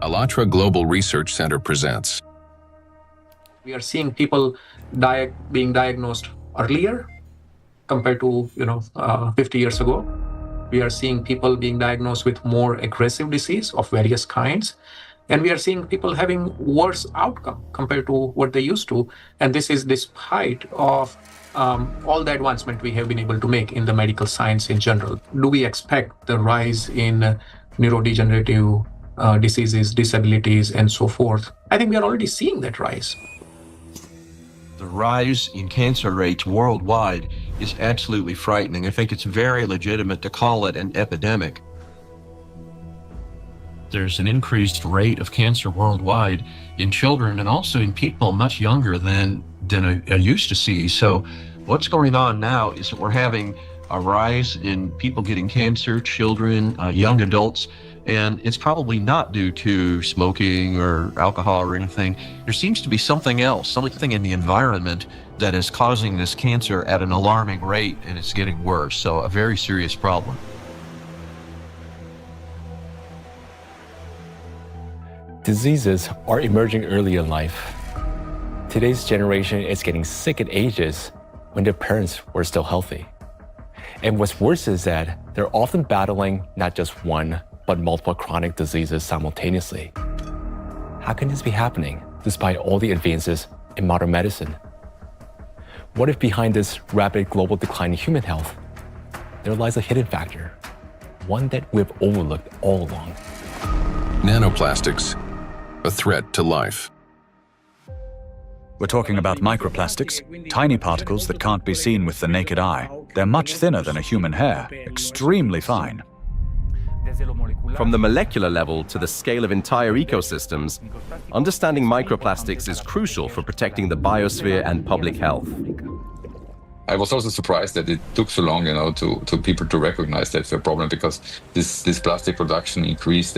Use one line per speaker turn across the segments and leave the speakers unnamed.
ALLATRA Global Research Center presents.
We are seeing people being diagnosed earlier compared to 50 years ago. We are seeing people being diagnosed with more aggressive disease of various kinds. And we are seeing people having worse outcome compared to what they used to. And this is despite of all the advancement we have been able to make in the medical science in general. Do we expect the rise in neurodegenerative diseases, disabilities, and so forth? I think we are already seeing that rise.
The rise in cancer rates worldwide is absolutely frightening. I think it's very legitimate to call it an epidemic.
There's an increased rate of cancer worldwide in children and also in people much younger than I used to see. So what's going on now is that we're having a rise in people getting cancer, children, young adults, and it's probably not due to smoking or alcohol or anything. There seems to be something else, something in the environment that is causing this cancer at an alarming rate, and it's getting worse. So a very serious problem.
Diseases are emerging early in life. Today's generation is getting sick at ages when their parents were still healthy. And what's worse is that they're often battling not just one, but multiple chronic diseases simultaneously. How can this be happening despite all the advances in modern medicine? What if behind this rapid global decline in human health, there lies a hidden factor, one that we've overlooked all along?
Nanoplastics, a threat to life.
We're talking about microplastics, tiny particles that can't be seen with the naked eye. They're much thinner than a human hair, extremely fine.
From the molecular level to the scale of entire ecosystems, understanding microplastics is crucial for protecting the biosphere and public health.
I was also surprised that it took so long, to people to recognize that's a problem, because this plastic production increased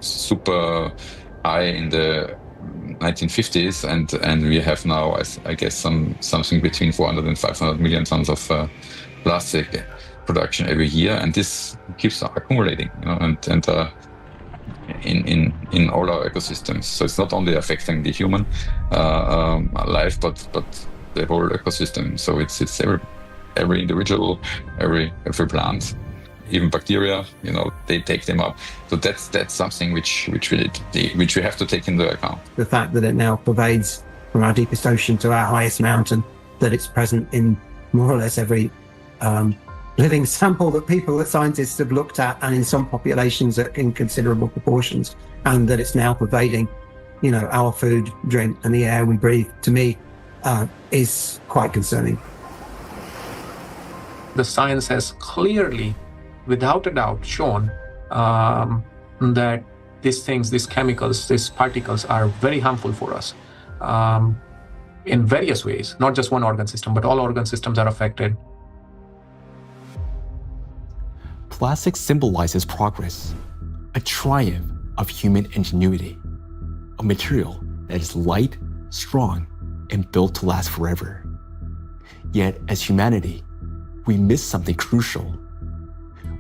super high in the 1950s, and we have now, I guess, something between 400 and 500 million tons of plastic production every year, and this keeps accumulating, in all our ecosystems. So it's not only affecting the human life, but the whole ecosystem. So it's every individual, every plant, even bacteria. They take them up. So that's something which we have to take into account.
The fact that it now pervades from our deepest ocean to our highest mountain, that it's present in more or less every living sample that scientists have looked at, and in some populations in considerable proportions, and that it's now pervading, our food, drink, and the air we breathe, to me, is quite concerning.
The science has clearly, without a doubt, shown that these chemicals, these particles are very harmful for us in various ways, not just one organ system, but all organ systems are affected.
Plastic symbolizes progress, a triumph of human ingenuity, a material that is light, strong, and built to last forever. Yet, as humanity, we miss something crucial.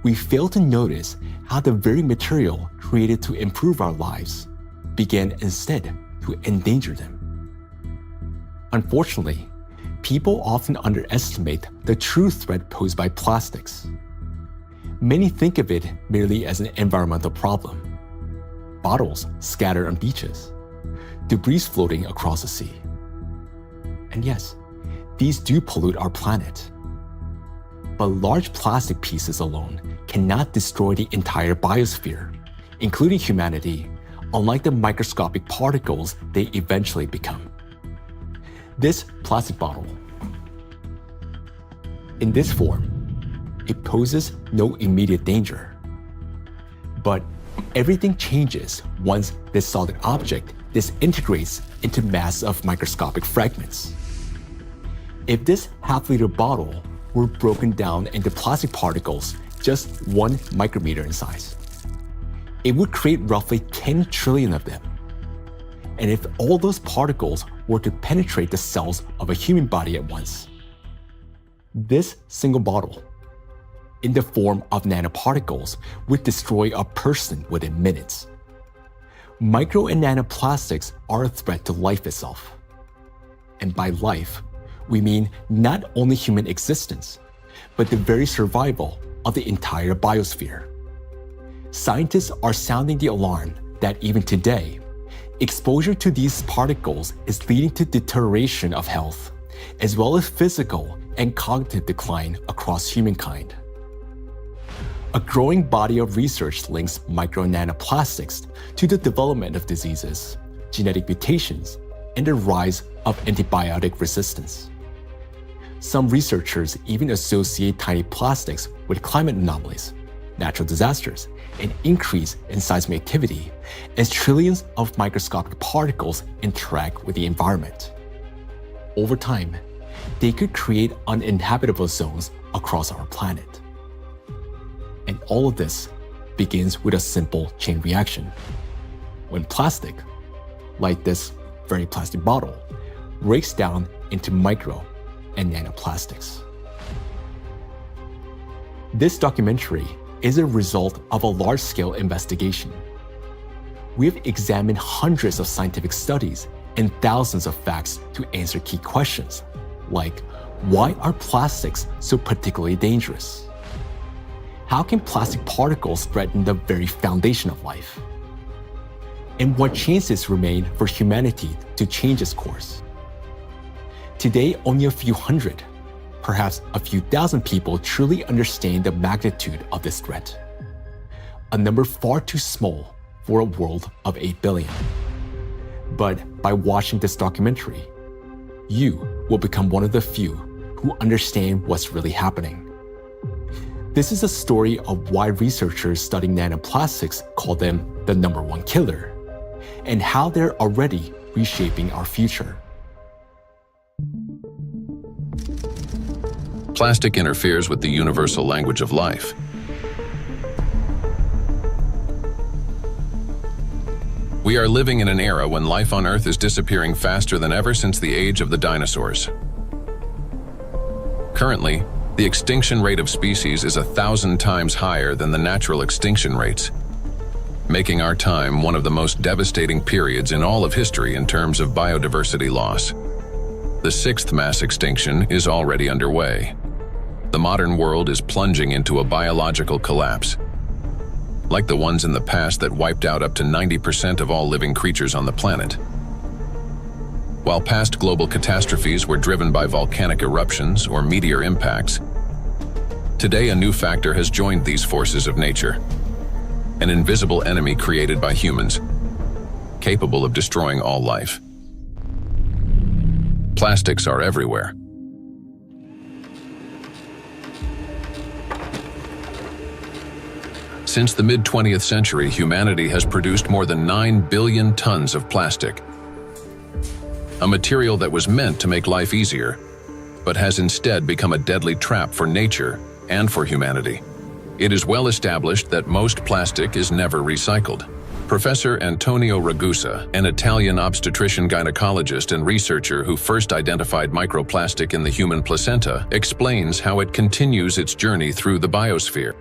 We fail to notice how the very material created to improve our lives began instead to endanger them. Unfortunately, people often underestimate the true threat posed by plastics. Many think of it merely as an environmental problem. Bottles scattered on beaches, debris floating across the sea. And yes, these do pollute our planet. But large plastic pieces alone cannot destroy the entire biosphere, including humanity, unlike the microscopic particles they eventually become. This plastic bottle. In this form, it poses no immediate danger. But everything changes once this solid object disintegrates into masses of microscopic fragments. If this half-liter bottle were broken down into plastic particles just 1 micrometer in size, it would create roughly 10 trillion of them. And if all those particles were to penetrate the cells of a human body at once, this single bottle, in the form of nanoparticles, would destroy a person within minutes. Micro and nanoplastics are a threat to life itself. And by life, we mean not only human existence, but the very survival of the entire biosphere. Scientists are sounding the alarm that even today, exposure to these particles is leading to deterioration of health, as well as physical and cognitive decline across humankind. A growing body of research links micro and nanoplastics to the development of diseases, genetic mutations, and the rise of antibiotic resistance. Some researchers even associate tiny plastics with climate anomalies, natural disasters, and increase in seismic activity as trillions of microscopic particles interact with the environment. Over time, they could create uninhabitable zones across our planet. And all of this begins with a simple chain reaction. When plastic, like this very plastic bottle, breaks down into micro and nanoplastics. This documentary is a result of a large-scale investigation. We have examined hundreds of scientific studies and thousands of facts to answer key questions, like why are plastics so particularly dangerous? How can plastic particles threaten the very foundation of life? And what chances remain for humanity to change its course? Today, only a few hundred, perhaps a few thousand people truly understand the magnitude of this threat. A number far too small for a world of 8 billion. But by watching this documentary, you will become one of the few who understand what's really happening. This is a story of why researchers studying nanoplastics call them the number one killer, and how they're already reshaping our future.
Plastic interferes with the universal language of life. We are living in an era when life on Earth is disappearing faster than ever since the age of the dinosaurs. Currently, the extinction rate of species is 1,000 times higher than the natural extinction rates, making our time one of the most devastating periods in all of history in terms of biodiversity loss. The sixth mass extinction is already underway. The modern world is plunging into a biological collapse, like the ones in the past that wiped out up to 90% of all living creatures on the planet. While past global catastrophes were driven by volcanic eruptions or meteor impacts, today a new factor has joined these forces of nature. An invisible enemy created by humans, capable of destroying all life. Plastics are everywhere. Since the mid-20th century, humanity has produced more than 9 billion tons of plastic. A material that was meant to make life easier, but has instead become a deadly trap for nature and for humanity. It is well established that most plastic is never recycled. Professor Antonio Ragusa, an Italian obstetrician gynecologist and researcher who first identified microplastic in the human placenta, explains how it continues its journey through the biosphere.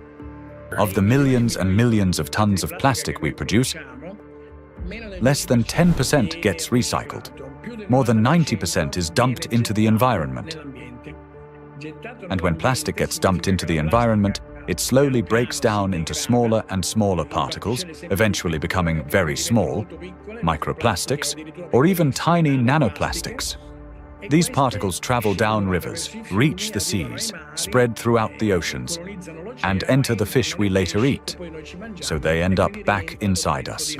Of the millions and millions of tons of plastic we produce, less than 10% gets recycled. More than 90% is dumped into the environment. And when plastic gets dumped into the environment, it slowly breaks down into smaller and smaller particles, eventually becoming very small, microplastics, or even tiny nanoplastics. These particles travel down rivers, reach the seas, spread throughout the oceans, and enter the fish we later eat, so they end up back inside us.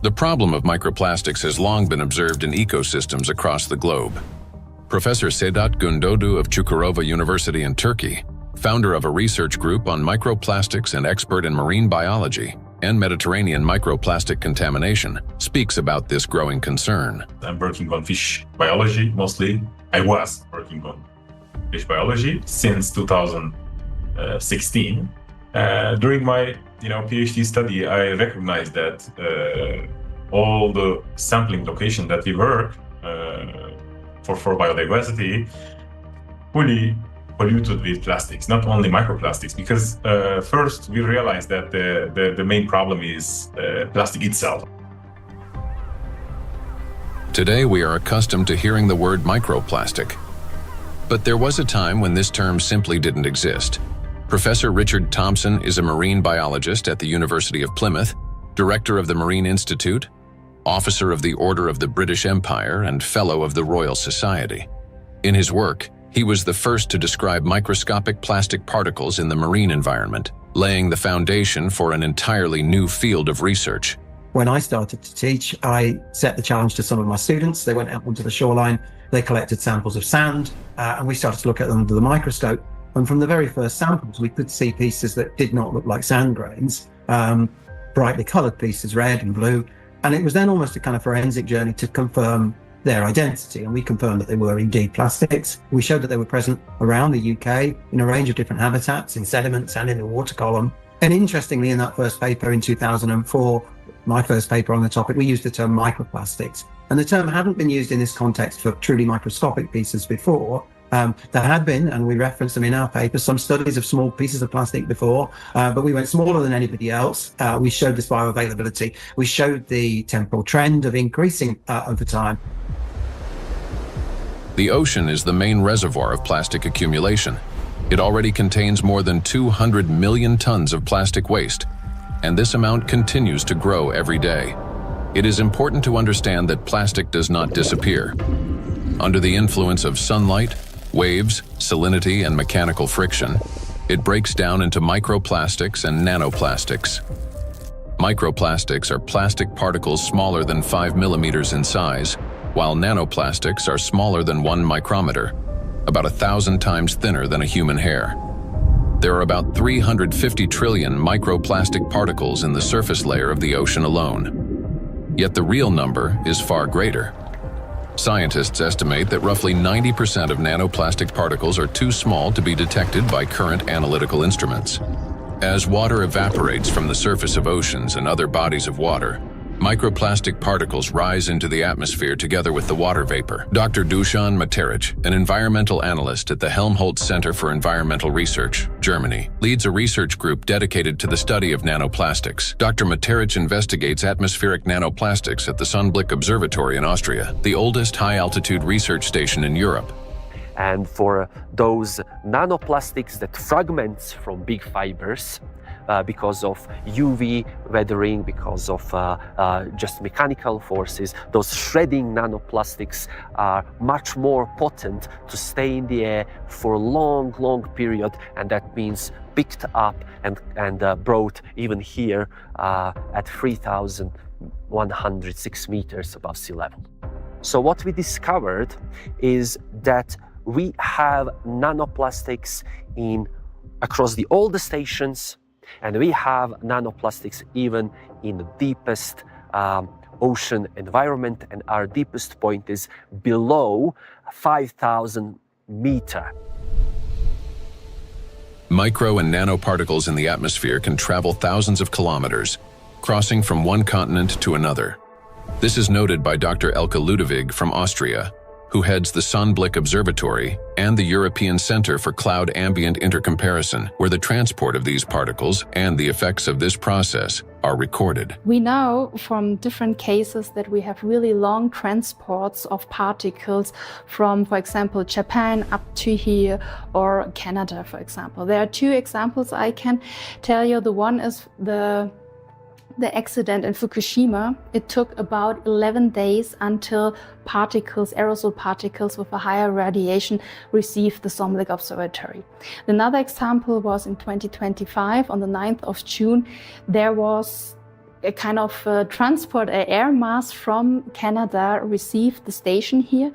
The problem of microplastics has long been observed in ecosystems across the globe. Professor Sedat Gündoğdu of Çukurova University in Turkey, founder of a research group on microplastics and expert in marine biology and Mediterranean microplastic contamination, speaks about this growing concern.
I'm working on fish biology mostly. I was working on fish biology since 2016. During my PhD study, I recognized that all the sampling location that we work for biodiversity fully polluted with plastics, not only microplastics, because first we realized that the main problem is plastic itself.
Today we are accustomed to hearing the word microplastic. But there was a time when this term simply didn't exist. Professor Richard Thompson is a marine biologist at the University of Plymouth, director of the Marine Institute, officer of the Order of the British Empire, and fellow of the Royal Society. In his work, he was the first to describe microscopic plastic particles in the marine environment, laying the foundation for an entirely new field of research.
When I started to teach, I set the challenge to some of my students. They went out onto the shoreline, they collected samples of sand, and we started to look at them under the microscope. And from the very first samples, we could see pieces that did not look like sand grains, brightly colored pieces, red and blue. And it was then almost a kind of forensic journey to confirm their identity. And we confirmed that they were indeed plastics. We showed that they were present around the UK in a range of different habitats, in sediments and in the water column. And interestingly, in that first paper in 2004, my first paper on the topic, we used the term microplastics. And the term hadn't been used in this context for truly microscopic pieces before. There had been, and we referenced them in our paper, some studies of small pieces of plastic before, but we went smaller than anybody else. We showed this bioavailability. We showed the temporal trend of increasing over time.
The ocean is the main reservoir of plastic accumulation. It already contains more than 200 million tons of plastic waste, and this amount continues to grow every day. It is important to understand that plastic does not disappear. Under the influence of sunlight, waves, salinity, and mechanical friction, it breaks down into microplastics and nanoplastics. Microplastics are plastic particles smaller than 5 millimeters in size, while nanoplastics are smaller than 1 micrometer, about 1,000 times thinner than a human hair. There are about 350 trillion microplastic particles in the surface layer of the ocean alone. Yet the real number is far greater. Scientists estimate that roughly 90% of nanoplastic particles are too small to be detected by current analytical instruments. As water evaporates from the surface of oceans and other bodies of water, microplastic particles rise into the atmosphere together with the water vapor. Dr. Dusan Materic, an environmental analyst at the Helmholtz Center for Environmental Research, Germany, leads a research group dedicated to the study of nanoplastics. Dr. Materic investigates atmospheric nanoplastics at the Sonnenblick Observatory in Austria, the oldest high-altitude research station in Europe.
And for those nanoplastics that fragments from big fibers, because of UV weathering, because of just mechanical forces, those shredding nanoplastics are much more potent to stay in the air for a long period, and that means picked up and brought even here at 3,106 meters above sea level. So what we discovered is that we have nanoplastics across all the stations, and we have nanoplastics even in the deepest ocean environment, and our deepest point is below 5,000 meters.
Micro and nanoparticles in the atmosphere can travel thousands of kilometers, crossing from one continent to another. This is noted by Dr. Elke Ludewig from Austria, who heads the Sonnenblick Observatory and the European Center for Cloud Ambient Intercomparison, where the transport of these particles and the effects of this process are recorded.
We know from different cases that we have really long transports of particles from, for example, Japan up to here, or Canada, for example. There are two examples I can tell you. The one is the accident in Fukushima. It took about 11 days until aerosol particles with a higher radiation received the Sonnenblick Observatory. Another example was in 2025, on the 9th of June, there was a kind of transport, an air mass from Canada received the station here.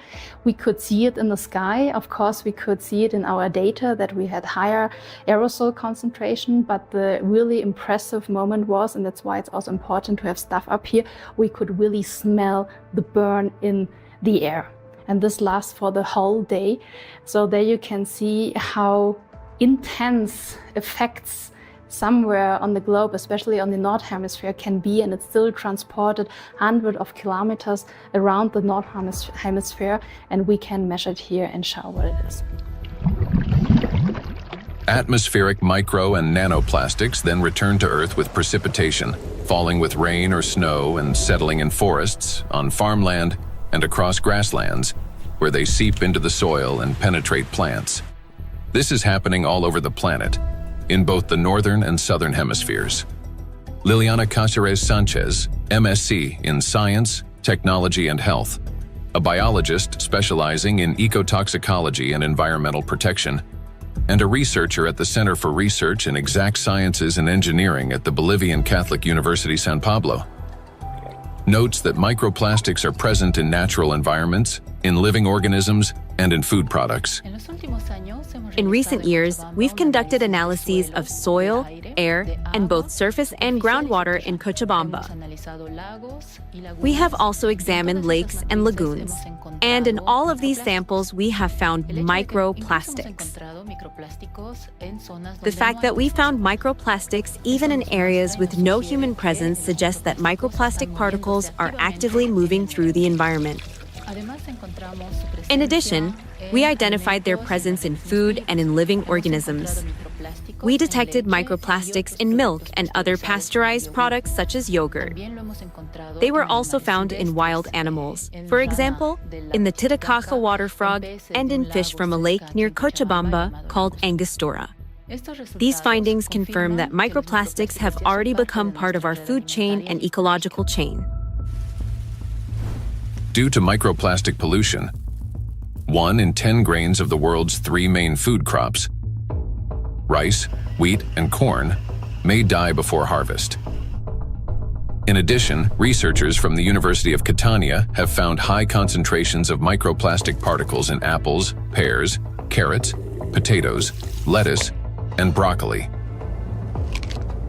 We could see it in the sky. Of course, we could see it in our data that we had higher aerosol concentration, but the really impressive moment was, and that's why it's also important to have stuff up here, we could really smell the burn in the air. And this lasts for the whole day. So there you can see how intense effects somewhere on the globe, especially on the North Hemisphere, can be, and it's still transported hundreds of kilometers around the North Hemisphere, and we can measure it here and show what it is.
Atmospheric micro and nanoplastics then return to Earth with precipitation, falling with rain or snow and settling in forests, on farmland, and across grasslands, where they seep into the soil and penetrate plants. This is happening all over the planet, in both the northern and southern hemispheres. Liliana Cáceres Sanchez, MSc in Science, Technology and Health, a biologist specializing in ecotoxicology and environmental protection, and a researcher at the Center for Research in Exact Sciences and Engineering at the Bolivian Catholic University San Pablo, notes that microplastics are present in natural environments, in living organisms, and in food products.
In recent years, we've conducted analyses of soil, air, and both surface and groundwater in Cochabamba. We have also examined lakes and lagoons, and in all of these samples, we have found microplastics. The fact that we found microplastics even in areas with no human presence suggests that microplastic particles are actively moving through the environment. In addition, we identified their presence in food and in living organisms. We detected microplastics in milk and other pasteurized products such as yogurt. They were also found in wild animals, for example, in the Titicaca water frog and in fish from a lake near Cochabamba called Angostura. These findings confirm that microplastics have already become part of our food chain and ecological chain.
Due to microplastic pollution, 1 in 10 grains of the world's 3 main food crops, rice, wheat, and corn, may die before harvest. In addition, researchers from the University of Catania have found high concentrations of microplastic particles in apples, pears, carrots, potatoes, lettuce, and broccoli.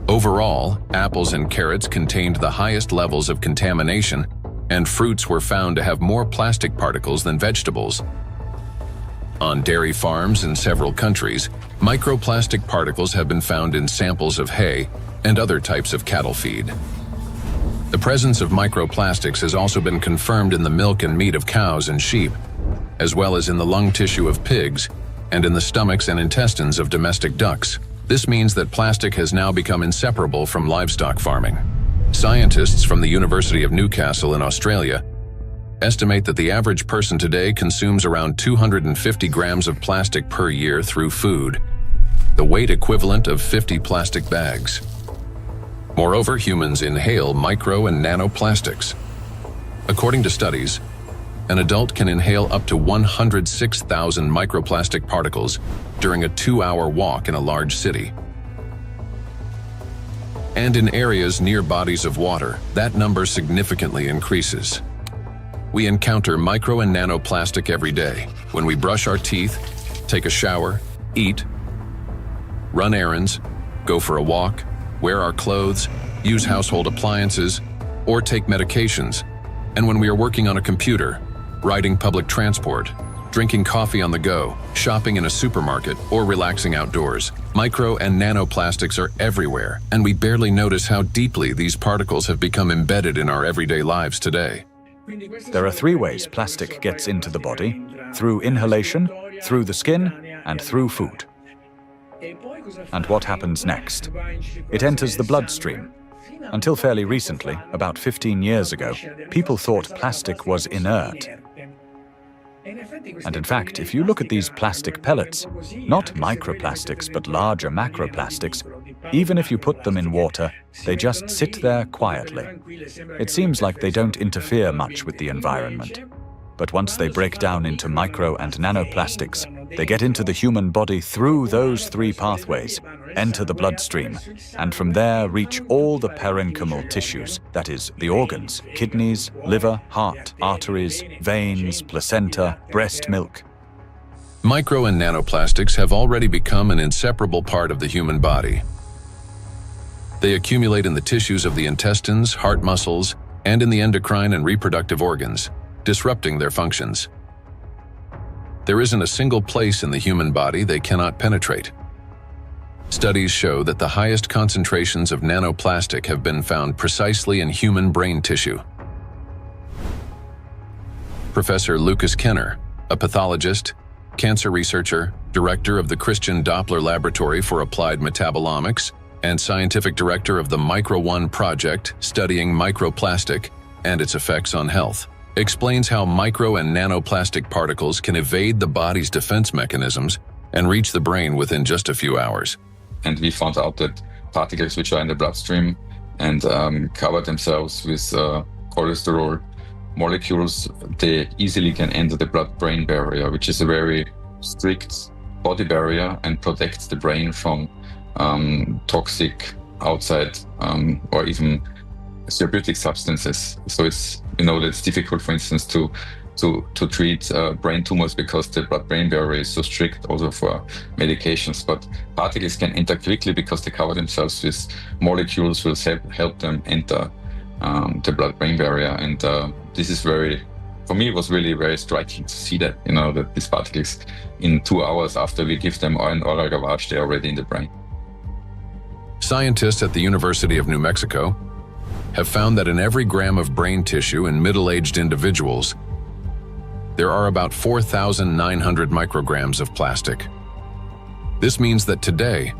Overall, apples and carrots contained the highest levels of contamination, and fruits were found to have more plastic particles than vegetables. On dairy farms in several countries, microplastic particles have been found in samples of hay and other types of cattle feed. The presence of microplastics has also been confirmed in the milk and meat of cows and sheep, as well as in the lung tissue of pigs and in the stomachs and intestines of domestic ducks. This means that plastic has now become inseparable from livestock farming. Scientists from the University of Newcastle in Australia estimate that the average person today consumes around 250 grams of plastic per year through food, the weight equivalent of 50 plastic bags. Moreover, humans inhale micro and nanoplastics. According to studies, an adult can inhale up to 106,000 microplastic particles during a 2-hour walk in a large city. And in areas near bodies of water, that number significantly increases. We encounter micro and nanoplastic every day when we brush our teeth, take a shower, eat, run errands, go for a walk, wear our clothes, use household appliances, or take medications, and when we are working on a computer, riding public transport, drinking coffee on the go, shopping in a supermarket, or relaxing outdoors. Micro and nanoplastics are everywhere, and we barely notice how deeply these particles have become embedded in our everyday lives today.
There are 3 ways plastic gets into the body: through inhalation, through the skin, and through food. And what happens next? It enters the bloodstream. Until fairly recently, about 15 years ago, people thought plastic was inert. And in fact, if you look at these plastic pellets, not microplastics but larger macroplastics, even if you put them in water, they just sit there quietly. It seems like they don't interfere much with the environment. But once they break down into micro and nanoplastics, they get into the human body through those 3 pathways, enter the bloodstream, and from there reach all the parenchymal tissues, that is, the organs, kidneys, liver, heart, arteries, veins, placenta, breast milk.
Micro and nanoplastics have already become an inseparable part of the human body. They accumulate in the tissues of the intestines, heart muscles, and in the endocrine and reproductive organs, disrupting their functions. There isn't a single place in the human body they cannot penetrate. Studies show that the highest concentrations of nanoplastic have been found precisely in human brain tissue. Professor Lucas Kenner, a pathologist, cancer researcher, director of the Christian Doppler Laboratory for Applied Metabolomics, and scientific director of the Micro-1 project studying microplastic and its effects on health, explains how micro and nanoplastic particles can evade the body's defense mechanisms and reach the brain within just a few hours.
And we found out that particles which are in the bloodstream and cover themselves with cholesterol molecules, they easily can enter the blood-brain barrier, which is a very strict body barrier and protects the brain from toxic outside or even therapeutic substances. So it's, it's difficult, for instance, to treat brain tumors because the blood-brain barrier is so strict also for medications. But particles can enter quickly because they cover themselves with molecules will help them enter the blood-brain barrier. And this is for me, it was really very striking to see that, that these particles in 2 hours after we give them an oral gavage, they're already in the brain.
Scientists at the University of New Mexico have found that in every gram of brain tissue in middle-aged individuals, there are about 4,900 micrograms of plastic. This means that today,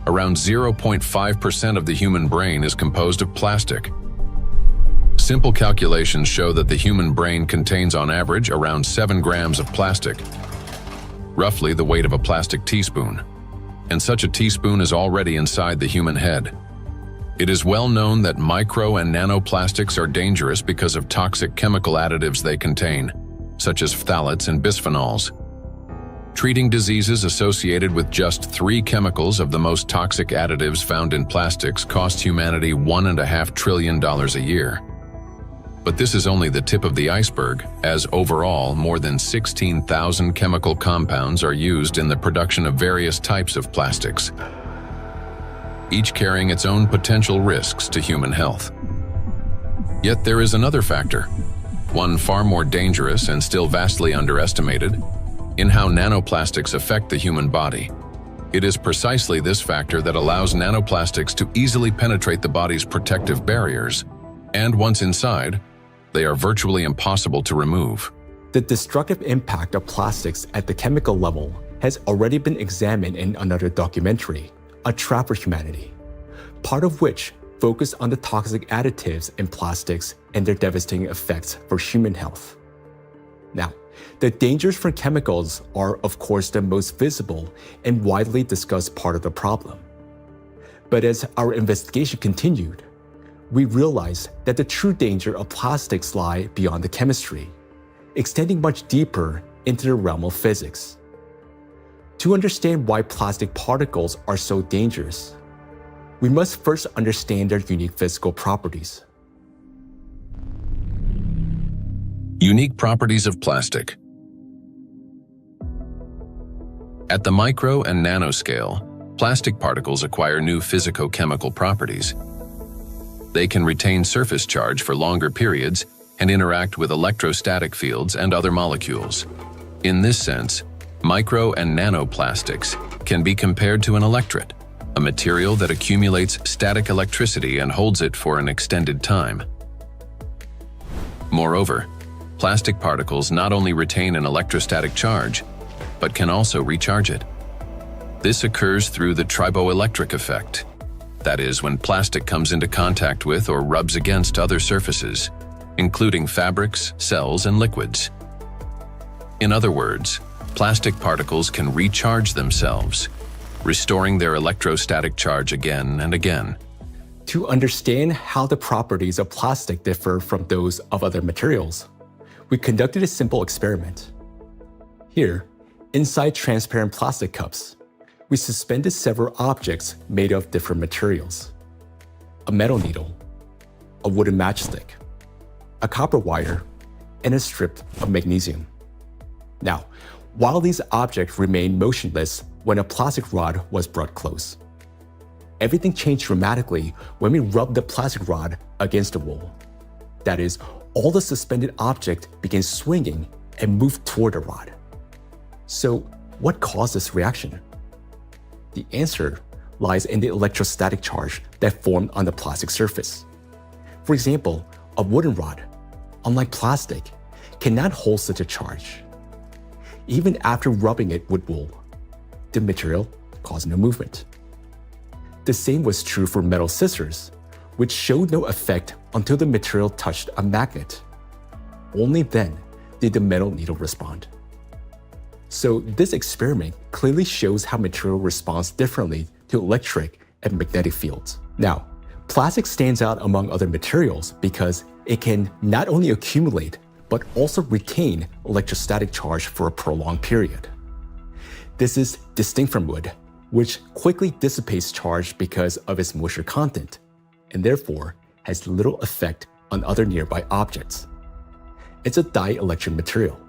around 0.5% of the human brain is composed of plastic. Simple calculations show that the human brain contains on average around 7 grams of plastic, roughly the weight of a plastic teaspoon. And such a teaspoon is already inside the human head. It is well known that micro and nanoplastics are dangerous because of toxic chemical additives they contain, such as phthalates and bisphenols. Treating diseases associated with just 3 chemicals of the most toxic additives found in plastics costs humanity $1.5 trillion a year. But this is only the tip of the iceberg, as overall more than 16,000 chemical compounds are used in the production of various types of plastics, each carrying its own potential risks to human health. Yet there is another factor, one far more dangerous and still vastly underestimated, in how nanoplastics affect the human body. It is precisely this factor that allows nanoplastics to easily penetrate the body's protective barriers, and once inside, they are virtually impossible to remove.
The destructive impact of plastics at the chemical level has already been examined in another documentary, A Trap for Humanity, part of which focused on the toxic additives in plastics and their devastating effects for human health. Now, the dangers from chemicals are, of course, the most visible and widely discussed part of the problem. But as our investigation continued, we realized that the true danger of plastics lie beyond the chemistry, extending much deeper into the realm of physics. To understand why plastic particles are so dangerous, we must first understand their unique physical properties.
Unique properties of plastic. At the micro and nanoscale, plastic particles acquire new physicochemical properties. They can retain surface charge for longer periods and interact with electrostatic fields and other molecules. In this sense, micro and nanoplastics can be compared to an electret, a material that accumulates static electricity and holds it for an extended time. Moreover, plastic particles not only retain an electrostatic charge, but can also recharge it. This occurs through the triboelectric effect. That is, when plastic comes into contact with or rubs against other surfaces, including fabrics, cells, and liquids. In other words, plastic particles can recharge themselves, restoring their electrostatic charge again and again.
To understand how the properties of plastic differ from those of other materials, we conducted a simple experiment. Here, inside transparent plastic cups, we suspended several objects made of different materials: a metal needle, a wooden matchstick, a copper wire, and a strip of magnesium. Now, while these objects remained motionless when a plastic rod was brought close, everything changed dramatically when we rubbed the plastic rod against the wall. That is, all the suspended object began swinging and moved toward the rod. So, what caused this reaction? The answer lies in the electrostatic charge that formed on the plastic surface. For example, a wooden rod, unlike plastic, cannot hold such a charge. Even after rubbing it with wool, the material caused no movement. The same was true for metal scissors, which showed no effect until the material touched a magnet. Only then did the metal needle respond. So this experiment clearly shows how material responds differently to electric and magnetic fields. Now, plastic stands out among other materials because it can not only accumulate, but also retain electrostatic charge for a prolonged period. This is distinct from wood, which quickly dissipates charge because of its moisture content, and therefore has little effect on other nearby objects. It's a dielectric material.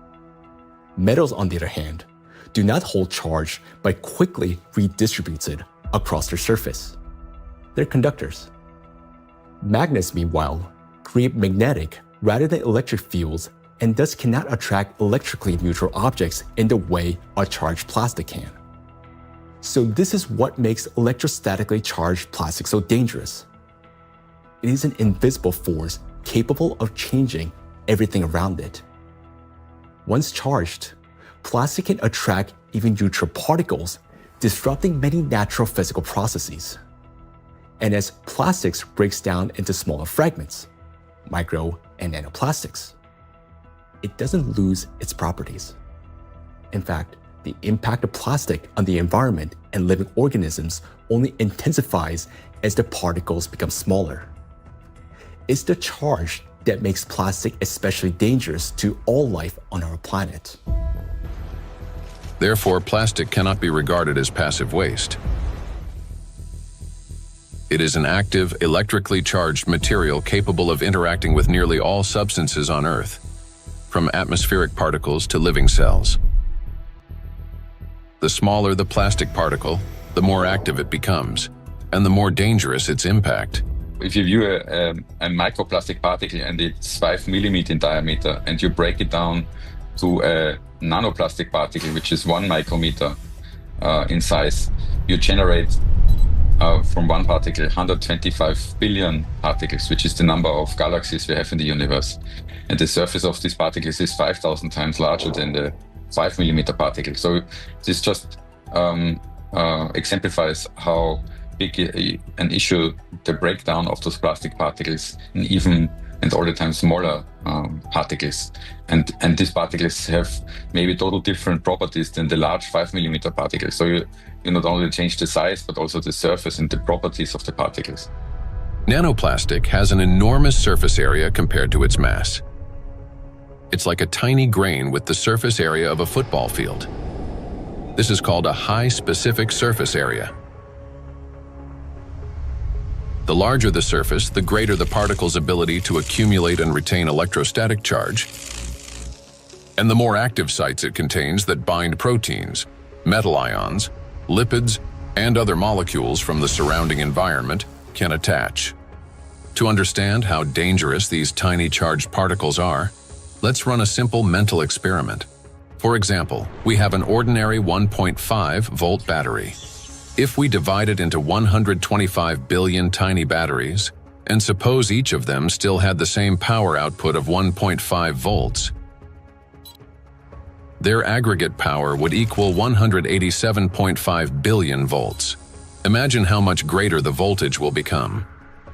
Metals, on the other hand, do not hold charge but quickly redistributes it across their surface. They're conductors. Magnets, meanwhile, create magnetic rather than electric fields and thus cannot attract electrically neutral objects in the way a charged plastic can. So this is what makes electrostatically charged plastic so dangerous. It is an invisible force capable of changing everything around it. Once charged, plastic can attract even neutral particles, disrupting many natural physical processes. And as plastics breaks down into smaller fragments, micro and nanoplastics, it doesn't lose its properties. In fact, the impact of plastic on the environment and living organisms only intensifies as the particles become smaller. It's the charge that makes plastic especially dangerous to all life on our planet.
Therefore, plastic cannot be regarded as passive waste. It is an active, electrically charged material capable of interacting with nearly all substances on Earth, from atmospheric particles to living cells. The smaller the plastic particle, the more active it becomes, and the more dangerous its impact.
If you view a microplastic particle and it's 5 millimeters in diameter, and you break it down to a nanoplastic particle, which is 1 micrometer in size, you generate from one particle 125 billion particles, which is the number of galaxies we have in the universe. And the surface of these particles is 5,000 times larger than the 5 millimeter particle. So this just exemplifies how big an issue the breakdown of those plastic particles in even and all the time smaller particles. And these particles have maybe total different properties than the large 5 millimeter particles. So you not only change the size, but also the surface and the properties of the particles.
Nanoplastic has an enormous surface area compared to its mass. It's like a tiny grain with the surface area of a football field. This is called a high specific surface area. The larger the surface, the greater the particle's ability to accumulate and retain electrostatic charge, and the more active sites it contains that bind proteins, metal ions, lipids, and other molecules from the surrounding environment can attach. To understand how dangerous these tiny charged particles are, let's run a simple mental experiment. For example, we have an ordinary 1.5 volt battery. If we divide it into 125 billion tiny batteries, and suppose each of them still had the same power output of 1.5 volts, their aggregate power would equal 187.5 billion volts. Imagine how much greater the voltage will become.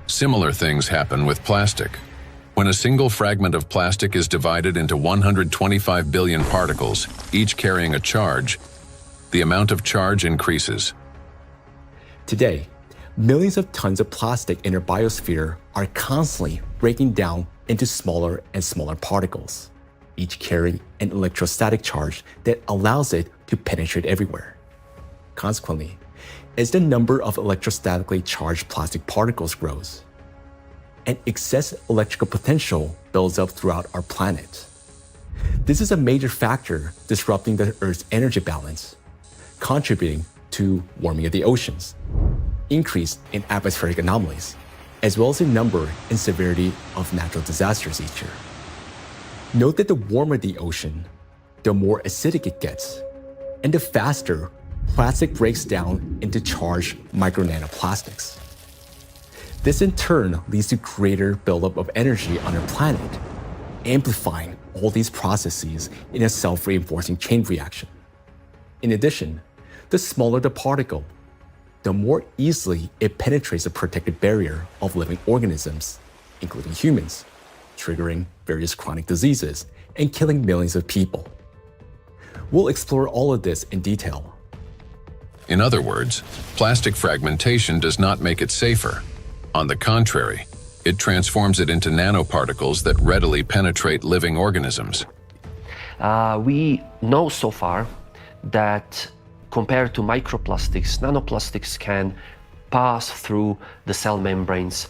Similar things happen with plastic. When a single fragment of plastic is divided into 125 billion particles, each carrying a charge, the amount of charge increases.
Today, millions of tons of plastic in our biosphere are constantly breaking down into smaller and smaller particles, each carrying an electrostatic charge that allows it to penetrate everywhere. Consequently, as the number of electrostatically charged plastic particles grows, and excess electrical potential builds up throughout our planet. This is a major factor disrupting the Earth's energy balance, contributing to warming of the oceans, increase in atmospheric anomalies, as well as the number and severity of natural disasters each year. Note that the warmer the ocean, the more acidic it gets, and the faster plastic breaks down into charged micro-nanoplastics. This in turn leads to greater buildup of energy on our planet, amplifying all these processes in a self-reinforcing chain reaction. In addition, the smaller the particle, the more easily it penetrates the protective barrier of living organisms, including humans, triggering various chronic diseases and killing millions of people. We'll explore all of this in detail.
In other words, plastic fragmentation does not make it safer. On the contrary, it transforms it into nanoparticles that readily penetrate living organisms.
We know so far that compared to microplastics, nanoplastics can pass through the cell membranes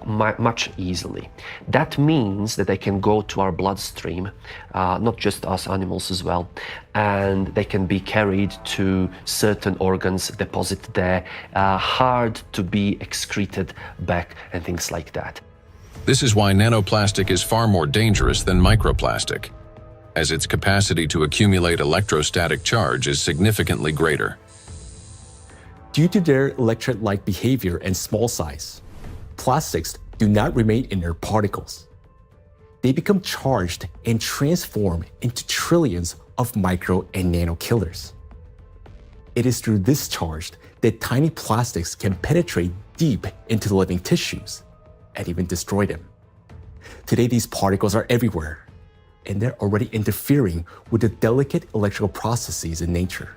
much easily. That means that they can go to our bloodstream, not just us animals as well, and they can be carried to certain organs, deposited there, hard to be excreted back and things like that.
This is why nanoplastic is far more dangerous than microplastic, as its capacity to accumulate electrostatic charge is significantly greater.
Due to their electrolyte behavior and small size, plastics do not remain inert particles. They become charged and transform into trillions of micro and nano killers. It is through this charge that tiny plastics can penetrate deep into the living tissues and even destroy them. Today, these particles are everywhere, and they're already interfering with the delicate electrical processes in nature.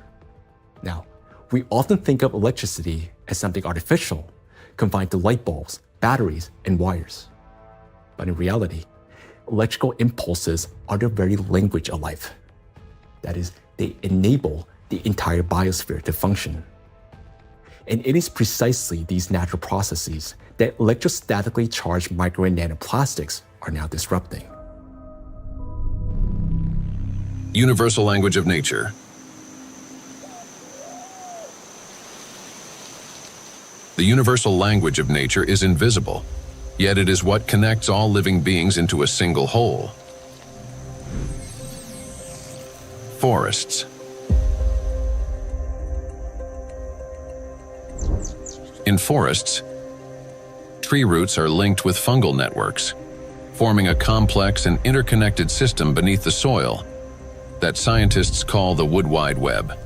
Now, we often think of electricity as something artificial, confined to light bulbs, batteries, and wires. But in reality, electrical impulses are the very language of life. That is, they enable the entire biosphere to function. And it is precisely these natural processes that electrostatically charged micro and nanoplastics are now disrupting.
Universal language of nature. The universal language of nature is invisible, yet it is what connects all living beings into a single whole. Forests. In forests, tree roots are linked with fungal networks, forming a complex and interconnected system beneath the soil that scientists call the wood wide web.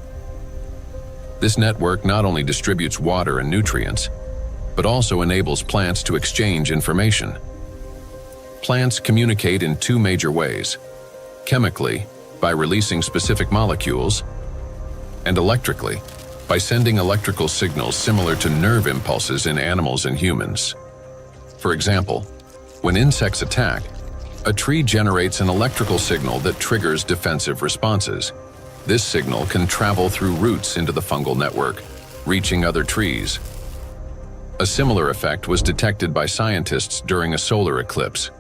This network not only distributes water and nutrients, but also enables plants to exchange information. Plants communicate in two major ways: chemically, by releasing specific molecules, and electrically, by sending electrical signals similar to nerve impulses in animals and humans. For example, when insects attack, a tree generates an electrical signal that triggers defensive responses. This signal can travel through roots into the fungal network, reaching other trees. A similar effect was detected by scientists during a solar eclipse.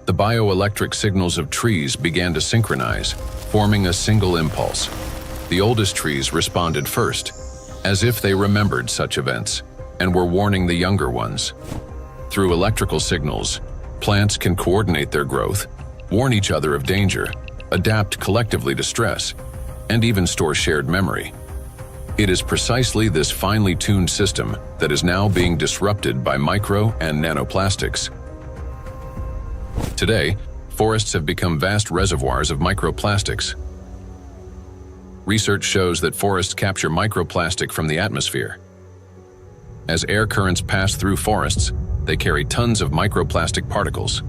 The bioelectric signals of trees began to synchronize, forming a single impulse. The oldest trees responded first, as if they remembered such events, and were warning the younger ones. Through electrical signals, plants can coordinate their growth, warn each other of danger, adapt collectively to stress, and even store shared memory. It is precisely this finely tuned system that is now being disrupted by micro and nanoplastics. Today, forests have become vast reservoirs of microplastics. Research shows that forests capture microplastic from the atmosphere. As air currents pass through forests, they carry tons of microplastic particles.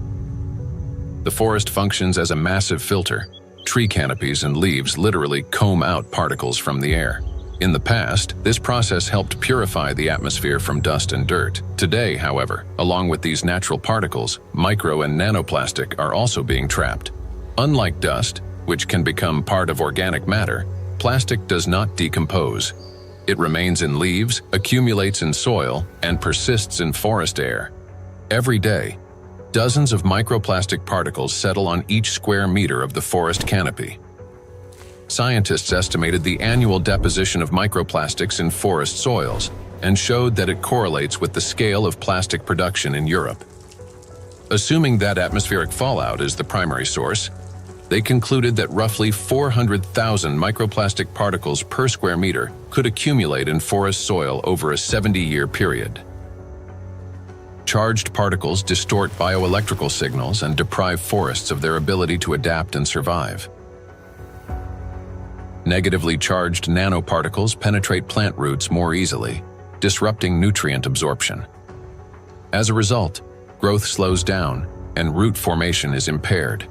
The forest functions as a massive filter. Tree canopies and leaves literally comb out particles from the air. In the past, this process helped purify the atmosphere from dust and dirt. Today, however, along with these natural particles, micro and nanoplastic are also being trapped. Unlike dust, which can become part of organic matter, plastic does not decompose. It remains in leaves, accumulates in soil, and persists in forest air. Every day, dozens of microplastic particles settle on each square meter of the forest canopy. Scientists estimated the annual deposition of microplastics in forest soils and showed that it correlates with the scale of plastic production in Europe. Assuming that atmospheric fallout is the primary source, they concluded that roughly 400,000 microplastic particles per square meter could accumulate in forest soil over a 70-year period. Charged particles distort bioelectrical signals and deprive forests of their ability to adapt and survive. Negatively charged nanoparticles penetrate plant roots more easily, disrupting nutrient absorption. As a result, growth slows down and root formation is impaired.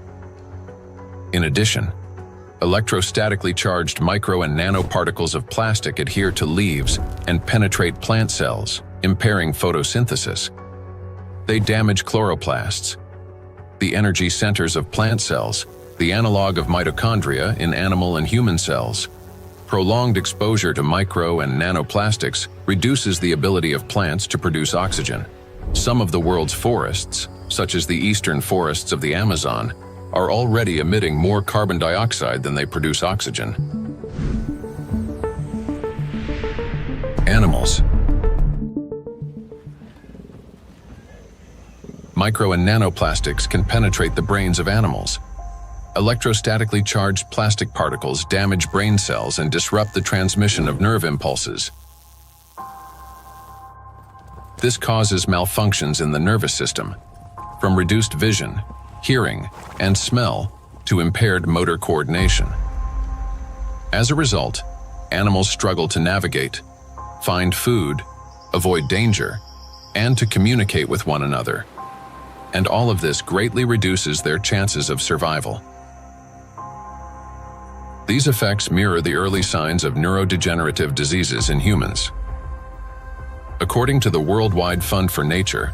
In addition, electrostatically charged micro and nanoparticles of plastic adhere to leaves and penetrate plant cells, impairing photosynthesis. They damage chloroplasts, the energy centers of plant cells, the analog of mitochondria in animal and human cells. Prolonged exposure to micro and nanoplastics reduces the ability of plants to produce oxygen. Some of the world's forests, such as the eastern forests of the Amazon, are already emitting more carbon dioxide than they produce oxygen. Animals. Micro and nanoplastics can penetrate the brains of animals. Electrostatically charged plastic particles damage brain cells and disrupt the transmission of nerve impulses. This causes malfunctions in the nervous system, from reduced vision, hearing, and smell to impaired motor coordination. As a result, animals struggle to navigate, find food, avoid danger, and to communicate with one another. And all of this greatly reduces their chances of survival. These effects mirror the early signs of neurodegenerative diseases in humans. According to the Worldwide Fund for Nature,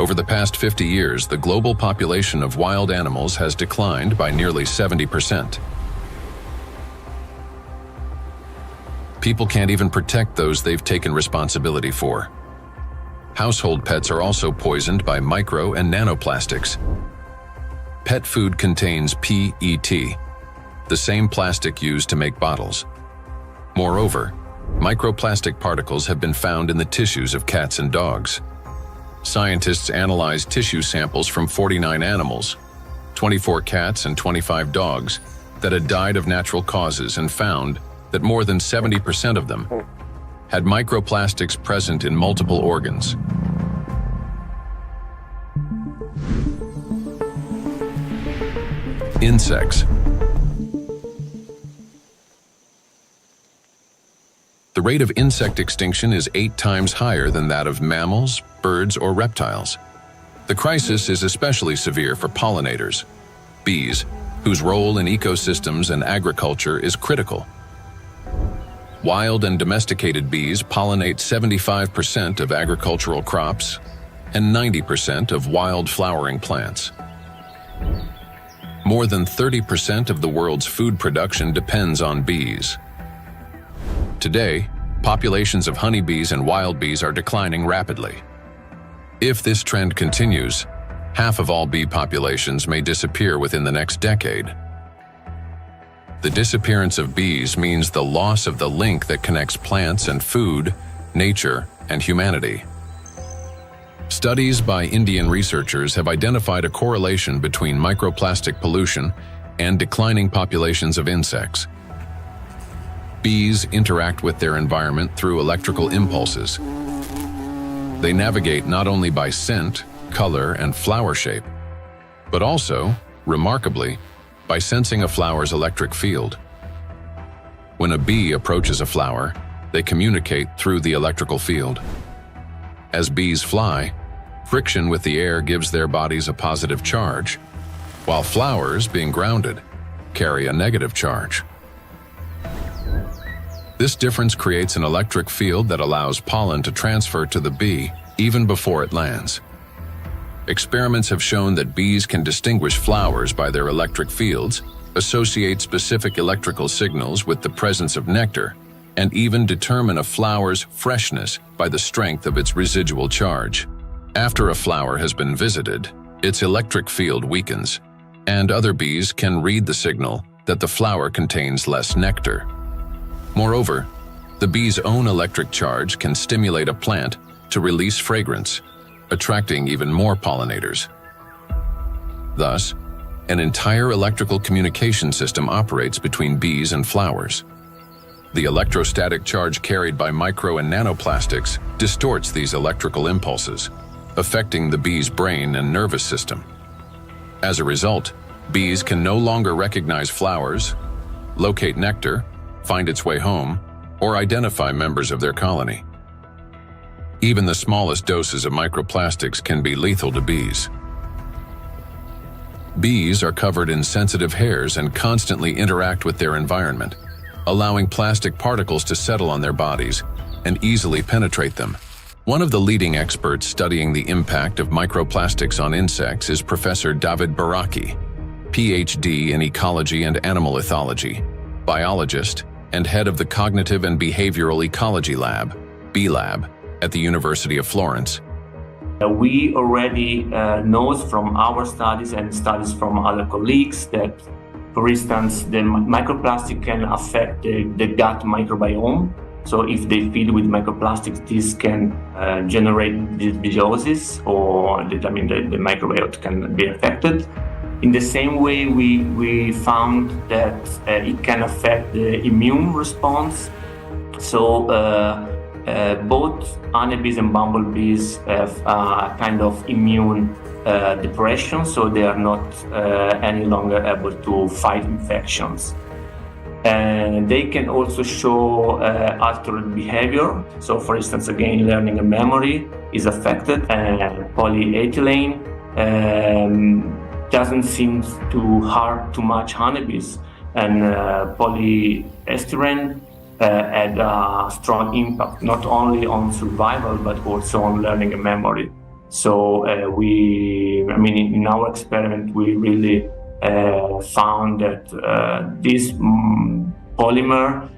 over the past 50 years, the global population of wild animals has declined by nearly 70%. People can't even protect those they've taken responsibility for. Household pets are also poisoned by micro and nanoplastics. Pet food contains PET, the same plastic used to make bottles. Moreover, microplastic particles have been found in the tissues of cats and dogs. Scientists analyzed tissue samples from 49 animals, 24 cats and 25 dogs, that had died of natural causes and found that more than 70% of them had microplastics present in multiple organs. Insects. The rate of insect extinction is 8 times higher than that of mammals, birds, or reptiles. The crisis is especially severe for pollinators, bees, whose role in ecosystems and agriculture is critical. Wild and domesticated bees pollinate 75% of agricultural crops and 90% of wild flowering plants. More than 30% of the world's food production depends on bees. Today, populations of honeybees and wild bees are declining rapidly. If this trend continues, half of all bee populations may disappear within the next decade. The disappearance of bees means the loss of the link that connects plants and food, nature, and humanity. Studies by Indian researchers have identified a correlation between microplastic pollution and declining populations of insects. Bees interact with their environment through electrical impulses. They navigate not only by scent, color, and flower shape, but also, remarkably, by sensing a flower's electric field. When a bee approaches a flower, they communicate through the electrical field. As bees fly, friction with the air gives their bodies a positive charge, while flowers, being grounded, carry a negative charge. This difference creates an electric field that allows pollen to transfer to the bee even before it lands. Experiments have shown that bees can distinguish flowers by their electric fields, associate specific electrical signals with the presence of nectar, and even determine a flower's freshness by the strength of its residual charge. After a flower has been visited, its electric field weakens, and other bees can read the signal that the flower contains less nectar. Moreover, the bee's own electric charge can stimulate a plant to release fragrance, attracting even more pollinators. Thus, an entire electrical communication system operates between bees and flowers. The electrostatic charge carried by micro and nanoplastics distorts these electrical impulses, affecting the bee's brain and nervous system. As a result, bees can no longer recognize flowers, locate nectar, find its way home, or identify members of their colony. Even the smallest doses of microplastics can be lethal to bees. Bees are covered in sensitive hairs and constantly interact with their environment, allowing plastic particles to settle on their bodies and easily penetrate them. One of the leading experts studying the impact of microplastics on insects is Professor David Baraki, PhD in ecology and animal ethology, biologist, and head of the Cognitive and Behavioral Ecology Lab, B-Lab, at the University of Florence.
We already know from our studies and studies from other colleagues that, for instance, the microplastic can affect the gut microbiome. So if they feed with microplastics, this can generate dysbiosis, or the microbiota can be affected. In the same way, we found that it can affect the immune response. So both honeybees and bumblebees have a kind of immune depression, so they are not any longer able to fight infections. And they can also show altered behavior. So for instance, again, learning and memory is affected. Polyethylene doesn't seem to harm too much honeybees. And polyestyrene had a strong impact, not only on survival, but also on learning and memory. So in our experiment, we really found that this polymer,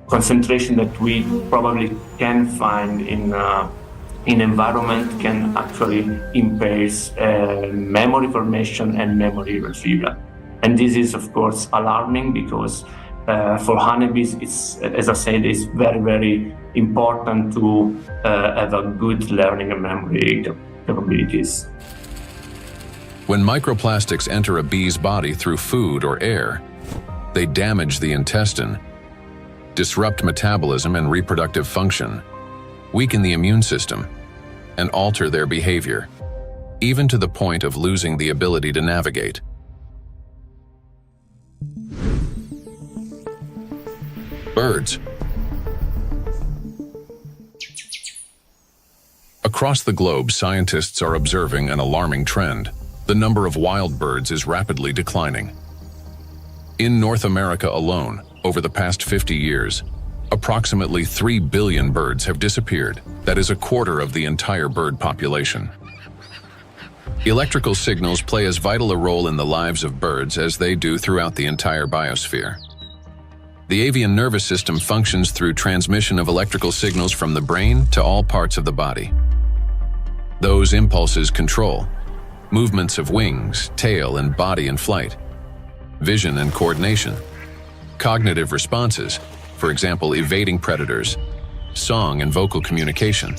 concentration that we probably can find in environment can actually impair memory formation and memory retrieval. And this is, of course, alarming because for honeybees, it's, as I said, it's very, very important to have a good learning and memory capabilities.
When microplastics enter a bee's body through food or air, they damage the intestine, disrupt metabolism and reproductive function, weaken the immune system, and alter their behavior, even to the point of losing the ability to navigate. Birds. Across the globe, scientists are observing an alarming trend. The number of wild birds is rapidly declining. In North America alone, over the past 50 years, approximately 3 billion birds have disappeared. That is a quarter of the entire bird population. Electrical signals play as vital a role in the lives of birds as they do throughout the entire biosphere. The avian nervous system functions through transmission of electrical signals from the brain to all parts of the body. Those impulses control movements of wings, tail, and body in flight, vision and coordination, cognitive responses, for example, evading predators, song and vocal communication.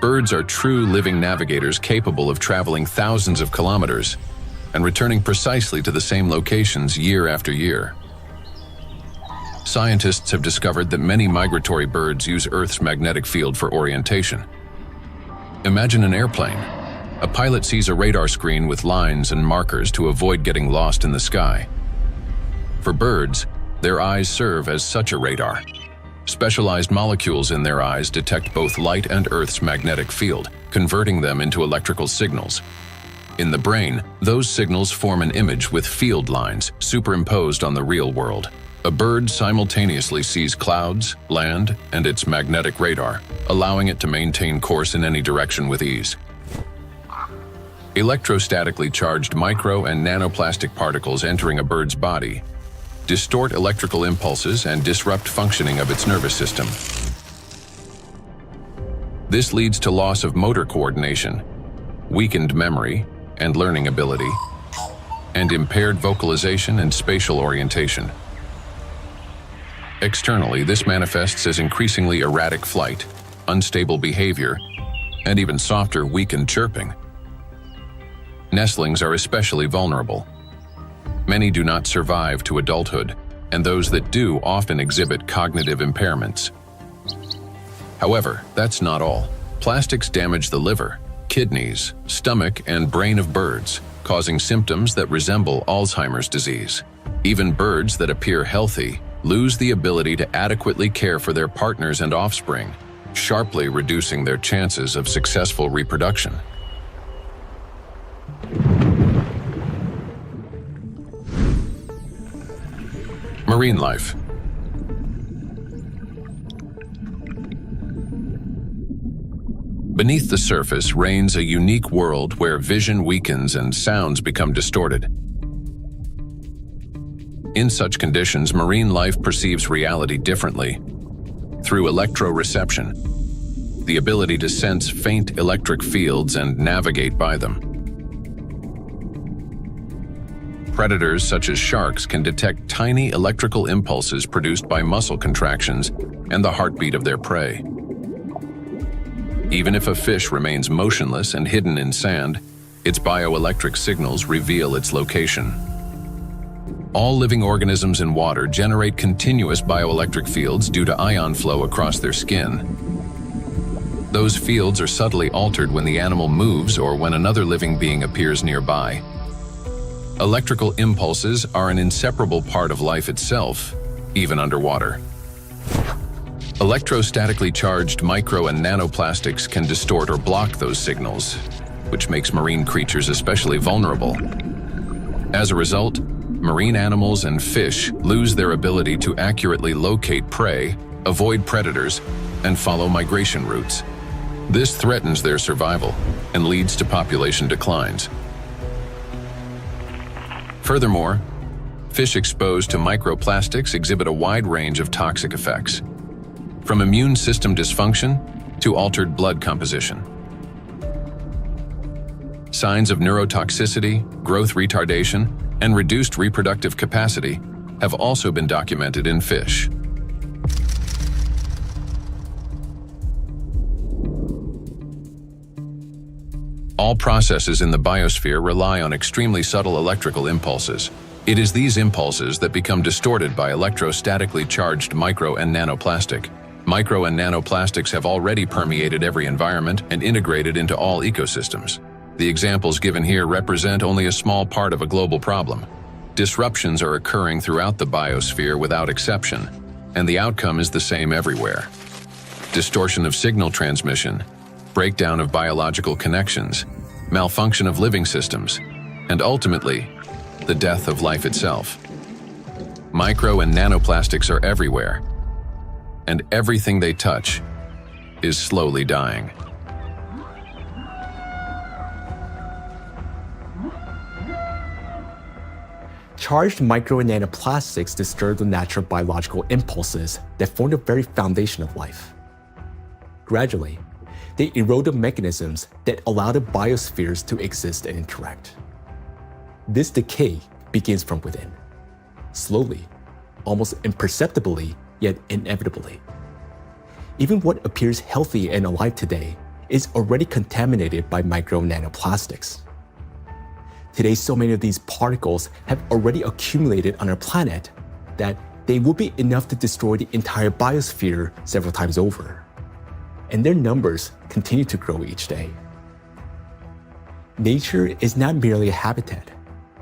Birds are true living navigators capable of traveling thousands of kilometers and returning precisely to the same locations year after year. Scientists have discovered that many migratory birds use Earth's magnetic field for orientation. Imagine an airplane. A pilot sees a radar screen with lines and markers to avoid getting lost in the sky. For birds, their eyes serve as such a radar. Specialized molecules in their eyes detect both light and Earth's magnetic field, converting them into electrical signals. In the brain, those signals form an image with field lines superimposed on the real world. A bird simultaneously sees clouds, land, and its magnetic radar, allowing it to maintain course in any direction with ease. Electrostatically charged micro and nanoplastic particles entering a bird's body distort electrical impulses and disrupt functioning of its nervous system. This leads to loss of motor coordination, weakened memory and learning ability, and impaired vocalization and spatial orientation. Externally, this manifests as increasingly erratic flight, unstable behavior, and even softer, weakened chirping. Nestlings are especially vulnerable. Many do not survive to adulthood, and those that do often exhibit cognitive impairments. However, that's not all. Plastics damage the liver, kidneys, stomach, and brain of birds, causing symptoms that resemble Alzheimer's disease. Even birds that appear healthy lose the ability to adequately care for their partners and offspring, sharply reducing their chances of successful reproduction. Marine life. Beneath the surface reigns a unique world where vision weakens and sounds become distorted. In such conditions, marine life perceives reality differently. Through electroreception, the ability to sense faint electric fields and navigate by them. Predators such as sharks can detect tiny electrical impulses produced by muscle contractions and the heartbeat of their prey. Even if a fish remains motionless and hidden in sand, its bioelectric signals reveal its location. All living organisms in water generate continuous bioelectric fields due to ion flow across their skin. Those fields are subtly altered when the animal moves or when another living being appears nearby. Electrical impulses are an inseparable part of life itself, even underwater. Electrostatically charged micro and nanoplastics can distort or block those signals, which makes marine creatures especially vulnerable. As a result, marine animals and fish lose their ability to accurately locate prey, avoid predators, and follow migration routes. This threatens their survival and leads to population declines. Furthermore, fish exposed to microplastics exhibit a wide range of toxic effects, from immune system dysfunction to altered blood composition. Signs of neurotoxicity, growth retardation, and reduced reproductive capacity have also been documented in fish. All processes in the biosphere rely on extremely subtle electrical impulses. It is these impulses that become distorted by electrostatically charged micro and nanoplastic. Micro and nanoplastics have already permeated every environment and integrated into all ecosystems. The examples given here represent only a small part of a global problem. Disruptions are occurring throughout the biosphere without exception, and the outcome is the same everywhere. Distortion of signal transmission, breakdown of biological connections, malfunction of living systems, and ultimately, the death of life itself. Micro and nanoplastics are everywhere, and everything they touch is slowly dying.
Charged micro and nanoplastics disturb the natural biological impulses that form the very foundation of life. Gradually, they erode the mechanisms that allow the biospheres to exist and interact. This decay begins from within, slowly, almost imperceptibly, yet inevitably. Even what appears healthy and alive today is already contaminated by micro nanoplastics. Today, so many of these particles have already accumulated on our planet that they will be enough to destroy the entire biosphere several times over. And their numbers continue to grow each day. Nature is not merely a habitat.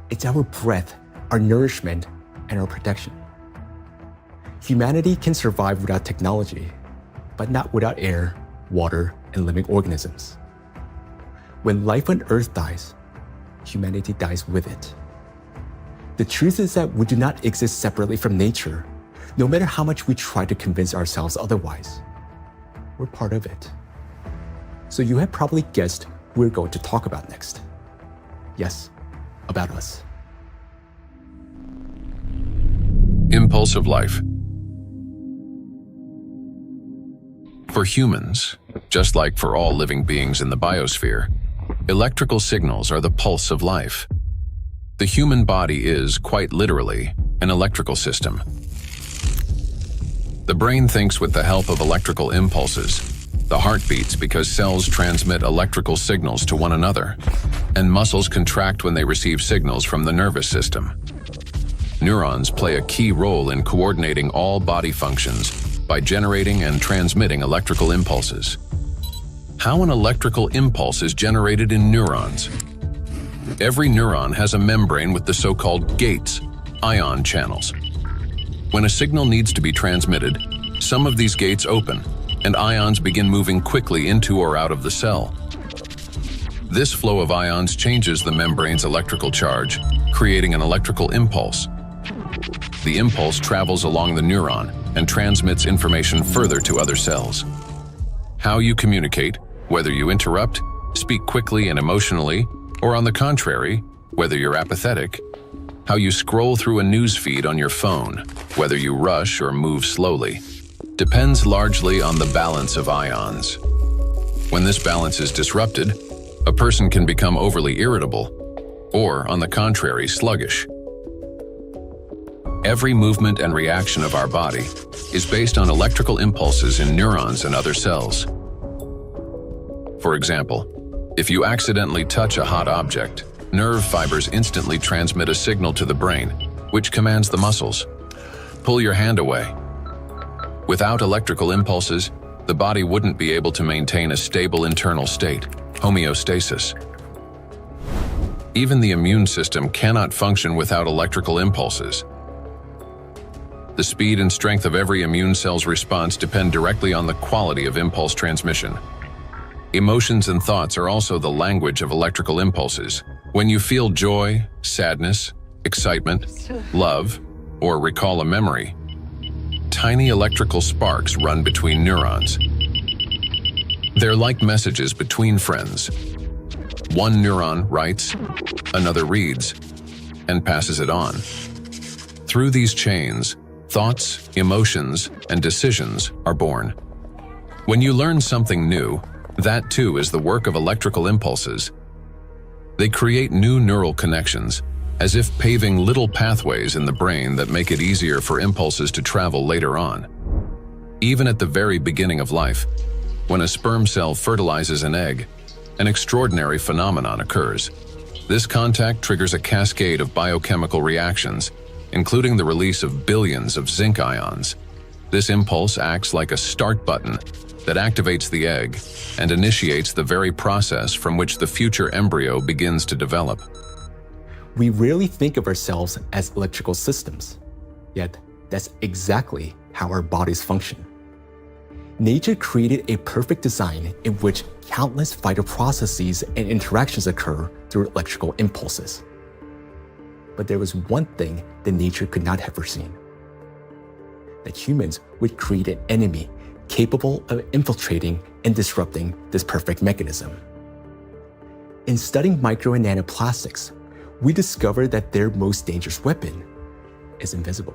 It's our breath, our nourishment, and our protection. Humanity can survive without technology, but not without air, water, and living organisms. When life on Earth dies, humanity dies with it. The truth is that we do not exist separately from nature, no matter how much we try to convince ourselves otherwise. We're part of it. So you have probably guessed who we're going to talk about next. Yes, about us.
Impulse of life. For humans, just like for all living beings in the biosphere, electrical signals are the pulse of life. The human body is, quite literally, an electrical system. The brain thinks with the help of electrical impulses. The heart beats because cells transmit electrical signals to one another, and muscles contract when they receive signals from the nervous system. Neurons play a key role in coordinating all body functions by generating and transmitting electrical impulses. How an electrical impulse is generated in neurons. Every neuron has a membrane with the so-called gates, ion channels. When a signal needs to be transmitted, some of these gates open, and ions begin moving quickly into or out of the cell. This flow of ions changes the membrane's electrical charge, creating an electrical impulse. The impulse travels along the neuron and transmits information further to other cells. How you communicate, whether you interrupt, speak quickly and emotionally, or on the contrary, whether you're apathetic, how you scroll through a news feed on your phone, whether you rush or move slowly, depends largely on the balance of ions. When this balance is disrupted, a person can become overly irritable, or, on the contrary, sluggish. Every movement and reaction of our body is based on electrical impulses in neurons and other cells. For example, if you accidentally touch a hot object, nerve fibers instantly transmit a signal to the brain, which commands the muscles. Pull your hand away. Without electrical impulses, the body wouldn't be able to maintain a stable internal state, homeostasis. Even the immune system cannot function without electrical impulses. The speed and strength of every immune cell's response depend directly on the quality of impulse transmission. Emotions and thoughts are also the language of electrical impulses. When you feel joy, sadness, excitement, love, or recall a memory, tiny electrical sparks run between neurons. They're like messages between friends. One neuron writes, another reads, and passes it on. Through these chains, thoughts, emotions, and decisions are born. When you learn something new, that too is the work of electrical impulses. They create new neural connections, as if paving little pathways in the brain that make it easier for impulses to travel later on. Even at the very beginning of life, when a sperm cell fertilizes an egg, an extraordinary phenomenon occurs. This contact triggers a cascade of biochemical reactions, including the release of billions of zinc ions. This impulse acts like a start button that activates the egg and initiates the very process from which the future embryo begins to develop.
We rarely think of ourselves as electrical systems, yet that's exactly how our bodies function. Nature created a perfect design in which countless vital processes and interactions occur through electrical impulses. But there was one thing that nature could not have foreseen: that humans would create an enemy capable of infiltrating and disrupting this perfect mechanism. In studying micro and nanoplastics, we discovered that their most dangerous weapon is invisible.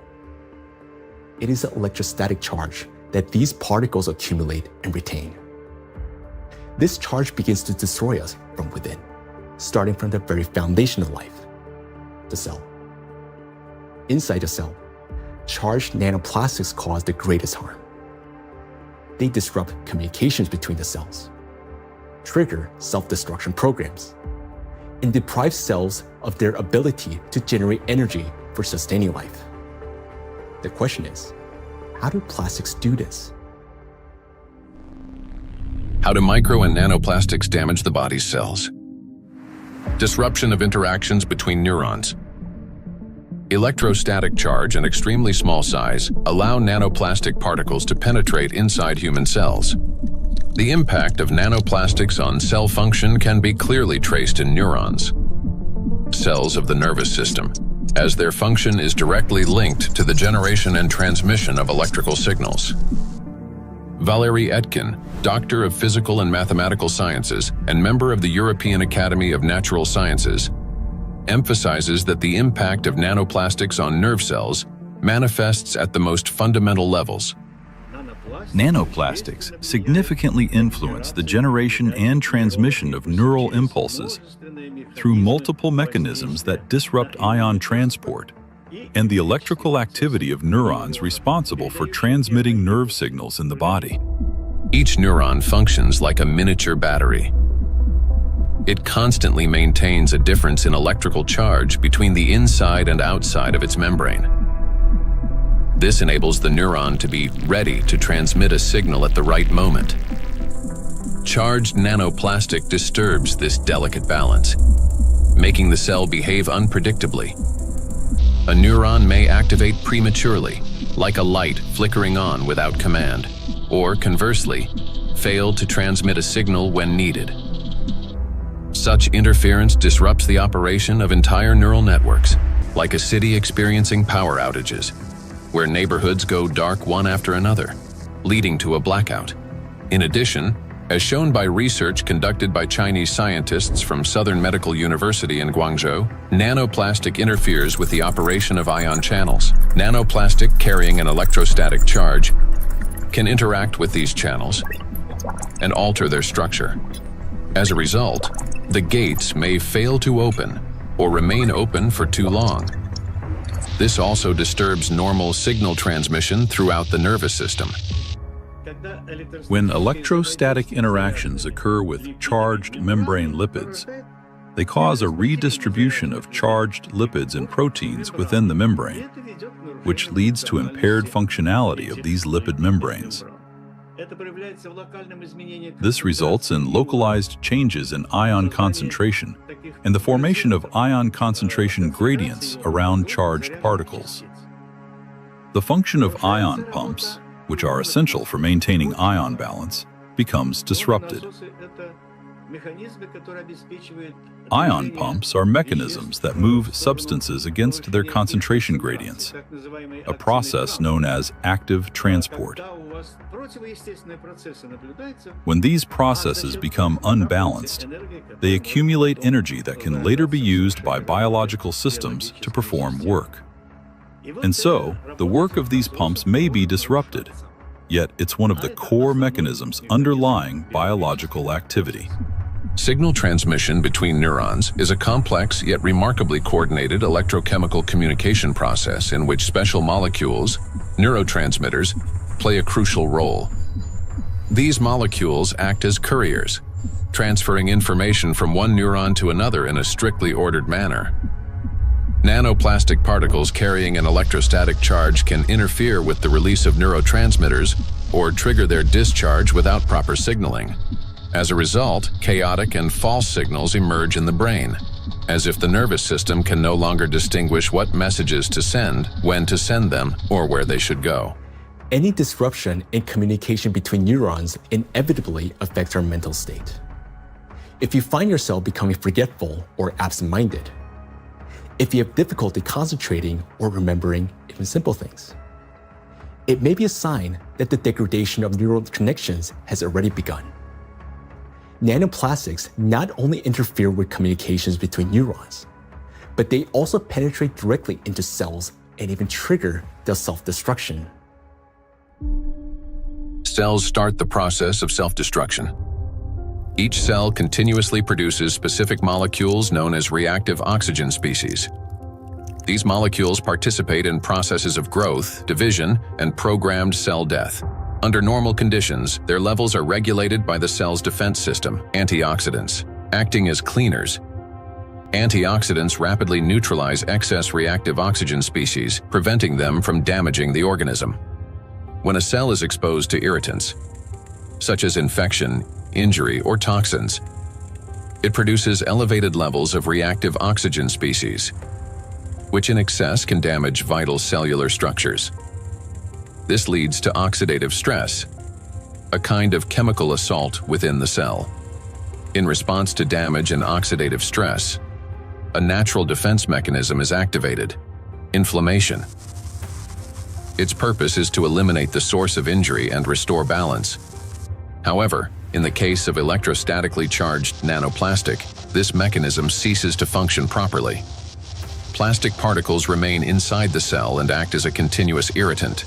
It is the electrostatic charge that these particles accumulate and retain. This charge begins to destroy us from within, starting from the very foundation of life, the cell. Inside the cell, charged nanoplastics cause the greatest harm. They disrupt communications between the cells, trigger self-destruction programs, and deprive cells of their ability to generate energy for sustaining life. The question is, how do plastics do this?
How do micro and nanoplastics damage the body's cells? Disruption of interactions between neurons. Electrostatic charge and extremely small size allow nanoplastic particles to penetrate inside human cells. The impact of nanoplastics on cell function can be clearly traced in neurons, cells of the nervous system, as their function is directly linked to the generation and transmission of electrical signals. Valérie Etkin, Doctor of Physical and Mathematical Sciences and member of the European Academy of Natural Sciences, emphasizes that the impact of nanoplastics on nerve cells manifests at the most fundamental levels.
Nanoplastics significantly influence the generation and transmission of neural impulses through multiple mechanisms that disrupt ion transport and the electrical activity of neurons responsible for transmitting nerve signals in the body.
Each neuron functions like a miniature battery. It constantly maintains a difference in electrical charge between the inside and outside of its membrane. This enables the neuron to be ready to transmit a signal at the right moment. Charged nanoplastic disturbs this delicate balance. making the cell behave unpredictably. A neuron may activate prematurely, like a light flickering on without command, or conversely, fail to transmit a signal when needed. Such interference disrupts the operation of entire neural networks, like a city experiencing power outages, where neighborhoods go dark one after another, leading to a blackout. In addition, as shown by research conducted by Chinese scientists from Southern Medical University in Guangzhou, nanoplastic interferes with the operation of ion channels. Nanoplastic carrying an electrostatic charge can interact with these channels and alter their structure. As a result, the gates may fail to open or remain open for too long. This also disturbs normal signal transmission throughout the nervous system.
When electrostatic interactions occur with charged membrane lipids, they cause a redistribution of charged lipids and proteins within the membrane, which leads to impaired functionality of these lipid membranes. This results in localized changes in ion concentration and the formation of ion concentration gradients around charged particles. The function of ion pumps, which are essential for maintaining ion balance, becomes disrupted. Ion pumps are mechanisms that move substances against their concentration gradients, a process known as active transport. When these processes become unbalanced, they accumulate energy that can later be used by biological systems to perform work. And so, the work of these pumps may be disrupted, yet it's one of the core mechanisms underlying biological activity.
Signal transmission between neurons is a complex yet remarkably coordinated electrochemical communication process in which special molecules, neurotransmitters, play a crucial role. These molecules act as couriers, transferring information from one neuron to another in a strictly ordered manner. Nanoplastic particles carrying an electrostatic charge can interfere with the release of neurotransmitters or trigger their discharge without proper signaling. As a result, chaotic and false signals emerge in the brain, as if the nervous system can no longer distinguish what messages to send, when to send them, or where they should go.
Any disruption in communication between neurons inevitably affects our mental state. If you find yourself becoming forgetful or absent-minded, if you have difficulty concentrating or remembering even simple things, it may be a sign that the degradation of neural connections has already begun. Nanoplastics not only interfere with communications between neurons, but they also penetrate directly into cells and even trigger their self-destruction.
Cells start the process of self-destruction. Each cell continuously produces specific molecules known as reactive oxygen species. These molecules participate in processes of growth, division, and programmed cell death. Under normal conditions, their levels are regulated by the cell's defense system, antioxidants, acting as cleaners. Antioxidants rapidly neutralize excess reactive oxygen species, preventing them from damaging the organism. When a cell is exposed to irritants, such as infection, injury, or toxins, it produces elevated levels of reactive oxygen species, which in excess can damage vital cellular structures. This leads to oxidative stress, a kind of chemical assault within the cell. In response to damage and oxidative stress, a natural defense mechanism is activated: inflammation. Its purpose is to eliminate the source of injury and restore balance. However, in the case of electrostatically charged nanoplastic, this mechanism ceases to function properly. Plastic particles remain inside the cell and act as a continuous irritant.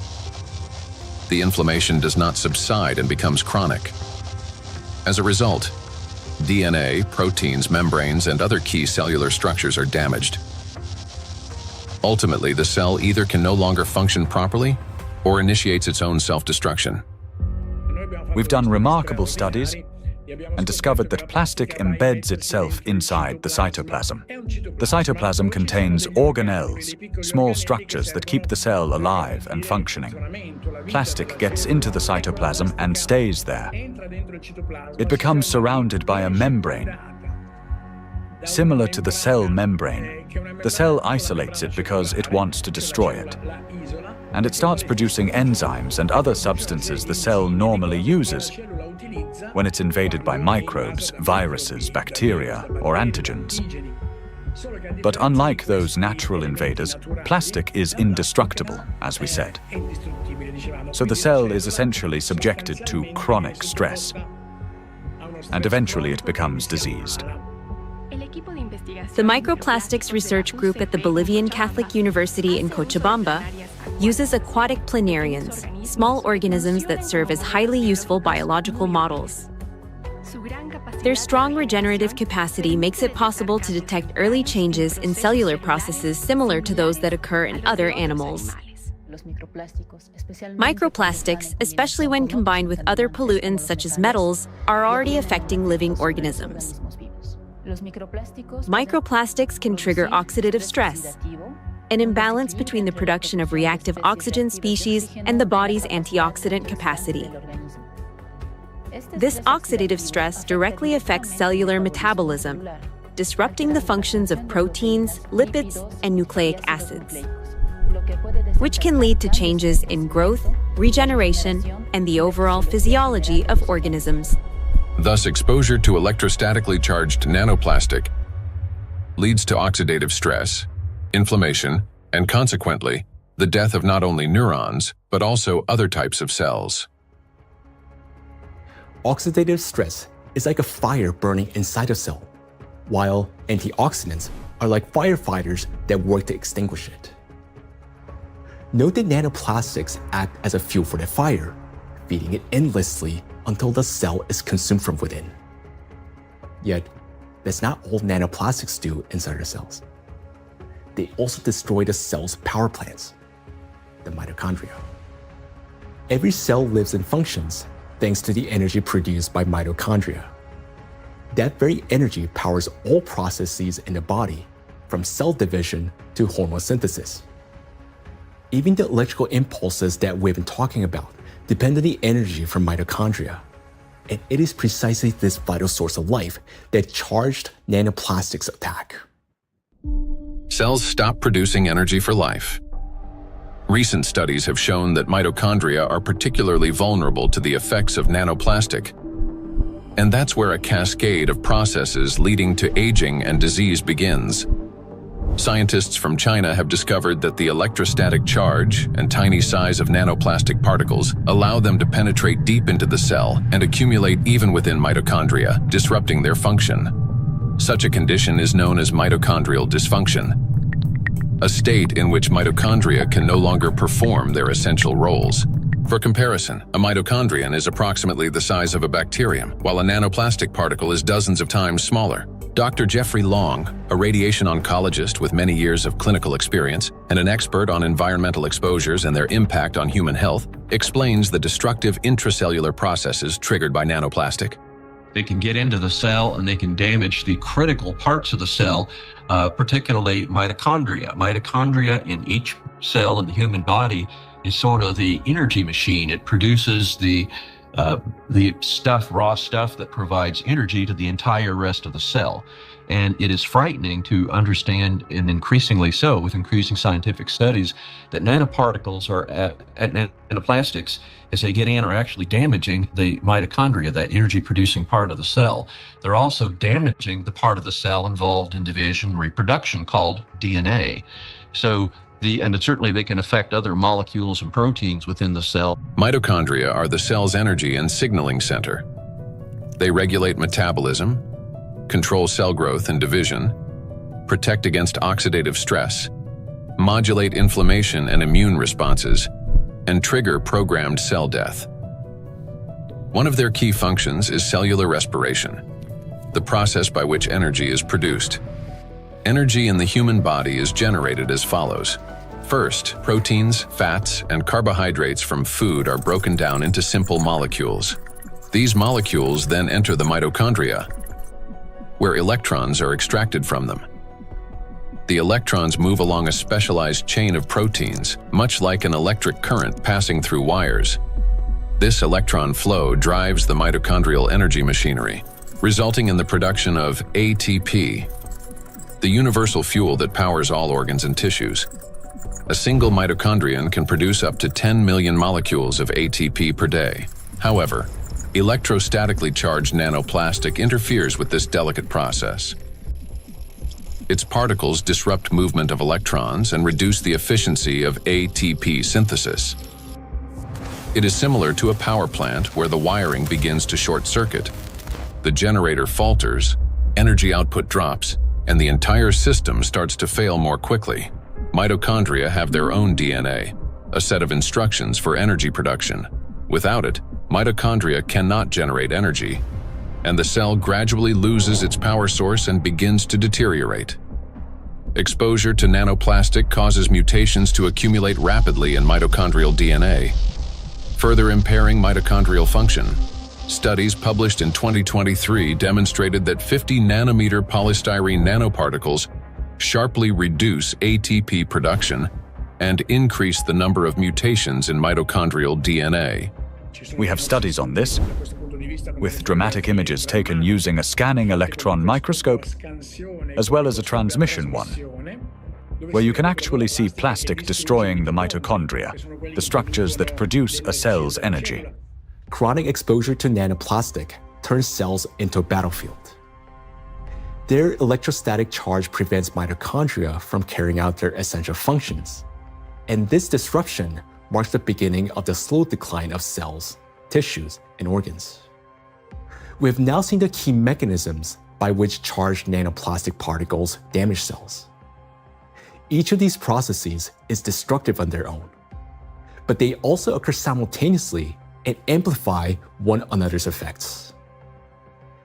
The inflammation does not subside and becomes chronic. As a result, DNA, proteins, membranes, and other key cellular structures are damaged. Ultimately, the cell either can no longer function properly or initiates its own self-destruction.
We've done remarkable studies and discovered that plastic embeds itself inside the cytoplasm. The cytoplasm contains organelles, small structures that keep the cell alive and functioning. Plastic gets into the cytoplasm and stays there. It becomes surrounded by a membrane. Similar to the cell membrane, the cell isolates it because it wants to destroy it. And it starts producing enzymes and other substances the cell normally uses when it's invaded by microbes, viruses, bacteria, or antigens. But unlike those natural invaders, plastic is indestructible, as we said. So the cell is essentially subjected to chronic stress, and eventually it becomes diseased.
The Microplastics Research Group at the Bolivian Catholic University in Cochabamba uses aquatic planarians, small organisms that serve as highly useful biological models. Their strong regenerative capacity makes it possible to detect early changes in cellular processes similar to those that occur in other animals. Microplastics, especially when combined with other pollutants such as metals, are already affecting living organisms. Microplastics can trigger oxidative stress, an imbalance between the production of reactive oxygen species and the body's antioxidant capacity. This oxidative stress directly affects cellular metabolism, disrupting the functions of proteins, lipids, and nucleic acids, which can lead to changes in growth, regeneration, and the overall physiology of organisms.
Thus, exposure to electrostatically charged nanoplastic leads to oxidative stress, inflammation, and consequently, the death of not only neurons, but also other types of cells.
Oxidative stress is like a fire burning inside a cell, while antioxidants are like firefighters that work to extinguish it. Note that nanoplastics act as a fuel for the fire, feeding it endlessly until the cell is consumed from within. Yet, that's not all nanoplastics do inside our cells. They also destroy the cell's power plants, the mitochondria. Every cell lives and functions thanks to the energy produced by mitochondria. That very energy powers all processes in the body, from cell division to hormone synthesis. Even the electrical impulses that we've been talking about depend on the energy from mitochondria. And it is precisely this vital source of life that charged nanoplastics attack.
Cells stop producing energy for life. Recent studies have shown that mitochondria are particularly vulnerable to the effects of nanoplastic. And that's where a cascade of processes leading to aging and disease begins. Scientists from China have discovered that the electrostatic charge and tiny size of nanoplastic particles allow them to penetrate deep into the cell and accumulate even within mitochondria, disrupting their function. Such a condition is known as mitochondrial dysfunction, a state in which mitochondria can no longer perform their essential roles. For comparison, a mitochondrion is approximately the size of a bacterium, while a nanoplastic particle is dozens of times smaller. Dr. Jeffrey Long, a radiation oncologist with many years of clinical experience and an expert on environmental exposures and their impact on human health, explains the destructive intracellular processes triggered by nanoplastic.
They can get into the cell and they can damage the critical parts of the cell, particularly mitochondria. Mitochondria in each cell in the human body is sort of the energy machine. It produces the stuff, raw stuff that provides energy to the entire rest of the cell. And it is frightening to understand, and increasingly so with increasing scientific studies, that nanoparticles nanoplastics, as they get in, are actually damaging the mitochondria, that energy-producing part of the cell. They're also damaging the part of the cell involved in division and reproduction called DNA. And certainly they can affect other molecules and proteins within the cell.
Mitochondria are the cell's energy and signaling center. They regulate metabolism, control cell growth and division, protect against oxidative stress, modulate inflammation and immune responses, and trigger programmed cell death. One of their key functions is cellular respiration, the process by which energy is produced. Energy in the human body is generated as follows. First, proteins, fats, and carbohydrates from food are broken down into simple molecules. These molecules then enter the mitochondria, where electrons are extracted from them. The electrons move along a specialized chain of proteins, much like an electric current passing through wires. This electron flow drives the mitochondrial energy machinery, resulting in the production of ATP, the universal fuel that powers all organs and tissues. A single mitochondrion can produce up to 10 million molecules of ATP per day. However, electrostatically charged nanoplastic interferes with this delicate process. Its particles disrupt movement of electrons and reduce the efficiency of ATP synthesis. It is similar to a power plant where the wiring begins to short circuit. The generator falters, energy output drops, and the entire system starts to fail more quickly. Mitochondria have their own DNA, a set of instructions for energy production. Without it, mitochondria cannot generate energy, and the cell gradually loses its power source and begins to deteriorate. Exposure to nanoplastic causes mutations to accumulate rapidly in mitochondrial DNA, further impairing mitochondrial function. Studies published in 2023 demonstrated that 50 nanometer polystyrene nanoparticles sharply reduce ATP production and increase the number of mutations in mitochondrial DNA.
We have studies on this, with dramatic images taken using a scanning electron microscope, as well as a transmission one, where you can actually see plastic destroying the mitochondria, the structures that produce a cell's energy.
Chronic exposure to nanoplastic turns cells into a battlefield. Their electrostatic charge prevents mitochondria from carrying out their essential functions, and this disruption marks the beginning of the slow decline of cells, tissues, and organs. We have now seen the key mechanisms by which charged nanoplastic particles damage cells. Each of these processes is destructive on their own, but they also occur simultaneously and amplify one another's effects.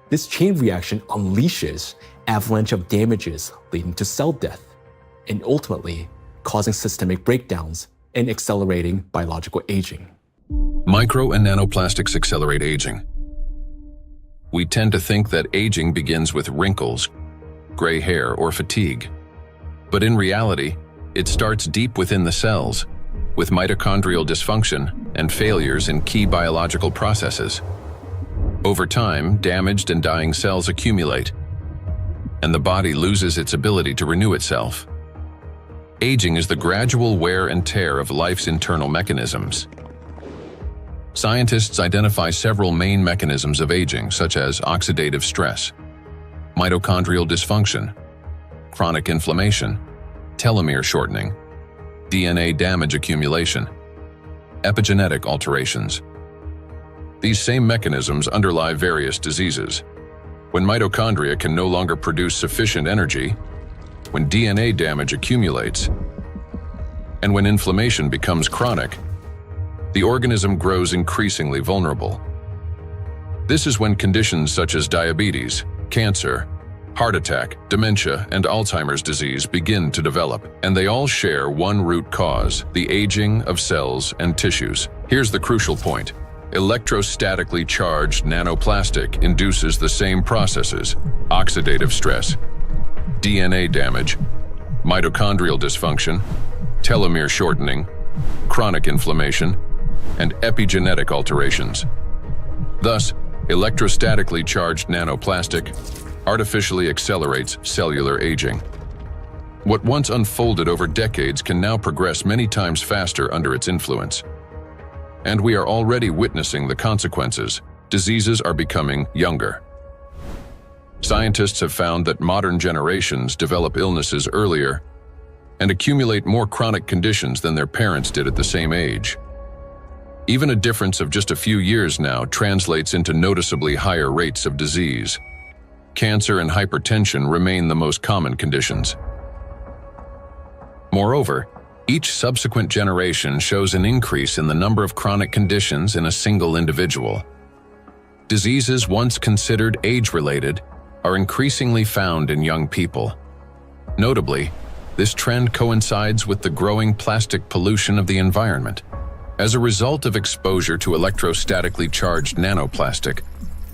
This chain reaction unleashes avalanche of damages leading to cell death, and ultimately causing systemic breakdowns and accelerating biological aging.
Micro and nanoplastics accelerate aging. We tend to think that aging begins with wrinkles, gray hair, or fatigue. But in reality, it starts deep within the cells, with mitochondrial dysfunction and failures in key biological processes. Over time, damaged and dying cells accumulate, and the body loses its ability to renew itself. Aging is the gradual wear and tear of life's internal mechanisms. Scientists identify several main mechanisms of aging, such as oxidative stress, mitochondrial dysfunction, chronic inflammation, telomere shortening, DNA damage accumulation, epigenetic alterations. These same mechanisms underlie various diseases. When mitochondria can no longer produce sufficient energy, when DNA damage accumulates, and when inflammation becomes chronic, the organism grows increasingly vulnerable. This is when conditions such as diabetes, cancer, heart attack, dementia, and Alzheimer's disease begin to develop, and they all share one root cause: the aging of cells and tissues. Here's the crucial point. Electrostatically charged nanoplastic induces the same processes: oxidative stress, DNA damage, mitochondrial dysfunction, telomere shortening, chronic inflammation, and epigenetic alterations. Thus, electrostatically charged nanoplastic artificially accelerates cellular aging. What once unfolded over decades can now progress many times faster under its influence. And we are already witnessing the consequences. Diseases are becoming younger. Scientists have found that modern generations develop illnesses earlier and accumulate more chronic conditions than their parents did at the same age. Even a difference of just a few years now translates into noticeably higher rates of disease. Cancer and hypertension remain the most common conditions. Moreover, each subsequent generation shows an increase in the number of chronic conditions in a single individual. Diseases once considered age-related are increasingly found in young people. Notably, this trend coincides with the growing plastic pollution of the environment. As a result of exposure to electrostatically charged nanoplastic,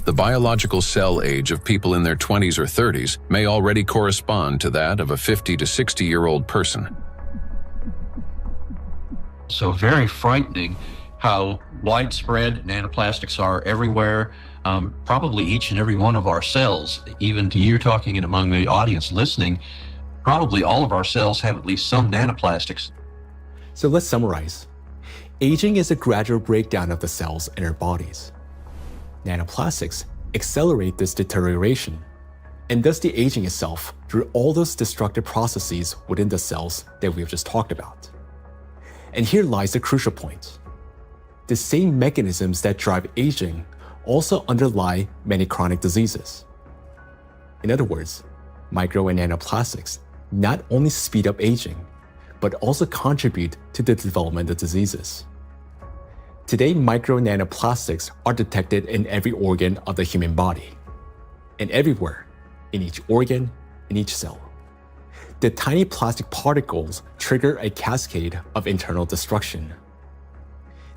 the biological cell age of people in their 20s or 30s may already correspond to that of a 50 to 60-year-old person.
So very frightening how widespread nanoplastics are everywhere, probably each and every one of our cells. Even to you talking and among the audience listening, probably all of our cells have at least some nanoplastics.
So let's summarize. Aging is a gradual breakdown of the cells in our bodies. Nanoplastics accelerate this deterioration, and thus the aging itself through all those destructive processes within the cells that we've just talked about. And here lies the crucial point. The same mechanisms that drive aging also underlie many chronic diseases. In other words, micro and nanoplastics not only speed up aging, but also contribute to the development of diseases. Today, micro and nanoplastics are detected in every organ of the human body, and everywhere, in each organ, in each cell. The tiny plastic particles trigger a cascade of internal destruction.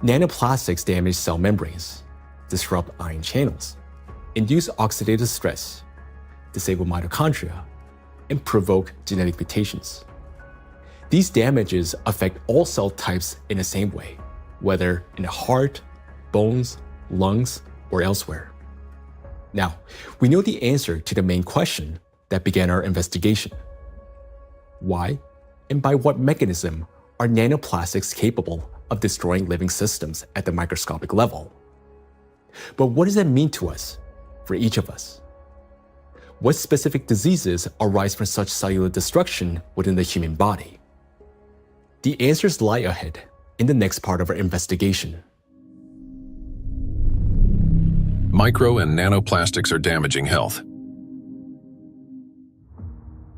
Nanoplastics damage cell membranes, disrupt ion channels, induce oxidative stress, disable mitochondria, and provoke genetic mutations. These damages affect all cell types in the same way, whether in the heart, bones, lungs, or elsewhere. Now, we know the answer to the main question that began our investigation. Why and by what mechanism are nanoplastics capable of destroying living systems at the microscopic level? But what does that mean to us, for each of us? What specific diseases arise from such cellular destruction within the human body? The answers lie ahead in the next part of our investigation.
Micro and nanoplastics are damaging health.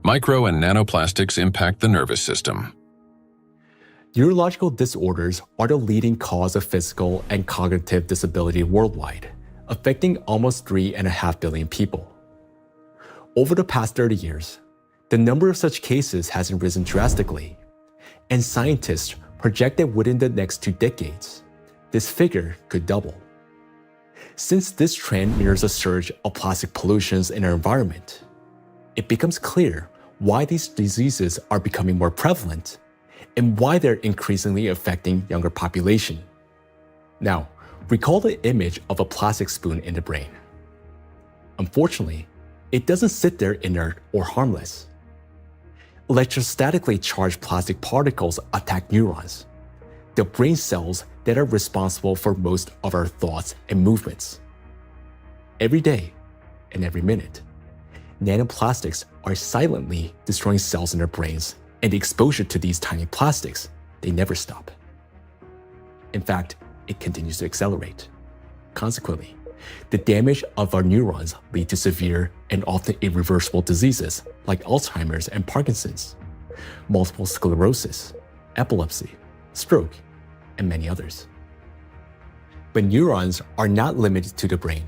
Micro and nanoplastics impact the nervous system.
Neurological disorders are the leading cause of physical and cognitive disability worldwide, affecting almost 3.5 billion people. Over the past 30 years, the number of such cases has risen drastically, and scientists project that within the next 2 decades, this figure could double. Since this trend mirrors a surge of plastic pollutions in our environment, it becomes clear why these diseases are becoming more prevalent and why they're increasingly affecting younger population. Now, recall the image of a plastic spoon in the brain. Unfortunately, it doesn't sit there inert or harmless. Electrostatically charged plastic particles attack neurons, the brain cells that are responsible for most of our thoughts and movements. Every day and every minute, nanoplastics are silently destroying cells in our brains, and the exposure to these tiny plastics, they never stop. In fact, it continues to accelerate. Consequently, the damage of our neurons lead to severe and often irreversible diseases like Alzheimer's and Parkinson's, multiple sclerosis, epilepsy, stroke, and many others. But neurons are not limited to the brain.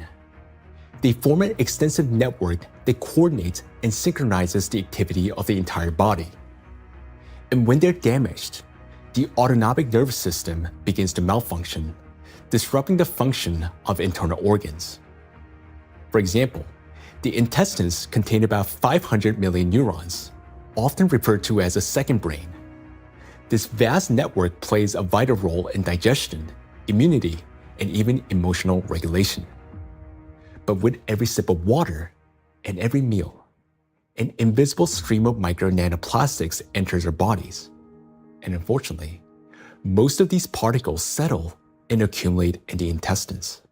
They form an extensive network that coordinates and synchronizes the activity of the entire body. And when they're damaged, the autonomic nervous system begins to malfunction, disrupting the function of internal organs. For example, the intestines contain about 500 million neurons, often referred to as a second brain. This vast network plays a vital role in digestion, immunity, and even emotional regulation. But with every sip of water and every meal, an invisible stream of micro nanoplastics enters our bodies. And unfortunately, most of these particles settle and accumulate in the intestines.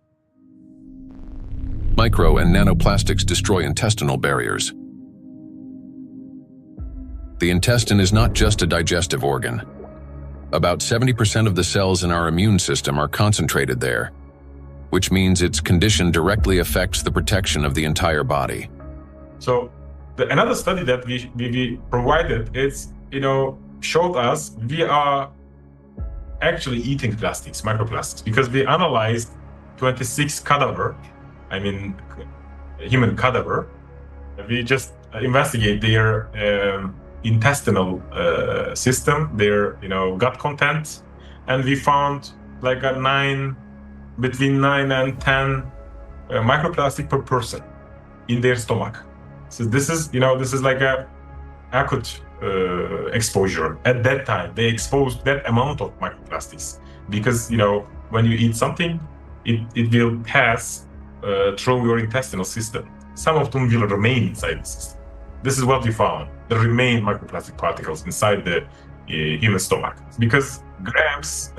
Micro and nanoplastics destroy intestinal barriers. The intestine is not just a digestive organ. About 70% of the cells in our immune system are concentrated there, which means its condition directly affects the protection of the entire body.
So another study that we provided showed us we are actually eating plastics, microplastics, because we analyzed 26 human cadaver. We just investigate their intestinal system, their gut content, and we found like between 9 and 10 microplastic per person in their stomach. So this is like a acute exposure. At that time, they exposed that amount of microplastics because when you eat something, it will pass through your intestinal system. Some of them will remain inside the system. this is what we found. There remain microplastic particles inside the human stomach, because grams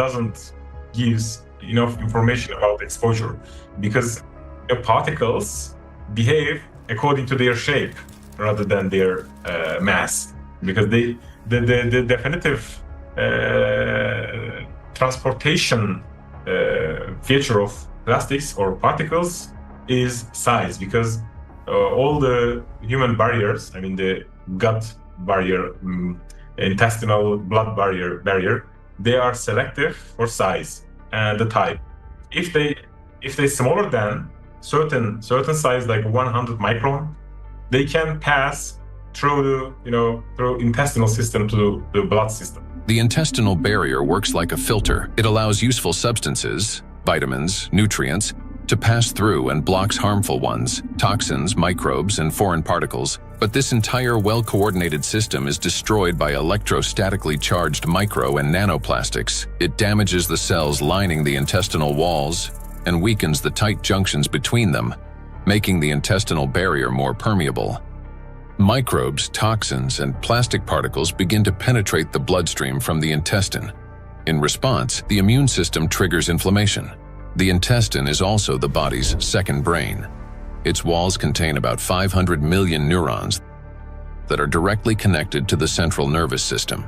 doesn't give enough information about exposure, because the particles behave according to their shape rather than their mass, because the definitive transportation feature of plastics or particles is size, because all the human barriers, I mean the gut barrier, intestinal blood barrier, they are selective for size and the type. If they smaller than certain size, like 100 micron, they can pass through through intestinal system to the blood system.
The intestinal barrier works like a filter. It allows useful substances, vitamins, nutrients, to pass through and blocks harmful ones, toxins, microbes, and foreign particles. But this entire well-coordinated system is destroyed by electrostatically charged micro and nanoplastics. It damages the cells lining the intestinal walls and weakens the tight junctions between them, making the intestinal barrier more permeable. Microbes, toxins, and plastic particles begin to penetrate the bloodstream from the intestine. In response, the immune system triggers inflammation. The intestine is also the body's second brain. Its walls contain about 500 million neurons that are directly connected to the central nervous system.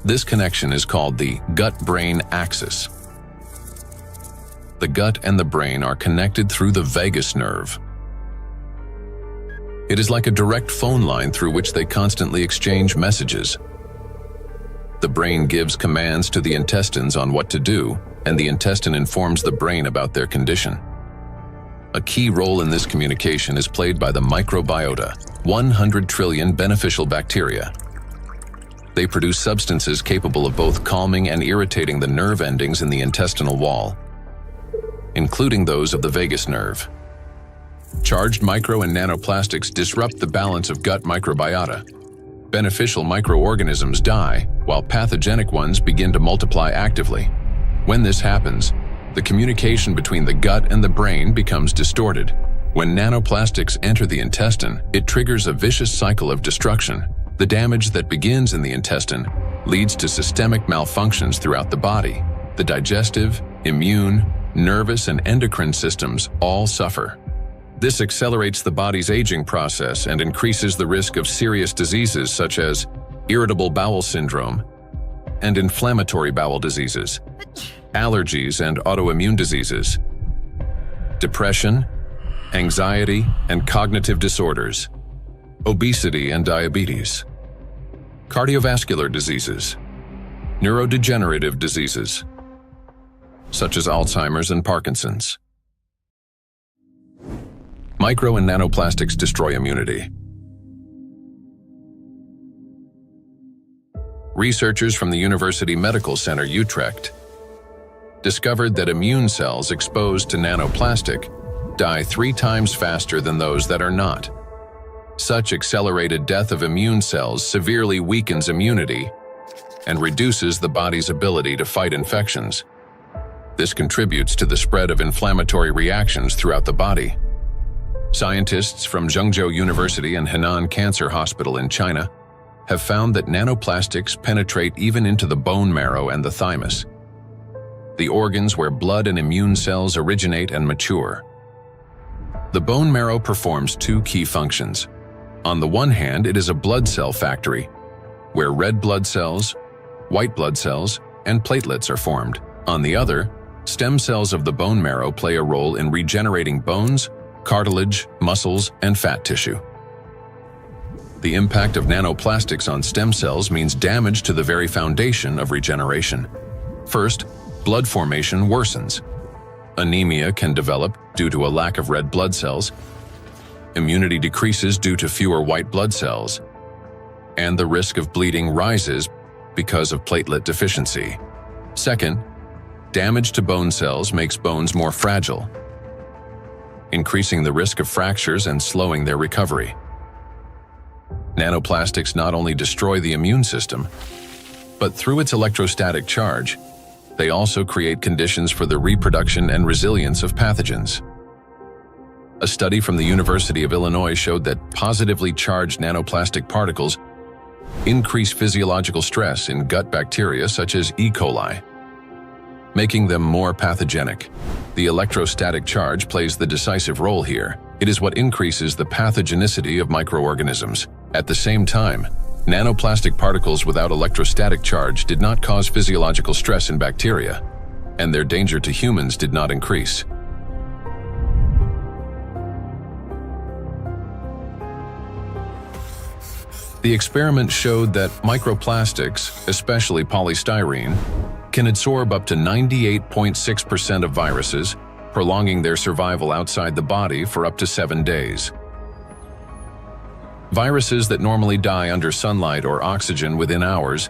This connection is called the gut-brain axis. The gut and the brain are connected through the vagus nerve. It is like a direct phone line through which they constantly exchange messages. The brain gives commands to the intestines on what to do, and the intestine informs the brain about their condition. A key role in this communication is played by the microbiota, 100 trillion beneficial bacteria. They produce substances capable of both calming and irritating the nerve endings in the intestinal wall, including those of the vagus nerve. Charged micro and nanoplastics disrupt the balance of gut microbiota. Beneficial microorganisms die, while pathogenic ones begin to multiply actively. When this happens, the communication between the gut and the brain becomes distorted. When nanoplastics enter the intestine, it triggers a vicious cycle of destruction. The damage that begins in the intestine leads to systemic malfunctions throughout the body. The digestive, immune, nervous, and endocrine systems all suffer. This accelerates the body's aging process and increases the risk of serious diseases such as irritable bowel syndrome and inflammatory bowel diseases, allergies and autoimmune diseases, depression, anxiety and cognitive disorders, obesity and diabetes, cardiovascular diseases, neurodegenerative diseases, such as Alzheimer's and Parkinson's. Micro and nanoplastics destroy immunity. Researchers from the University Medical Center Utrecht discovered that immune cells exposed to nanoplastic die 3 times faster than those that are not. Such accelerated death of immune cells severely weakens immunity and reduces the body's ability to fight infections. This contributes to the spread of inflammatory reactions throughout the body. Scientists from Zhengzhou University and Henan Cancer Hospital in China have found that nanoplastics penetrate even into the bone marrow and the thymus, the organs where blood and immune cells originate and mature. The bone marrow performs 2 key functions. On the one hand, it is a blood cell factory, where red blood cells, white blood cells, and platelets are formed. On the other, stem cells of the bone marrow play a role in regenerating bones, cartilage, muscles, and fat tissue. The impact of nanoplastics on stem cells means damage to the very foundation of regeneration. First, blood formation worsens. Anemia can develop due to a lack of red blood cells. Immunity decreases due to fewer white blood cells. And the risk of bleeding rises because of platelet deficiency. Second, damage to bone cells makes bones more fragile, increasing the risk of fractures and slowing their recovery. Nanoplastics not only destroy the immune system, but through its electrostatic charge, they also create conditions for the reproduction and resilience of pathogens. A study from the University of Illinois showed that positively charged nanoplastic particles increase physiological stress in gut bacteria such as E. coli, making them more pathogenic. The electrostatic charge plays the decisive role here. It is what increases the pathogenicity of microorganisms. At the same time, nanoplastic particles without electrostatic charge did not cause physiological stress in bacteria, and their danger to humans did not increase. The experiment showed that microplastics, especially polystyrene, can absorb up to 98.6% of viruses, prolonging their survival outside the body for up to 7 days. Viruses that normally die under sunlight or oxygen within hours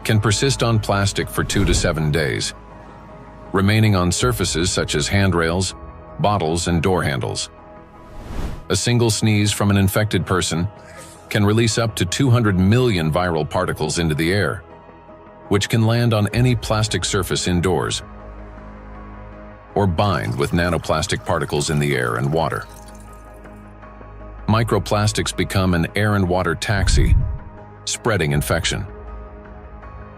can persist on plastic for 2 to 7 days, remaining on surfaces such as handrails, bottles, and door handles. A single sneeze from an infected person can release up to 200 million viral particles into the air, which can land on any plastic surface indoors or bind with nanoplastic particles in the air and water. Microplastics become an air and water taxi, spreading infection.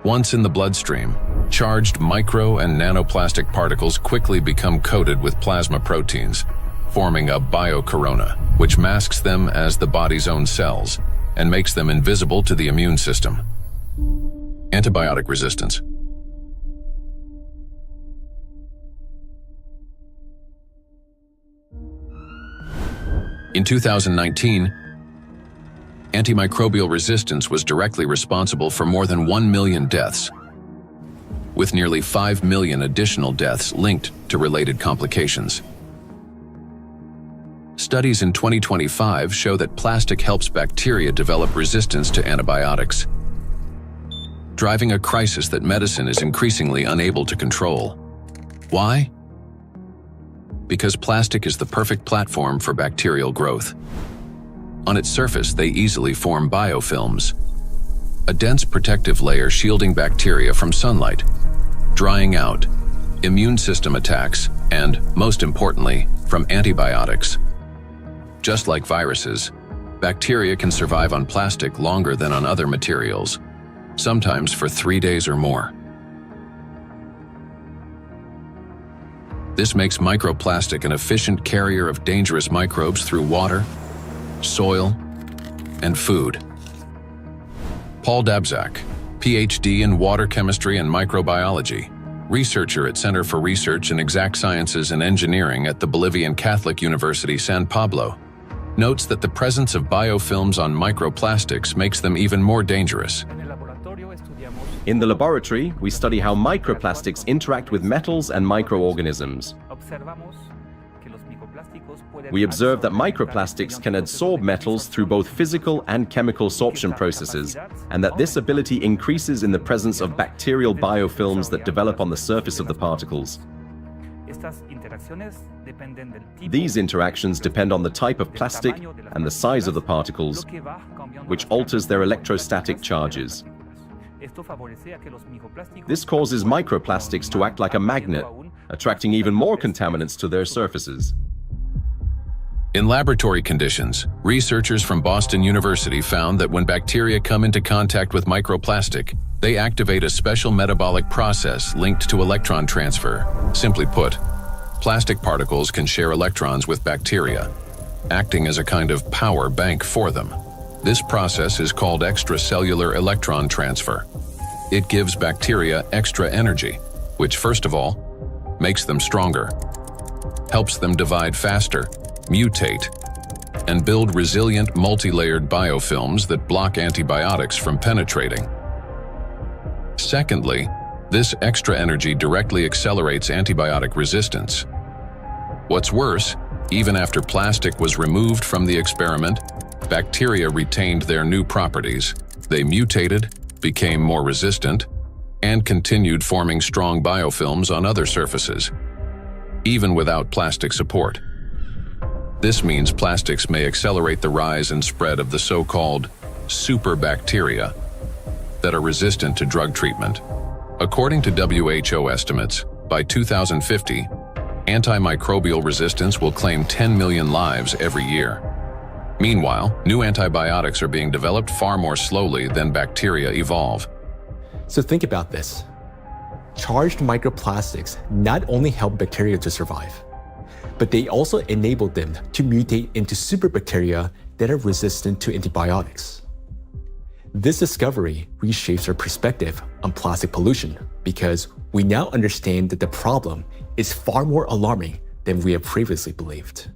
Once in the bloodstream, charged micro and nanoplastic particles quickly become coated with plasma proteins, forming a biocorona, which masks them as the body's own cells and makes them invisible to the immune system. Antibiotic resistance. In 2019, antimicrobial resistance was directly responsible for more than 1 million deaths, with nearly 5 million additional deaths linked to related complications. Studies in 2025 show that plastic helps bacteria develop resistance to antibiotics, driving a crisis that medicine is increasingly unable to control. Why? Because plastic is the perfect platform for bacterial growth. On its surface, they easily form biofilms, a dense protective layer shielding bacteria from sunlight, drying out, immune system attacks, and, most importantly, from antibiotics. Just like viruses, bacteria can survive on plastic longer than on other materials, sometimes for 3 days or more. This makes microplastic an efficient carrier of dangerous microbes through water, soil, and food. Paul Dabzak, PhD in water chemistry and microbiology, researcher at Center for Research in Exact Sciences and Engineering at the Bolivian Catholic University San Pablo, notes that the presence of biofilms on microplastics makes them even more dangerous.
In the laboratory, we study how microplastics interact with metals and microorganisms. We observe that microplastics can adsorb metals through both physical and chemical sorption processes, and that this ability increases in the presence of bacterial biofilms that develop on the surface of the particles. These interactions depend on the type of plastic and the size of the particles, which alters their electrostatic charges. This causes microplastics to act like a magnet, attracting even more contaminants to their surfaces.
In laboratory conditions, researchers from Boston University found that when bacteria come into contact with microplastic, they activate a special metabolic process linked to electron transfer. Simply put, plastic particles can share electrons with bacteria, acting as a kind of power bank for them. This process is called extracellular electron transfer. It gives bacteria extra energy, which first of all, makes them stronger, helps them divide faster, mutate, and build resilient multi-layered biofilms that block antibiotics from penetrating. Secondly, this extra energy directly accelerates antibiotic resistance. What's worse, even after plastic was removed from the experiment, bacteria retained their new properties. They mutated, became more resistant, and continued forming strong biofilms on other surfaces, even without plastic support. This means plastics may accelerate the rise and spread of the so-called superbacteria that are resistant to drug treatment. According to WHO estimates, by 2050, antimicrobial resistance will claim 10 million lives every year. Meanwhile, new antibiotics are being developed far more slowly than bacteria evolve.
So think about this. Charged microplastics not only help bacteria to survive, but they also enable them to mutate into superbacteria that are resistant to antibiotics. This discovery reshapes our perspective on plastic pollution because we now understand that the problem is far more alarming than we have previously believed.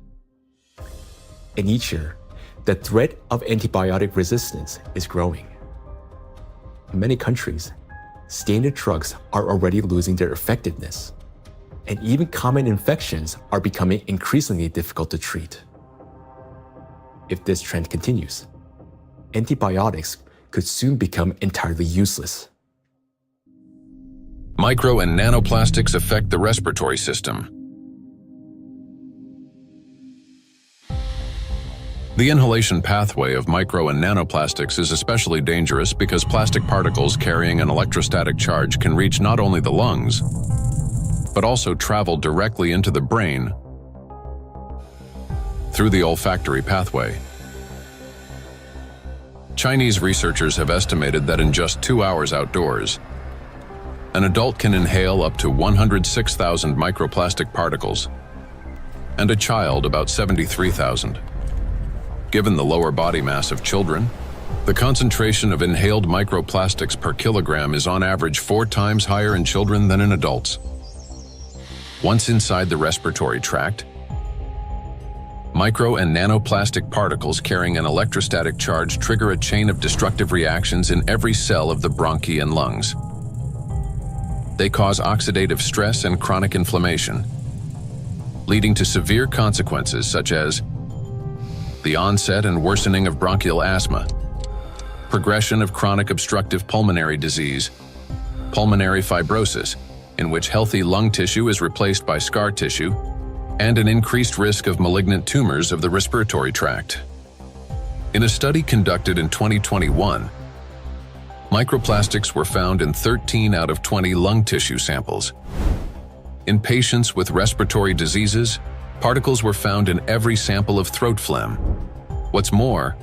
And each year, the threat of antibiotic resistance is growing. In many countries, standard drugs are already losing their effectiveness, and even common infections are becoming increasingly difficult to treat. If this trend continues, antibiotics could soon become entirely useless.
Micro and nanoplastics affect the respiratory system. The inhalation pathway of micro and nanoplastics is especially dangerous because plastic particles carrying an electrostatic charge can reach not only the lungs, but also travel directly into the brain through the olfactory pathway. Chinese researchers have estimated that in just 2 hours outdoors, an adult can inhale up to 106,000 microplastic particles, and a child about 73,000. Given the lower body mass of children, the concentration of inhaled microplastics per kilogram is on average 4 times higher in children than in adults. Once inside the respiratory tract, micro and nanoplastic particles carrying an electrostatic charge trigger a chain of destructive reactions in every cell of the bronchi and lungs. They cause oxidative stress and chronic inflammation, leading to severe consequences such as the onset and worsening of bronchial asthma, progression of chronic obstructive pulmonary disease, pulmonary fibrosis, in which healthy lung tissue is replaced by scar tissue, and an increased risk of malignant tumors of the respiratory tract. In a study conducted in 2021, microplastics were found in 13 out of 20 lung tissue samples. In patients with respiratory diseases, particles were found in every sample of throat phlegm. What's more,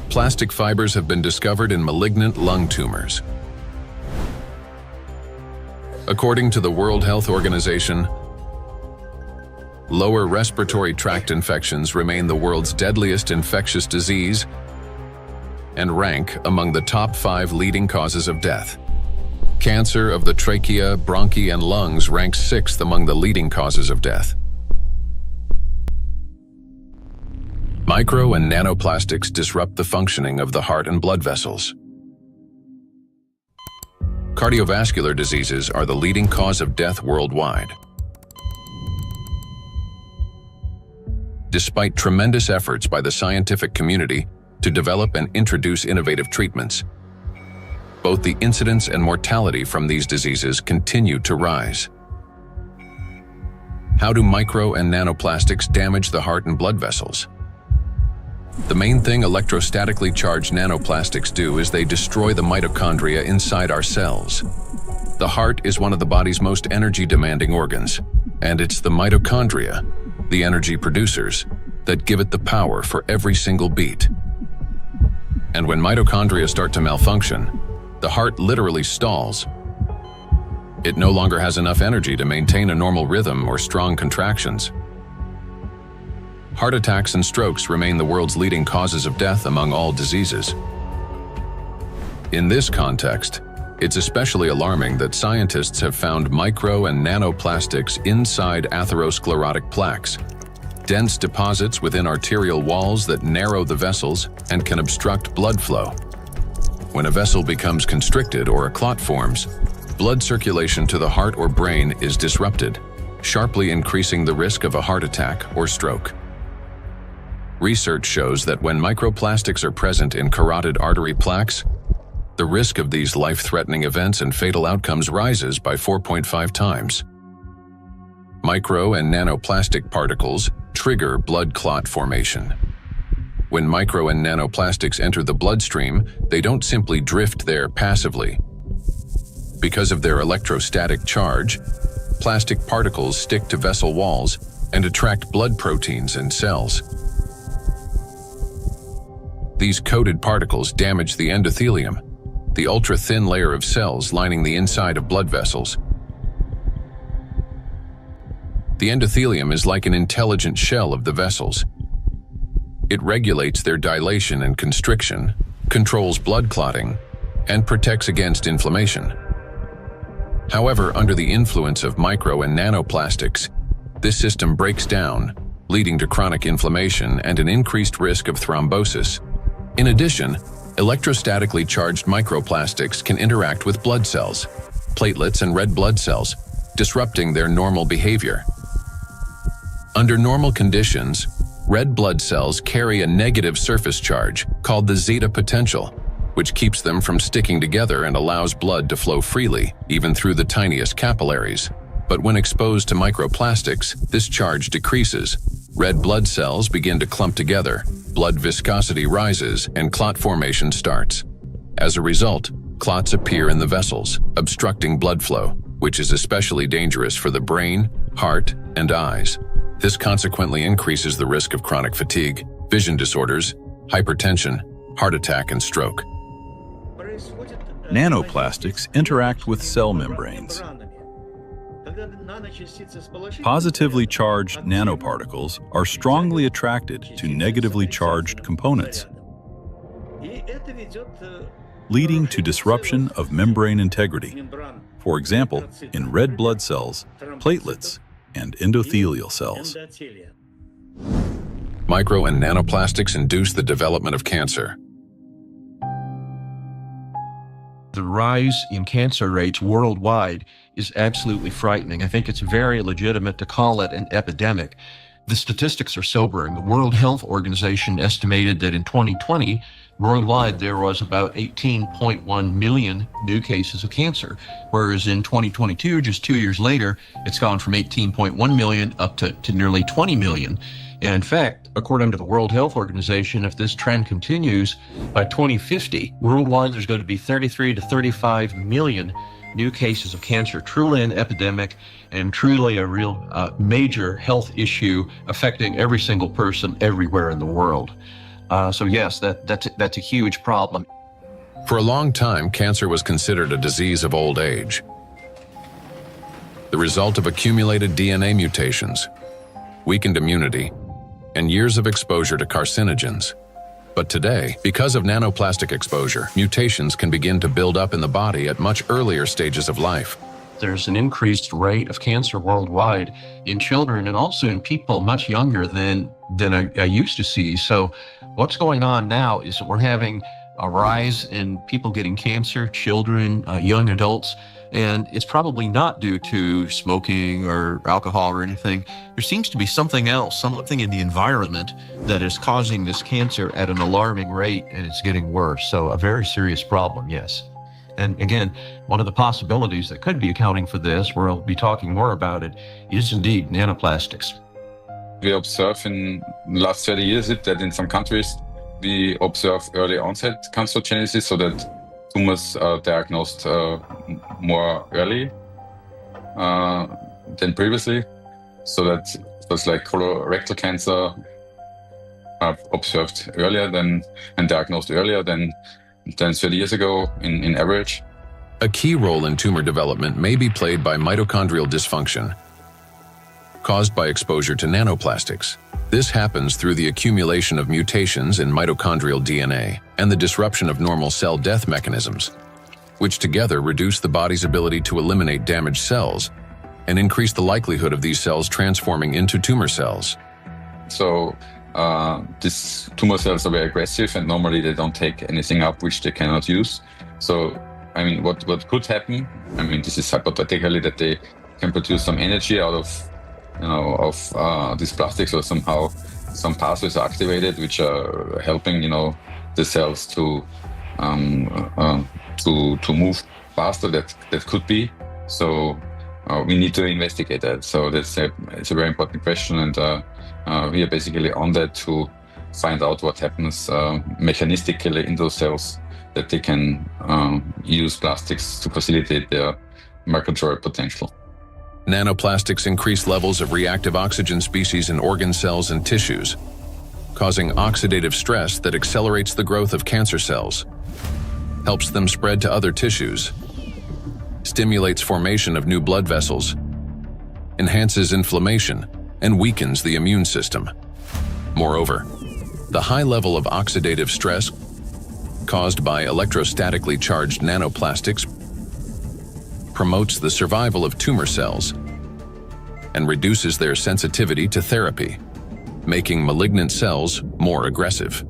plastic fibers have been discovered in malignant lung tumors. According to the World Health Organization, lower respiratory tract infections remain the world's deadliest infectious disease and rank among the top 5 leading causes of death. Cancer of the trachea, bronchi, and lungs ranks 6th among the leading causes of death. Micro and nanoplastics disrupt the functioning of the heart and blood vessels. Cardiovascular diseases are the leading cause of death worldwide. Despite tremendous efforts by the scientific community to develop and introduce innovative treatments, both the incidence and mortality from these diseases continue to rise. How do micro and nanoplastics damage the heart and blood vessels? The main thing electrostatically charged nanoplastics do is they destroy the mitochondria inside our cells. The heart is one of the body's most energy-demanding organs, and it's the mitochondria, the energy producers, that give it the power for every single beat. And when mitochondria start to malfunction, the heart literally stalls. It no longer has enough energy to maintain a normal rhythm or strong contractions. Heart attacks and strokes remain the world's leading causes of death among all diseases. In this context, it's especially alarming that scientists have found micro and nanoplastics inside atherosclerotic plaques, dense deposits within arterial walls that narrow the vessels and can obstruct blood flow. When a vessel becomes constricted or a clot forms, blood circulation to the heart or brain is disrupted, sharply increasing the risk of a heart attack or stroke. Research shows that when microplastics are present in carotid artery plaques, the risk of these life-threatening events and fatal outcomes rises by 4.5 times. Micro and nanoplastic particles trigger blood clot formation. When micro and nanoplastics enter the bloodstream, they don't simply drift there passively. Because of their electrostatic charge, plastic particles stick to vessel walls and attract blood proteins and cells. These coated particles damage the endothelium, the ultra-thin layer of cells lining the inside of blood vessels. The endothelium is like an intelligent shell of the vessels. It regulates their dilation and constriction, controls blood clotting, and protects against inflammation. However, under the influence of micro and nanoplastics, this system breaks down, leading to chronic inflammation and an increased risk of thrombosis. In addition, electrostatically charged microplastics can interact with blood cells, platelets, and red blood cells, disrupting their normal behavior. Under normal conditions, red blood cells carry a negative surface charge called the zeta potential, which keeps them from sticking together and allows blood to flow freely, even through the tiniest capillaries. But when exposed to microplastics, this charge decreases. Red blood cells begin to clump together, blood viscosity rises, and clot formation starts. As a result, clots appear in the vessels, obstructing blood flow, which is especially dangerous for the brain, heart, and eyes. This consequently increases the risk of chronic fatigue, vision disorders, hypertension, heart attack, and stroke.
Nanoplastics interact with cell membranes. Positively charged nanoparticles are strongly attracted to negatively charged components, leading to disruption of membrane integrity, for example, in red blood cells, platelets, and endothelial cells.
Micro and nanoplastics induce the development of cancer.
The rise in cancer rates worldwide is absolutely frightening. I think it's very legitimate to call it an epidemic. The statistics are sobering. The World Health Organization estimated that in 2020, worldwide there was about 18.1 million new cases of cancer, whereas in 2022, just 2 years later, it's gone from 18.1 million up to nearly 20 million. And in fact, according to the World Health Organization, if this trend continues, by 2050, worldwide there's going to be 33 to 35 million new cases of cancer, truly an epidemic and truly a real major health issue affecting every single person everywhere in the world. So yes, that's a huge problem.
For a long time, cancer was considered a disease of old age, the result of accumulated DNA mutations, weakened immunity, and years of exposure to carcinogens. But today, because of nanoplastic exposure, mutations can begin to build up in the body at much earlier stages of life.
There's an increased rate of cancer worldwide in children and also in people much younger than I used to see. So what's going on now is that we're having a rise in people getting cancer, children, young adults, and it's probably not due to smoking or alcohol or anything. There seems to be something else, something in the environment that is causing this cancer at an alarming rate, and it's getting worse. So a very serious problem, yes. And again, one of the possibilities that could be accounting for this, we'll be talking more about it, is indeed nanoplastics.
We observe in the last 30 years that in some countries we observe early onset cancerogenesis, so that tumors are diagnosed more early than previously. So that things like colorectal cancer are observed earlier and diagnosed earlier than 30 years ago in average.
A key role in tumor development may be played by mitochondrial dysfunction, caused by exposure to nanoplastics. This happens through the accumulation of mutations in mitochondrial DNA and the disruption of normal cell death mechanisms, which together reduce the body's ability to eliminate damaged cells and increase the likelihood of these cells transforming into tumor cells.
So these tumor cells are very aggressive, and normally they don't take anything up which they cannot use. So, I mean, what could happen? I mean, this is hypothetically that they can produce some energy out of these plastics, or somehow some pathways are activated which are helping, the cells to move faster. That could be. So we need to investigate that. So it's a very important question, and we are basically on that to find out what happens mechanistically in those cells, that they can use plastics to facilitate their migratory potential.
Nanoplastics increase levels of reactive oxygen species in organ cells and tissues, causing oxidative stress that accelerates the growth of cancer cells, helps them spread to other tissues, stimulates formation of new blood vessels, enhances inflammation, and weakens the immune system. Moreover, the high level of oxidative stress caused by electrostatically charged nanoplastics promotes the survival of tumor cells and reduces their sensitivity to therapy, making malignant cells more aggressive.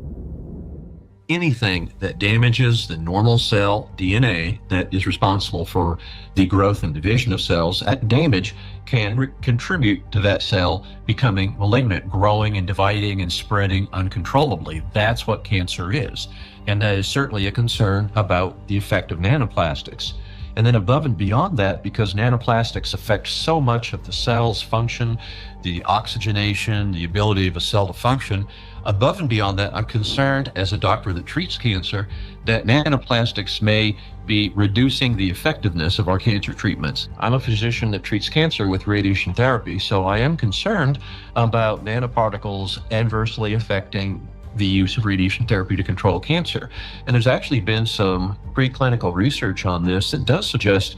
Anything that damages the normal cell DNA that is responsible for the growth and division of cells, that damage can contribute to that cell becoming malignant, growing and dividing and spreading uncontrollably. That's what cancer is. And that is certainly a concern about the effect of nanoplastics. And then above and beyond that, because nanoplastics affect so much of the cell's function, the oxygenation, the ability of a cell to function, above and beyond that, I'm concerned as a doctor that treats cancer that nanoplastics may be reducing the effectiveness of our cancer treatments. I'm a physician that treats cancer with radiation therapy, so I am concerned about nanoparticles adversely affecting the use of radiation therapy to control cancer. And there's actually been some preclinical research on this that does suggest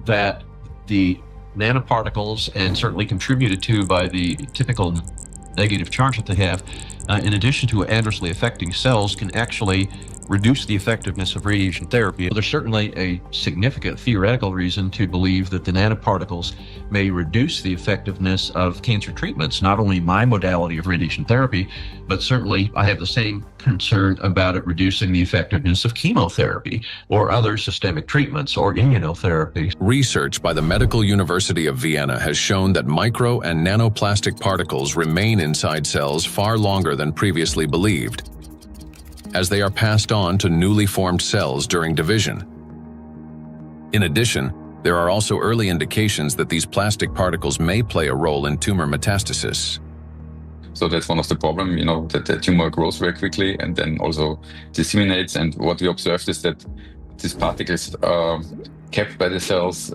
that the nanoparticles, and certainly contributed to by the typical negative charge that they have, in addition to adversely affecting cells, can actually reduce the effectiveness of radiation therapy. There's certainly a significant theoretical reason to believe that the nanoparticles may reduce the effectiveness of cancer treatments, not only my modality of radiation therapy, but certainly I have the same concern about it reducing the effectiveness of chemotherapy or other systemic treatments or immunotherapy.
Research by the Medical University of Vienna has shown that micro and nanoplastic particles remain inside cells far longer than previously believed, as they are passed on to newly formed cells during division. In addition, there are also early indications that these plastic particles may play a role in tumor metastasis.
So that's one of the problems, that the tumor grows very quickly and then also disseminates. And what we observed is that these particles are kept by the cells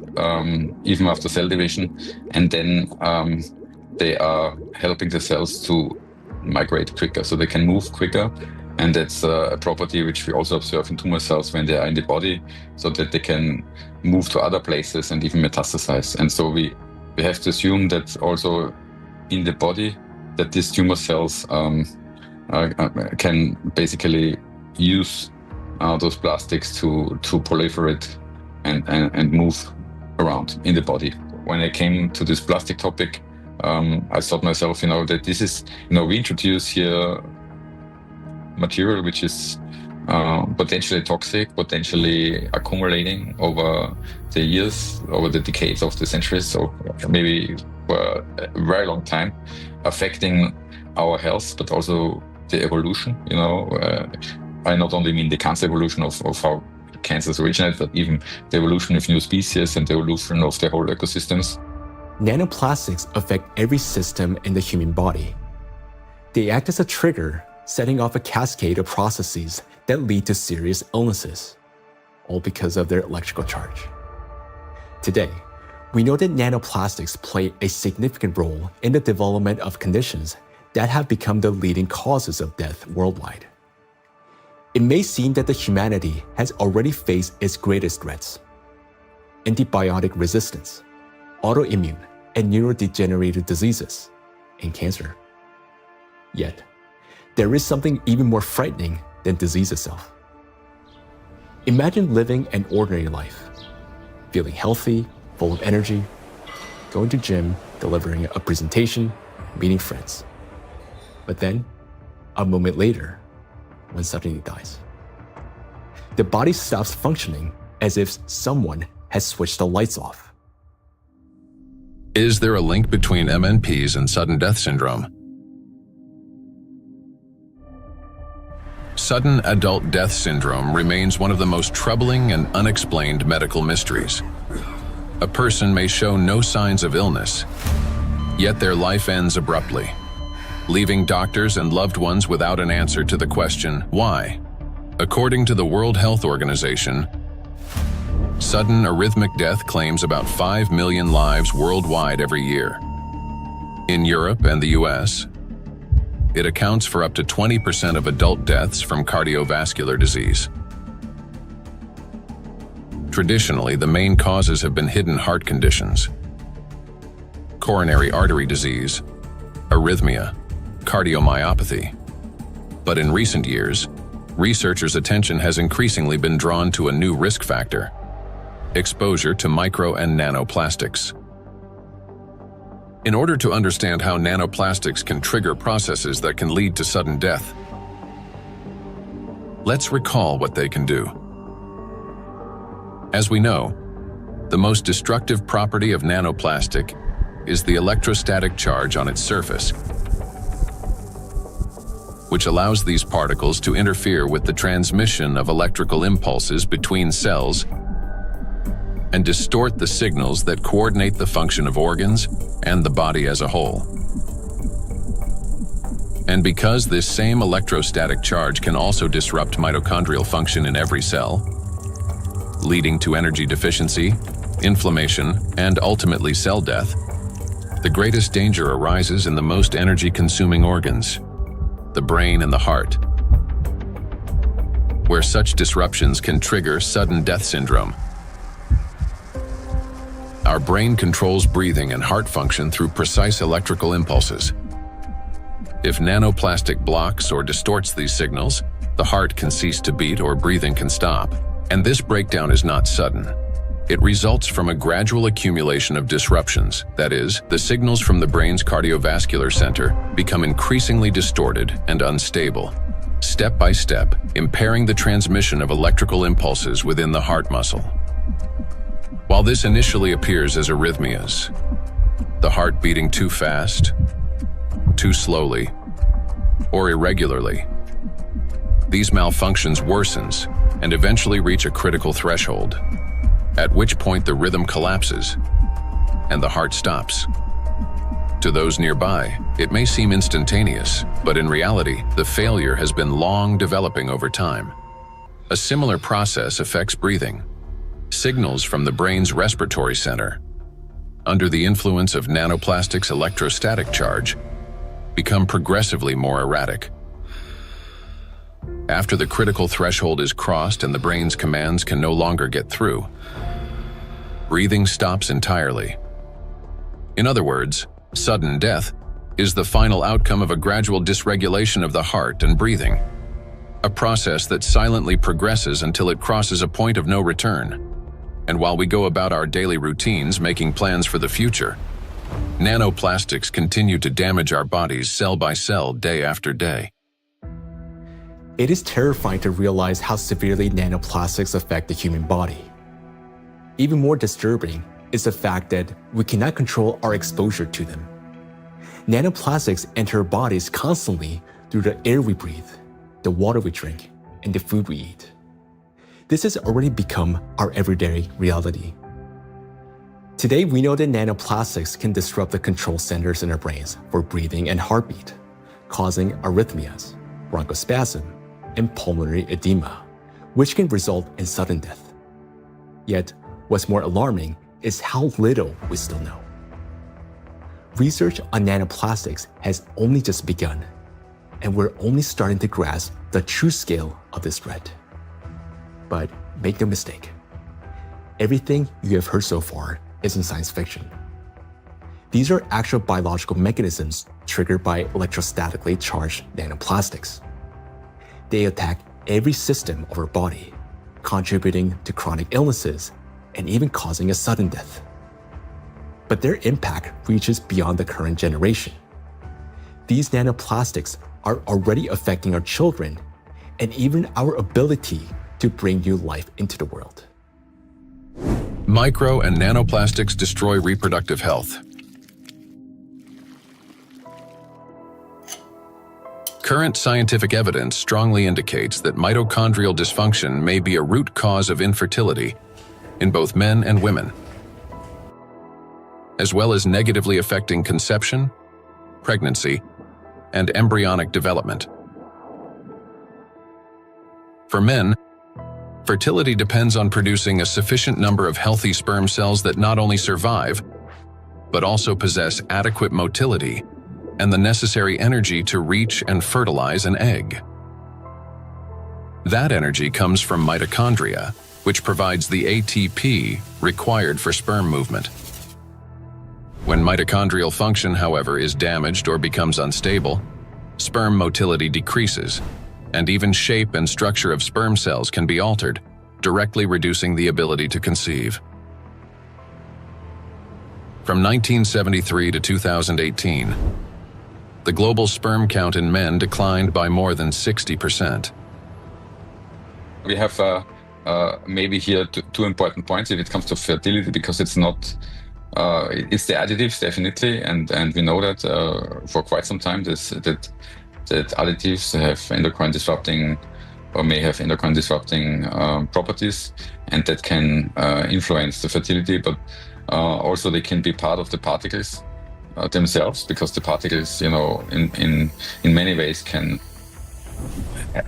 even after cell division, and then they are helping the cells to migrate quicker, so they can move quicker. And that's a property which we also observe in tumor cells when they are in the body, so that they can move to other places and even metastasize. And so we have to assume that also in the body, that these tumor cells can basically use those plastics to proliferate and move around in the body. When I came to this plastic topic, I thought myself, that this is, we introduce here material which is potentially toxic, potentially accumulating over the years, over the decades of the centuries, so maybe for a very long time, affecting our health, but also the evolution. I not only mean the cancer evolution of how cancers originate, but even the evolution of new species and the evolution of the whole ecosystems.
Nanoplastics affect every system in the human body. They act as a trigger, setting off a cascade of processes that lead to serious illnesses, all because of their electrical charge. Today, we know that nanoplastics play a significant role in the development of conditions that have become the leading causes of death worldwide. It may seem that the humanity has already faced its greatest threats: antibiotic resistance, autoimmune and neurodegenerative diseases, and cancer. Yet, there is something even more frightening than disease itself. Imagine living an ordinary life, feeling healthy, full of energy, going to gym, delivering a presentation, meeting friends. But then, a moment later, one suddenly dies. The body stops functioning as if someone has switched the lights off.
Is there a link between MNPs and sudden death syndrome? Sudden adult death syndrome remains one of the most troubling and unexplained medical mysteries. A person may show no signs of illness, yet their life ends abruptly, leaving doctors and loved ones without an answer to the question, why? According to the World Health Organization, Sudden arrhythmic death claims about 5 million lives worldwide every year. In Europe and the US, it accounts for up to 20% of adult deaths from cardiovascular disease. Traditionally, the main causes have been hidden heart conditions, coronary artery disease, arrhythmia, cardiomyopathy. But in recent years, researchers' attention has increasingly been drawn to a new risk factor: exposure to micro and nanoplastics. In order to understand how nanoplastics can trigger processes that can lead to sudden death, let's recall what they can do. As we know, the most destructive property of nanoplastic is the electrostatic charge on its surface, which allows these particles to interfere with the transmission of electrical impulses between cells and distort the signals that coordinate the function of organs and the body as a whole. And because this same electrostatic charge can also disrupt mitochondrial function in every cell, leading to energy deficiency, inflammation, and ultimately cell death, the greatest danger arises in the most energy-consuming organs, the brain and the heart, where such disruptions can trigger sudden death syndrome. Our brain controls breathing and heart function through precise electrical impulses. If nanoplastic blocks or distorts these signals, the heart can cease to beat or breathing can stop. And this breakdown is not sudden. It results from a gradual accumulation of disruptions. That is, the signals from the brain's cardiovascular center become increasingly distorted and unstable, step by step, impairing the transmission of electrical impulses within the heart muscle. While this initially appears as arrhythmias, the heart beating too fast, too slowly, or irregularly, these malfunctions worsens and eventually reach a critical threshold, at which point the rhythm collapses and the heart stops. To those nearby, it may seem instantaneous, but in reality, the failure has been long developing over time. A similar process affects breathing. Signals from the brain's respiratory center, under the influence of nanoplastic's electrostatic charge, become progressively more erratic. After the critical threshold is crossed and the brain's commands can no longer get through, breathing stops entirely. In other words, sudden death is the final outcome of a gradual dysregulation of the heart and breathing, a process that silently progresses until it crosses a point of no return. And while we go about our daily routines making plans for the future, nanoplastics continue to damage our bodies cell by cell, day after day.
It is terrifying to realize how severely nanoplastics affect the human body. Even more disturbing is the fact that we cannot control our exposure to them. Nanoplastics enter our bodies constantly through the air we breathe, the water we drink, and the food we eat. This has already become our everyday reality. Today, we know that nanoplastics can disrupt the control centers in our brains for breathing and heartbeat, causing arrhythmias, bronchospasm, and pulmonary edema, which can result in sudden death. Yet, what's more alarming is how little we still know. Research on nanoplastics has only just begun, and we're only starting to grasp the true scale of this threat. But make no mistake, everything you have heard so far isn't science fiction. These are actual biological mechanisms triggered by electrostatically charged nanoplastics. They attack every system of our body, contributing to chronic illnesses and even causing a sudden death. But their impact reaches beyond the current generation. These nanoplastics are already affecting our children and even our ability to bring new life into the world.
Micro and nanoplastics destroy reproductive health. Current scientific evidence strongly indicates that mitochondrial dysfunction may be a root cause of infertility in both men and women, as well as negatively affecting conception, pregnancy, and embryonic development. For men, Fertility depends on producing a sufficient number of healthy sperm cells that not only survive, but also possess adequate motility and the necessary energy to reach and fertilize an egg. That energy comes from mitochondria, which provides the ATP required for sperm movement. When mitochondrial function, however, is damaged or becomes unstable, sperm motility decreases, and even shape and structure of sperm cells can be altered, directly reducing the ability to conceive. From 1973 to 2018, the global sperm count in men declined by more than 60%.
We have maybe here two important points if it comes to fertility, because it's not, it's the additives definitely, and we know that for quite some time that additives have endocrine disrupting or may have endocrine disrupting properties, and that can influence the fertility, but also they can be part of the particles themselves, because the particles, you know, in many ways can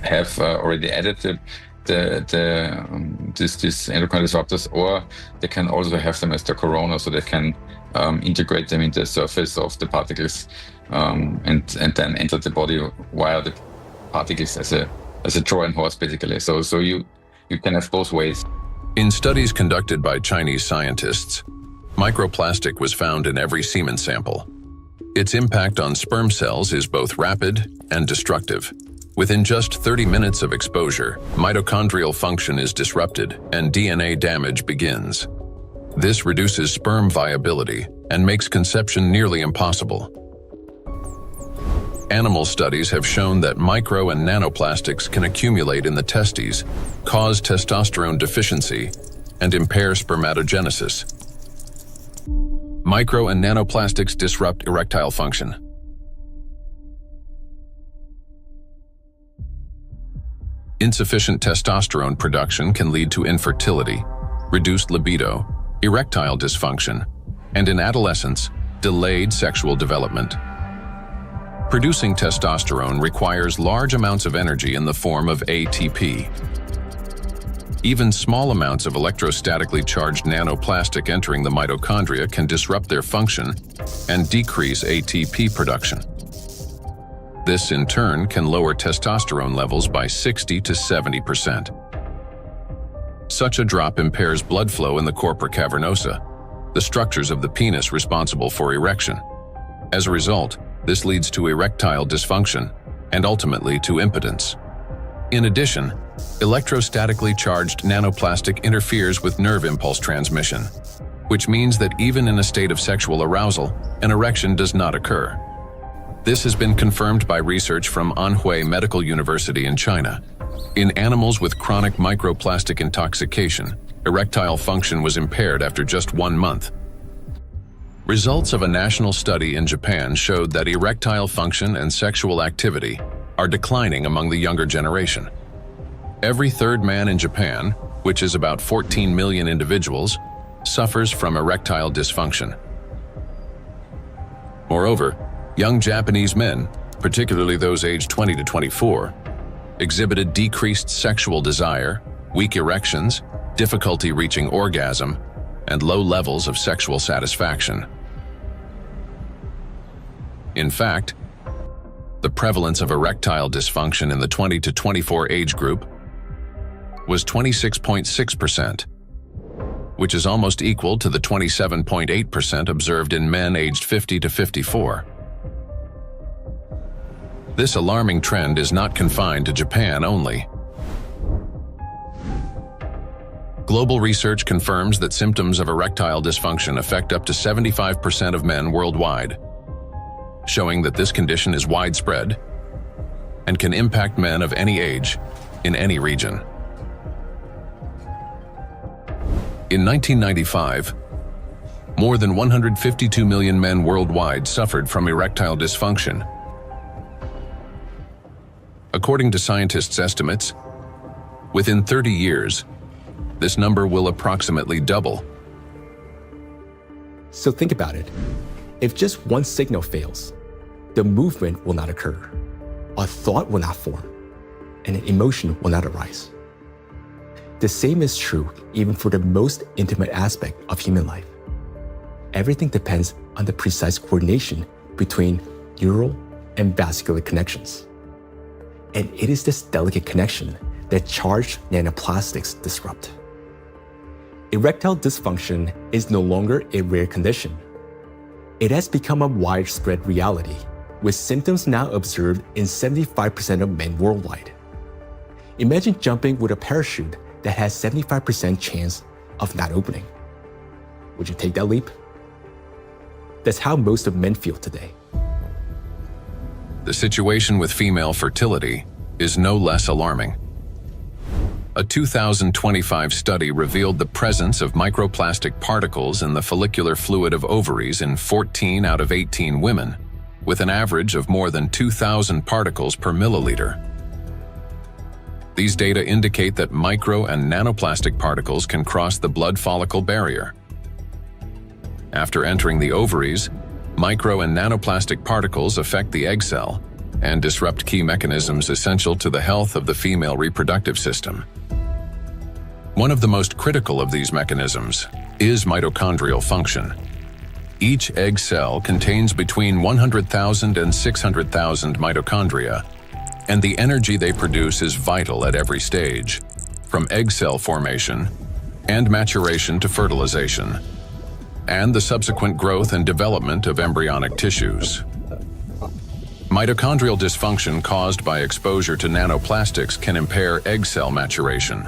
have already added these endocrine disruptors, or they can also have them as the corona, so they can integrate them into the surface of the particles and then enter the body via the particles as a Trojan horse, basically. So you can have both ways.
In studies conducted by Chinese scientists, microplastic was found in every semen sample. Its impact on sperm cells is both rapid and destructive. Within just 30 minutes of exposure, mitochondrial function is disrupted and DNA damage begins. This reduces sperm viability and makes conception nearly impossible. Animal studies have shown that micro and nanoplastics can accumulate in the testes, cause testosterone deficiency, and impair spermatogenesis. Micro and nanoplastics disrupt erectile function. Insufficient testosterone production can lead to infertility, reduced libido, erectile dysfunction, and in adolescence, delayed sexual development. Producing testosterone requires large amounts of energy in the form of ATP. Even small amounts of electrostatically charged nanoplastic entering the mitochondria can disrupt their function and decrease ATP production. This, in turn, can lower testosterone levels by 60 to 70%. Such a drop impairs blood flow in the corpora cavernosa, the structures of the penis responsible for erection. As a result, this leads to erectile dysfunction and ultimately to impotence. In addition, electrostatically charged nanoplastic interferes with nerve impulse transmission, which means that even in a state of sexual arousal, an erection does not occur. This has been confirmed by research from Anhui Medical University in China. In animals with chronic microplastic intoxication, erectile function was impaired after just 1 month. Results of a national study in Japan showed that erectile function and sexual activity are declining among the younger generation. Every third man in Japan, which is about 14 million individuals, suffers from erectile dysfunction. Moreover, young Japanese men, particularly those aged 20 to 24, exhibited decreased sexual desire, weak erections, difficulty reaching orgasm, and low levels of sexual satisfaction. In fact, the prevalence of erectile dysfunction in the 20 to 24 age group was 26.6%, which is almost equal to the 27.8% observed in men aged 50 to 54. This alarming trend is not confined to Japan only. Global research confirms that symptoms of erectile dysfunction affect up to 75% of men worldwide, showing that this condition is widespread and can impact men of any age in any region. In 1995, more than 152 million men worldwide suffered from erectile dysfunction. According to scientists' estimates, within 30 years, this number will approximately double.
So think about it. If just one signal fails, the movement will not occur, a thought will not form, and an emotion will not arise. The same is true even for the most intimate aspect of human life. Everything depends on the precise coordination between neural and vascular connections. And it is this delicate connection that charged nanoplastics disrupt. Erectile dysfunction is no longer a rare condition. It has become a widespread reality, with symptoms now observed in 75% of men worldwide. Imagine jumping with a parachute that has 75% chance of not opening. Would you take that leap? That's how most of men feel today.
The situation with female fertility is no less alarming. A 2025 study revealed the presence of microplastic particles in the follicular fluid of ovaries in 14 out of 18 women, with an average of more than 2,000 particles per milliliter. These data indicate that micro and nanoplastic particles can cross the blood follicle barrier. After entering the ovaries, micro and nanoplastic particles affect the egg cell and disrupt key mechanisms essential to the health of the female reproductive system. One of the most critical of these mechanisms is mitochondrial function. Each egg cell contains between 100,000 and 600,000 mitochondria, and the energy they produce is vital at every stage, from egg cell formation and maturation to fertilization, and the subsequent growth and development of embryonic tissues. Mitochondrial dysfunction caused by exposure to nanoplastics can impair egg cell maturation,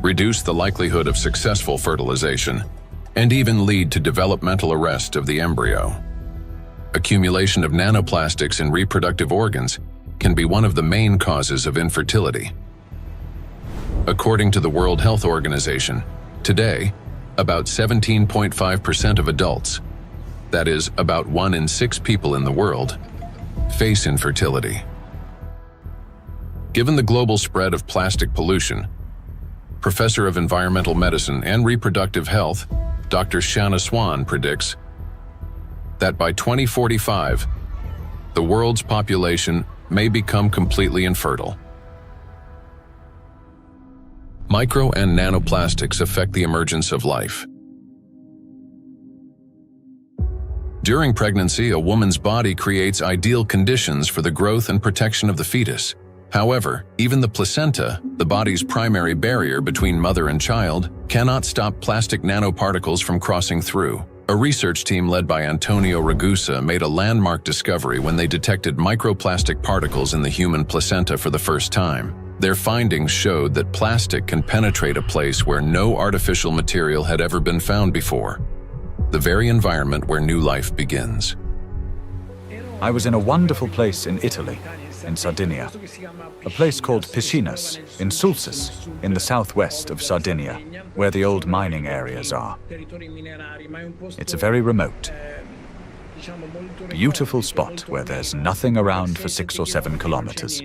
reduce the likelihood of successful fertilization, and even lead to developmental arrest of the embryo. Accumulation of nanoplastics in reproductive organs can be one of the main causes of infertility. According to the World Health Organization, today, about 17.5% of adults, that is, about 1 in 6 people in the world, face infertility. Given the global spread of plastic pollution, Professor of Environmental Medicine and Reproductive Health, Dr. Shanna Swan predicts that by 2045, the world's population may become completely infertile. Micro and nanoplastics affect the emergence of life. During pregnancy, a woman's body creates ideal conditions for the growth and protection of the fetus. However, even the placenta, the body's primary barrier between mother and child, cannot stop plastic nanoparticles from crossing through. A research team led by Antonio Ragusa made a landmark discovery when they detected microplastic particles in the human placenta for the first time. Their findings showed that plastic can penetrate a place where no artificial material had ever been found before, the very environment where new life begins.
I was in a wonderful place in Italy, in Sardinia, a place called Piscinas, in Sulcis, in the southwest of Sardinia, where the old mining areas are. It's a very remote, beautiful spot where there's nothing around for 6 or 7 kilometers.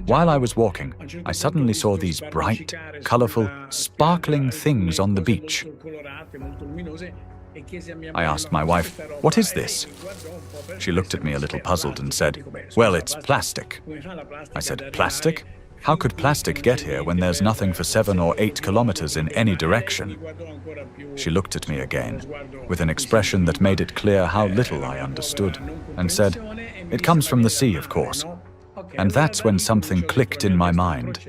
While I was walking, I suddenly saw these bright, colorful, sparkling things on the beach. I asked my wife, "What is this?" She looked at me a little puzzled and said, "Well, it's plastic." I said, "Plastic? How could plastic get here when there's nothing for 7 or 8 kilometers in any direction?" She looked at me again, with an expression that made it clear how little I understood, and said, "It comes from the sea, of course." And that's when something clicked in my mind.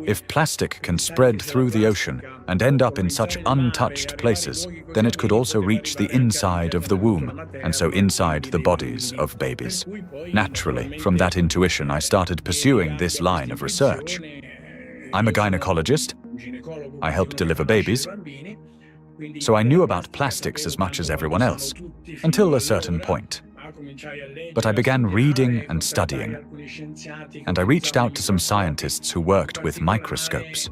If plastic can spread through the ocean and end up in such untouched places, then it could also reach the inside of the womb, and so inside the bodies of babies. Naturally, from that intuition, I started pursuing this line of research. I'm a gynecologist. I help deliver babies. So I knew about plastics as much as everyone else, until a certain point. But I began reading and studying, and I reached out to some scientists who worked with microscopes.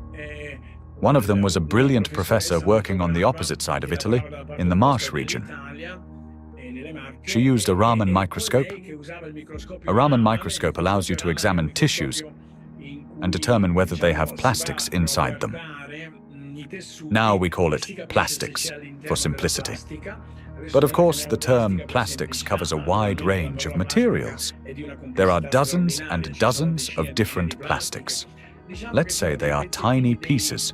One of them was a brilliant professor working on the opposite side of Italy, in the Marsh region. She used a Raman microscope. A Raman microscope allows you to examine tissues and determine whether they have plastics inside them. Now we call it plastics, for simplicity. But of course, the term plastics covers a wide range of materials. There are dozens and dozens of different plastics. Let's say they are tiny pieces,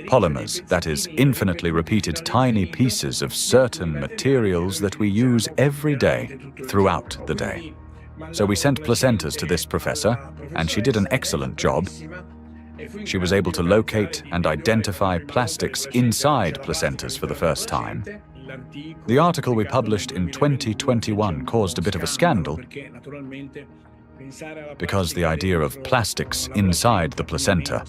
polymers, that is, infinitely repeated tiny pieces of certain materials that we use every day, throughout the day. So we sent placentas to this professor, and she did an excellent job. She was able to locate and identify plastics inside placentas for the first time. The article we published in 2021 caused a bit of a scandal because the idea of plastics inside the placenta,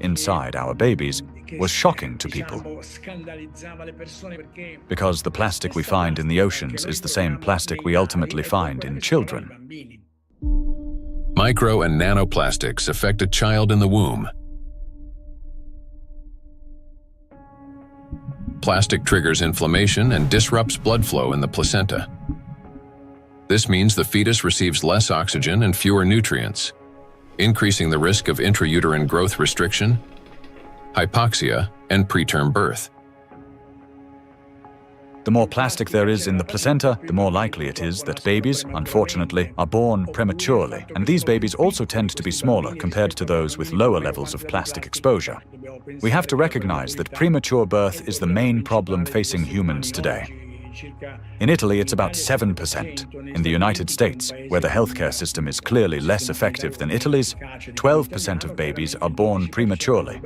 inside our babies, was shocking to people. Because the plastic we find in the oceans is the same plastic we ultimately find in children.
Micro and nanoplastics affect a child in the womb. Plastic triggers inflammation and disrupts blood flow in the placenta. This means the fetus receives less oxygen and fewer nutrients, increasing the risk of intrauterine growth restriction, hypoxia, and preterm birth.
The more plastic there is in the placenta, the more likely it is that babies, unfortunately, are born prematurely. And these babies also tend to be smaller compared to those with lower levels of plastic exposure. We have to recognize that premature birth is the main problem facing humans today. In Italy, it's about 7%. In the United States, where the healthcare system is clearly less effective than Italy's, 12% of babies are born prematurely.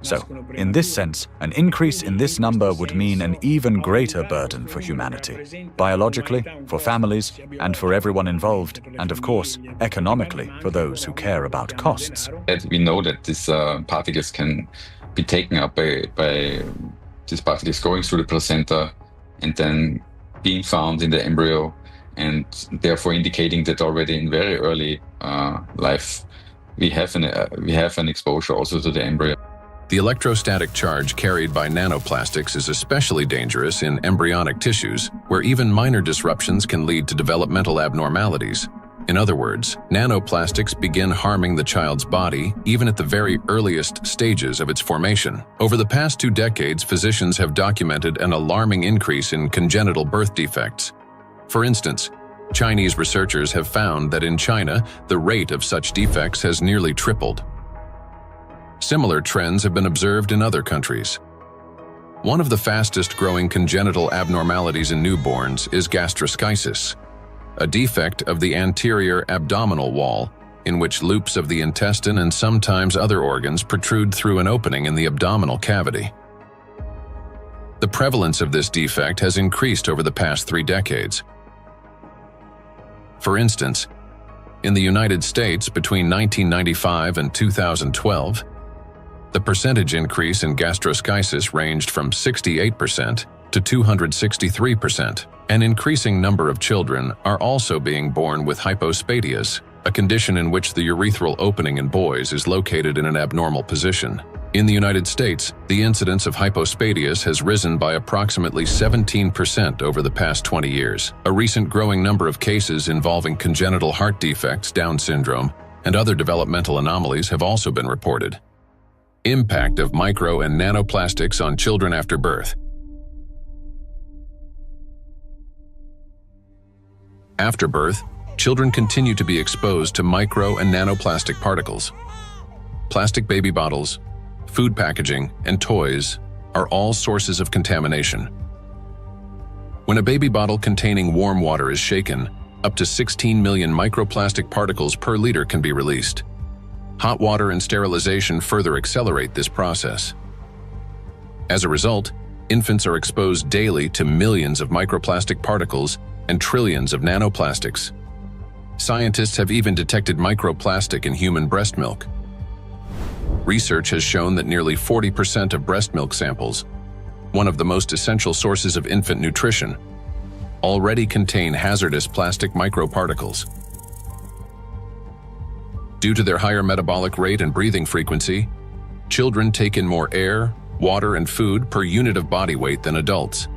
So, in this sense, an increase in this number would mean an even greater burden for humanity, biologically, for families, and for everyone involved, and of course, economically, for those who care about costs.
We know that these particles can be taken up by these particles going through the placenta and then being found in the embryo, and therefore indicating that already in very early life we have an exposure also to the embryo.
The electrostatic charge carried by nanoplastics is especially dangerous in embryonic tissues, where even minor disruptions can lead to developmental abnormalities. In other words, nanoplastics begin harming the child's body even at the very earliest stages of its formation. Over the past 2 decades, physicians have documented an alarming increase in congenital birth defects. For instance, Chinese researchers have found that in China, the rate of such defects has nearly tripled. Similar trends have been observed in other countries. One of the fastest-growing congenital abnormalities in newborns is gastroschisis, a defect of the anterior abdominal wall in which loops of the intestine and sometimes other organs protrude through an opening in the abdominal cavity. The prevalence of this defect has increased over the past 3 decades. For instance, in the United States between 1995 and 2012, the percentage increase in gastroschisis ranged from 68% to 263%. An increasing number of children are also being born with hypospadias, a condition in which the urethral opening in boys is located in an abnormal position. In the United States, the incidence of hypospadias has risen by approximately 17% over the past 20 years. A recent growing number of cases involving congenital heart defects, Down syndrome, and other developmental anomalies have also been reported. Impact of micro and nanoplastics on children after birth. After birth, children continue to be exposed to micro and nanoplastic particles. Plastic baby bottles, food packaging, and toys are all sources of contamination. When a baby bottle containing warm water is shaken, up to 16 million microplastic particles per liter can be released. Hot water and sterilization further accelerate this process. As a result, infants are exposed daily to millions of microplastic particles and trillions of nanoplastics. Scientists have even detected microplastic in human breast milk. Research has shown that nearly 40% of breast milk samples, one of the most essential sources of infant nutrition, already contain hazardous plastic microparticles. Due to their higher metabolic rate and breathing frequency, children take in more air, water, and food per unit of body weight than adults.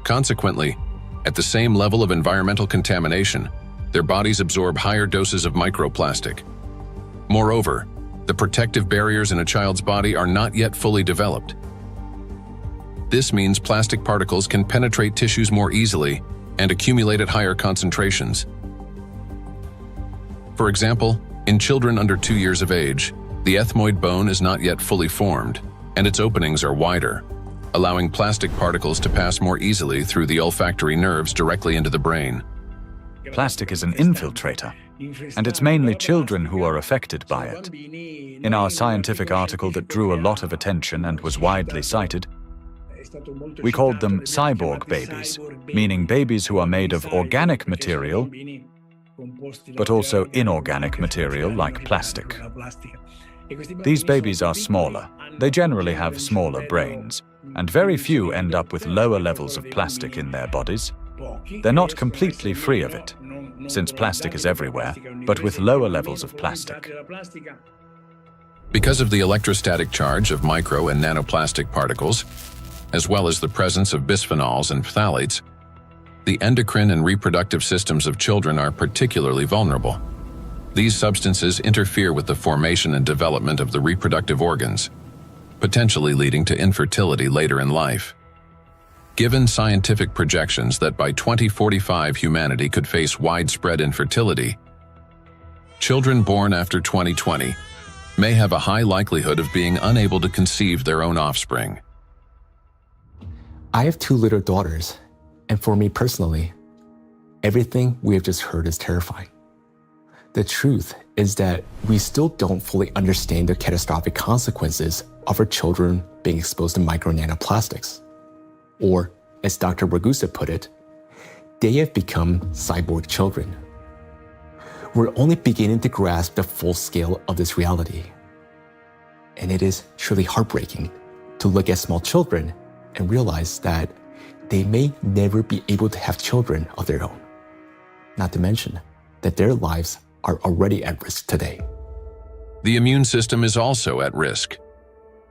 Consequently, at the same level of environmental contamination, their bodies absorb higher doses of microplastic. Moreover, the protective barriers in a child's body are not yet fully developed. This means plastic particles can penetrate tissues more easily and accumulate at higher concentrations. For example, in children under 2 years of age, the ethmoid bone is not yet fully formed, and its openings are wider, allowing plastic particles to pass more easily through the olfactory nerves directly into the brain.
Plastic is an infiltrator, and it's mainly children who are affected by it. In our scientific article that drew a lot of attention and was widely cited, we called them cyborg babies, meaning babies who are made of organic material, but also inorganic material like plastic. These babies are smaller. They generally have smaller brains, and very few end up with lower levels of plastic in their bodies. They're not completely free of it, since plastic is everywhere, but with lower levels of plastic.
Because of the electrostatic charge of micro and nanoplastic particles, as well as the presence of bisphenols and phthalates, the endocrine and reproductive systems of children are particularly vulnerable. These substances interfere with the formation and development of the reproductive organs, potentially leading to infertility later in life. Given scientific projections that by 2045 humanity could face widespread infertility, children born after 2020 may have a high likelihood of being unable to conceive their own offspring.
I have 2 little daughters, and for me personally, everything we have just heard is terrifying. The truth is that we still don't fully understand the catastrophic consequences of our children being exposed to micro nanoplastics. Or, as Dr. Ragusa put it, they have become cyborg children. We're only beginning to grasp the full scale of this reality. And it is truly heartbreaking to look at small children and realize that they may never be able to have children of their own. Not to mention that their lives are already at risk today.
The immune system is also at risk.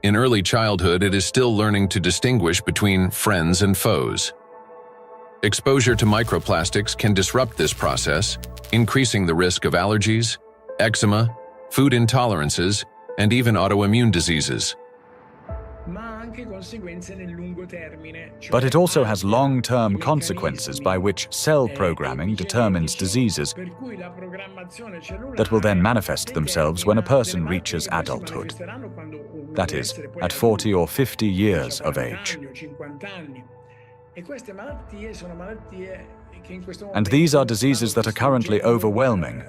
In early childhood, it is still learning to distinguish between friends and foes. Exposure to microplastics can disrupt this process, increasing the risk of allergies, eczema, food intolerances, and even autoimmune diseases.
But it also has long-term consequences by which cell programming determines diseases that will then manifest themselves when a person reaches adulthood. That is, at 40 or 50 years of age. And these are diseases that are currently overwhelming,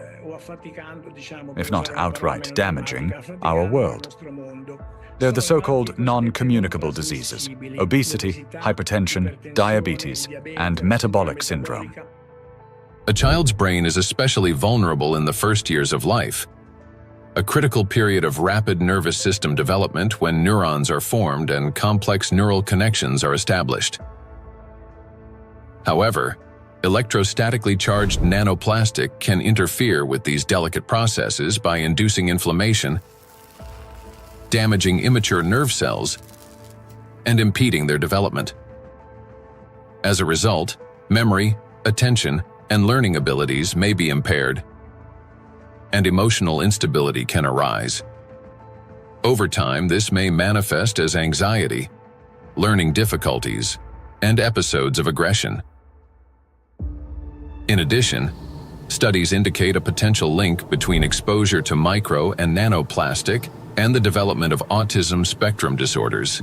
if not outright damaging, our world. They're the so-called non-communicable diseases: obesity, hypertension, diabetes, and metabolic syndrome.
A child's brain is especially vulnerable in the first years of life, a critical period of rapid nervous system development when neurons are formed and complex neural connections are established. However, electrostatically charged nanoplastic can interfere with these delicate processes by inducing inflammation, damaging immature nerve cells, and impeding their development. As a result, memory, attention, and learning abilities may be impaired, and emotional instability can arise. Over time, this may manifest as anxiety, learning difficulties, and episodes of aggression. In addition, studies indicate a potential link between exposure to micro and nanoplastic and the development of autism spectrum disorders.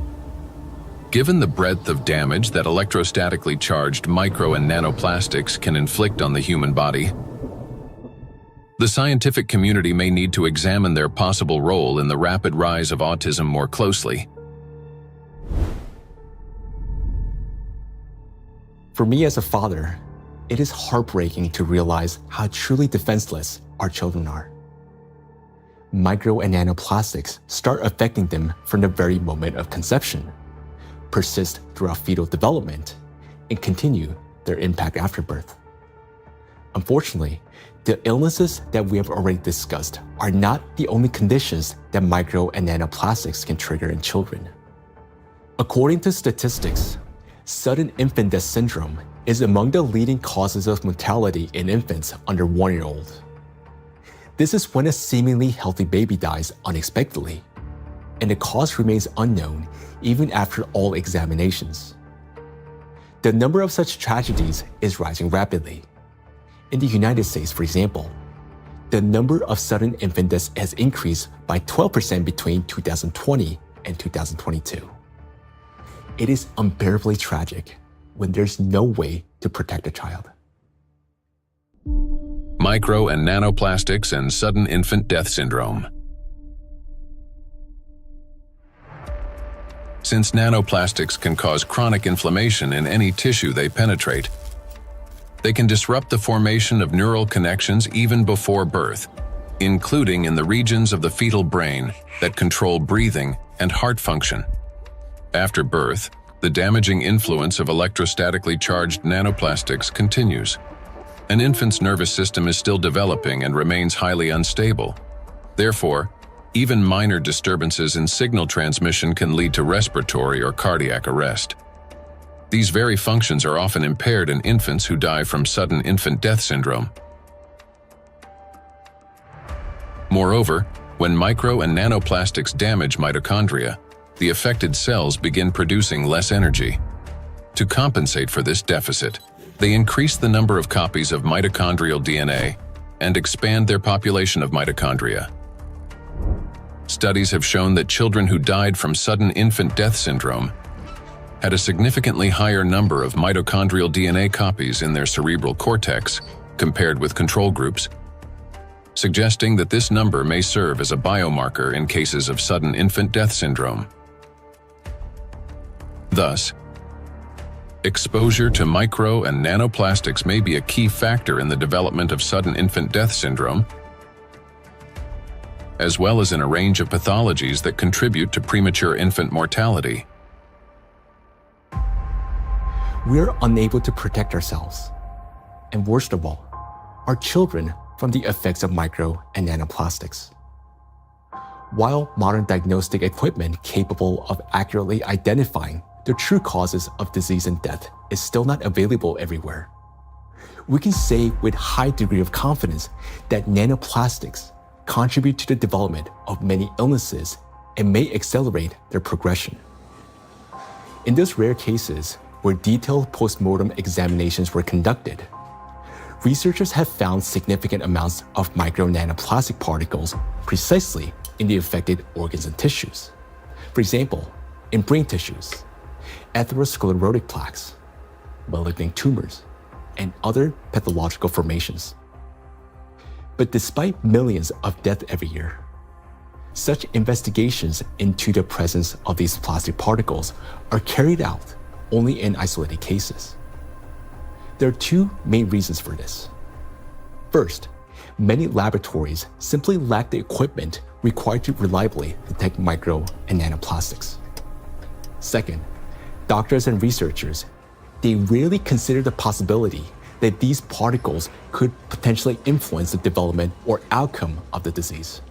Given the breadth of damage that electrostatically charged micro and nanoplastics can inflict on the human body, the scientific community may need to examine their possible role in the rapid rise of autism more closely.
For me as a father, it is heartbreaking to realize how truly defenseless our children are. Micro and nanoplastics start affecting them from the very moment of conception, persist throughout fetal development, and continue their impact after birth. Unfortunately, the illnesses that we have already discussed are not the only conditions that micro and nanoplastics can trigger in children. According to statistics, sudden infant death syndrome is among the leading causes of mortality in infants under 1 year old. This is when a seemingly healthy baby dies unexpectedly, and the cause remains unknown even after all examinations. The number of such tragedies is rising rapidly. In the United States, for example, the number of sudden infant deaths has increased by 12% between 2020 and 2022. It is unbearably tragic when there's no way to protect a child.
Micro and nanoplastics and sudden infant death syndrome. Since nanoplastics can cause chronic inflammation in any tissue they penetrate, they can disrupt the formation of neural connections even before birth, including in the regions of the fetal brain that control breathing and heart function. After birth, the damaging influence of electrostatically charged nanoplastics continues. An infant's nervous system is still developing and remains highly unstable. Therefore, even minor disturbances in signal transmission can lead to respiratory or cardiac arrest. These very functions are often impaired in infants who die from sudden infant death syndrome. Moreover, when micro and nanoplastics damage mitochondria, the affected cells begin producing less energy. To compensate for this deficit, they increase the number of copies of mitochondrial DNA and expand their population of mitochondria. Studies have shown that children who died from sudden infant death syndrome had a significantly higher number of mitochondrial DNA copies in their cerebral cortex compared with control groups, suggesting that this number may serve as a biomarker in cases of sudden infant death syndrome. Thus, exposure to micro and nanoplastics may be a key factor in the development of sudden infant death syndrome, as well as in a range of pathologies that contribute to premature infant mortality.
We're unable to protect ourselves, and worst of all, our children from the effects of micro and nanoplastics. While modern diagnostic equipment capable of accurately identifying the true causes of disease and death is still not available everywhere, we can say with high degree of confidence that nanoplastics contribute to the development of many illnesses and may accelerate their progression. In those rare cases where detailed postmortem examinations were conducted, researchers have found significant amounts of micro nanoplastic particles precisely in the affected organs and tissues. For example, in brain tissues, atherosclerotic plaques, malignant tumors, and other pathological formations. But despite millions of deaths every year, such investigations into the presence of these plastic particles are carried out only in isolated cases. There are two main reasons for this. First, many laboratories simply lack the equipment required to reliably detect micro and nanoplastics. Second, doctors and researchers, they rarely consider the possibility that these particles could potentially influence the development or outcome of the disease.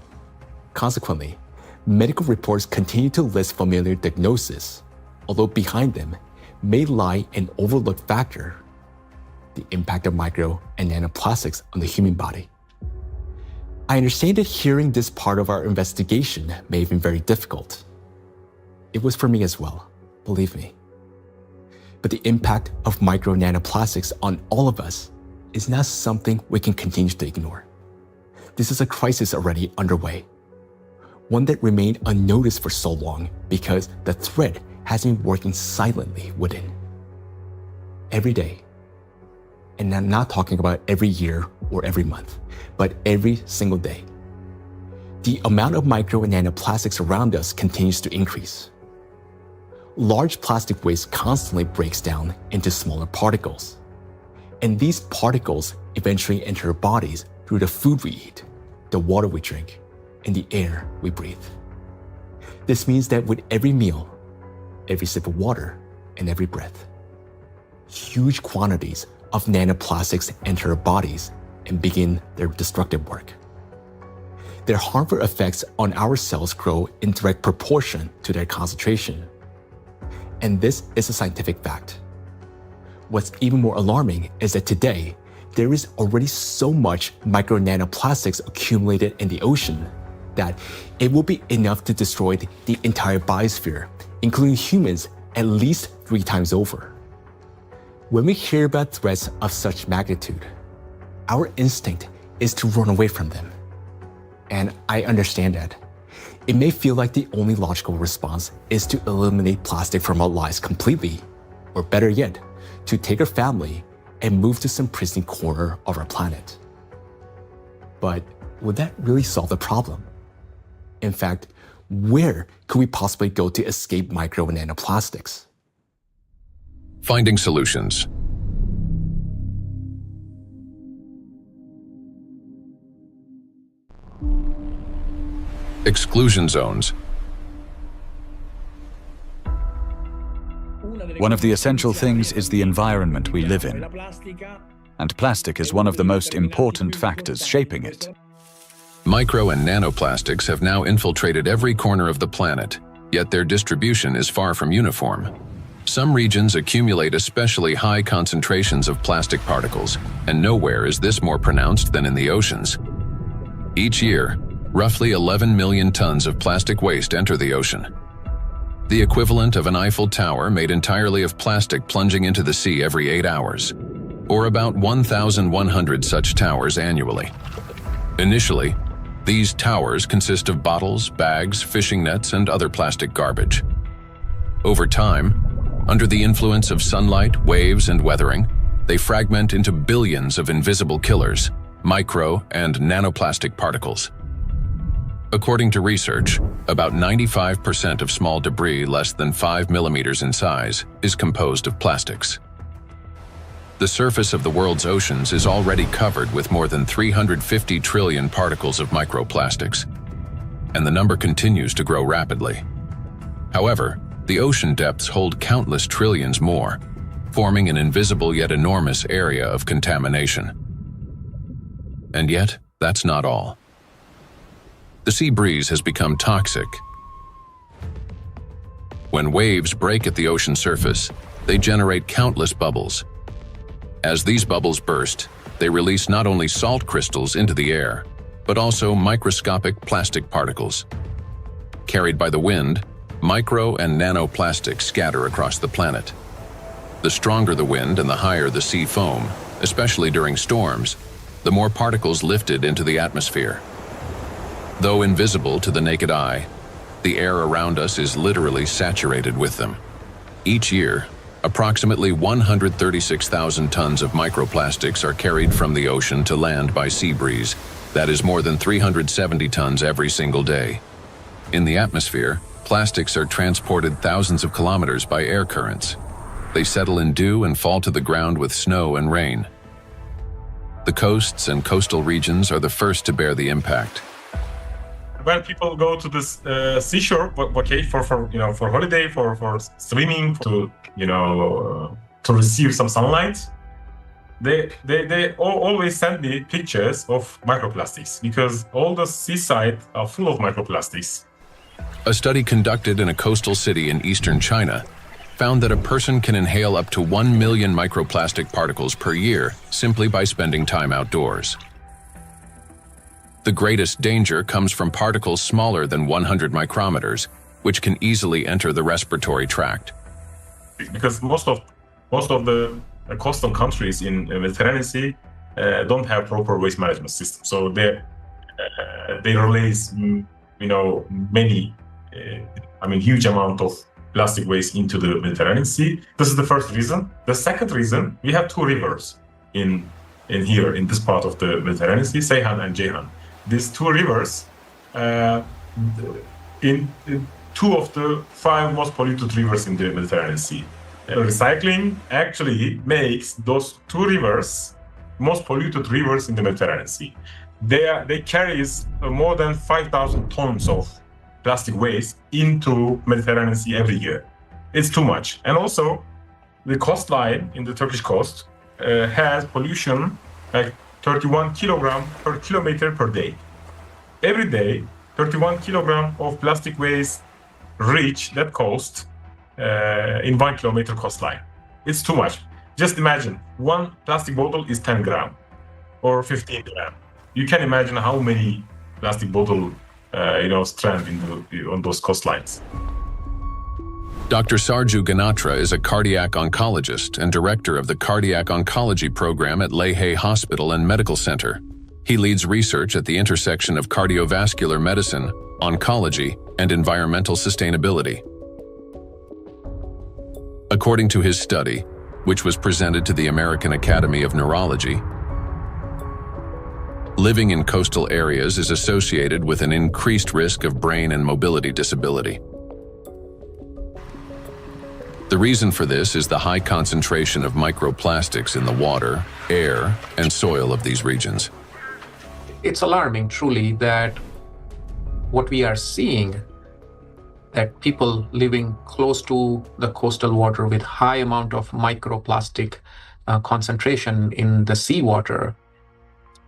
Consequently, medical reports continue to list familiar diagnoses, although behind them may lie an overlooked factor: the impact of micro and nanoplastics on the human body. I understand that hearing this part of our investigation may have been very difficult. It was for me as well, believe me. But the impact of micro nanoplastics on all of us is not something we can continue to ignore. This is a crisis already underway, one that remained unnoticed for so long because the threat has been working silently within. Every day, and I'm not talking about every year or every month, but every single day, the amount of micro and nanoplastics around us continues to increase. Large plastic waste constantly breaks down into smaller particles, and these particles eventually enter our bodies through the food we eat, the water we drink, and the air we breathe. This means that with every meal, every sip of water, and every breath, huge quantities of nanoplastics enter our bodies and begin their destructive work. Their harmful effects on our cells grow in direct proportion to their concentration. And this is a scientific fact. What's even more alarming is that today, there is already so much micro nanoplastics accumulated in the ocean that it will be enough to destroy the entire biosphere, including humans, at least 3 times over. When we hear about threats of such magnitude, our instinct is to run away from them. And I understand that. It may feel like the only logical response is to eliminate plastic from our lives completely, or better yet, to take our family and move to some pristine corner of our planet. But would that really solve the problem? In fact, where could we possibly go to escape micro and nanoplastics?
Finding solutions. Exclusion zones.
One of the essential things is the environment we live in, and plastic is one of the most important factors shaping it.
Micro and nanoplastics have now infiltrated every corner of the planet, yet their distribution is far from uniform. Some regions accumulate especially high concentrations of plastic particles, and nowhere is this more pronounced than in the oceans. Each year, roughly 11 million tons of plastic waste enter the ocean. The equivalent of an Eiffel Tower made entirely of plastic plunging into the sea every 8 hours, or about 1,100 such towers annually. Initially, these towers consist of bottles, bags, fishing nets, and other plastic garbage. Over time, under the influence of sunlight, waves, and weathering, they fragment into billions of invisible killers, micro and nanoplastic particles. According to research, about 95% of small debris less than 5 millimeters in size is composed of plastics. The surface of the world's oceans is already covered with more than 350 trillion particles of microplastics, and the number continues to grow rapidly. However, the ocean depths hold countless trillions more, forming an invisible yet enormous area of contamination. And yet, that's not all. The sea breeze has become toxic. When waves break at the ocean surface, they generate countless bubbles. As these bubbles burst, they release not only salt crystals into the air, but also microscopic plastic particles. Carried by the wind, micro and nanoplastics scatter across the planet. The stronger the wind and the higher the sea foam, especially during storms, the more particles lifted into the atmosphere. Though invisible to the naked eye, the air around us is literally saturated with them. Each year, approximately 136,000 tons of microplastics are carried from the ocean to land by sea breeze. That is more than 370 tons every single day. In the atmosphere, plastics are transported thousands of kilometers by air currents. They settle in dew and fall to the ground with snow and rain. The coasts and coastal regions are the first to bear the impact.
When people go to this seashore, okay, for holiday, for swimming, to receive some sunlight, they always send me pictures of microplastics because all the seaside are full of microplastics.
A study conducted in a coastal city in eastern China found that a person can inhale up to 1 million microplastic particles per year simply by spending time outdoors. The greatest danger comes from particles smaller than 100 micrometers, which can easily enter the respiratory tract.
Because most of the coastal countries in the Mediterranean Sea don't have proper waste management system, so they release many huge amount of plastic waste into the Mediterranean Sea. This is the first reason. The second reason, we have two rivers in here in this part of the Mediterranean Sea, Seyhan and Ceyhan. These two rivers, in 2 of the 5 most polluted rivers in the Mediterranean Sea. Recycling actually makes those 2 rivers most polluted rivers in the Mediterranean Sea. They carry more than 5,000 tons of plastic waste into Mediterranean Sea every year. It's too much. And also, the coastline in the Turkish coast has pollution like 31 kilogram per kilometer per day. Every day, 31 kilogram of plastic waste reach that coast in 1 kilometer coastline. It's too much. Just imagine, 1 plastic bottle is 10 gram or 15 gram. You can imagine how many plastic bottle strand on those coastlines.
Dr. Sarju Ganatra is a cardiac oncologist and director of the Cardiac Oncology Program at Lehigh Hospital and Medical Center. He leads research at the intersection of cardiovascular medicine, oncology, and environmental sustainability. According to his study, which was presented to the American Academy of Neurology, living in coastal areas is associated with an increased risk of brain and mobility disability. The reason for this is the high concentration of microplastics in the water, air, and soil of these regions.
It's alarming, truly, that what we are seeing, that people living close to the coastal water with high amount of microplastic concentration in the seawater,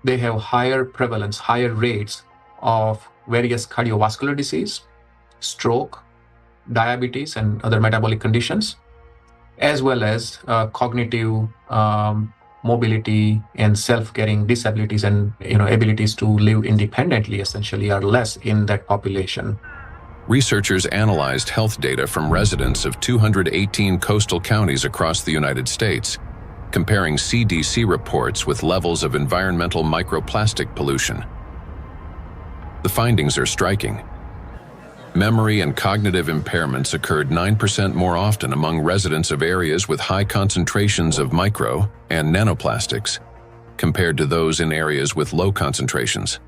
they have higher prevalence, higher rates of various cardiovascular disease, stroke, diabetes, and other metabolic conditions, as well as cognitive mobility and self-caring disabilities and abilities to live independently essentially are less in that population.
Researchers analyzed health data from residents of 218 coastal counties across the United States, comparing CDC reports with levels of environmental microplastic pollution. The findings are striking. Memory and cognitive impairments occurred 9% more often among residents of areas with high concentrations of micro and nanoplastics, compared to those in areas with low concentrations.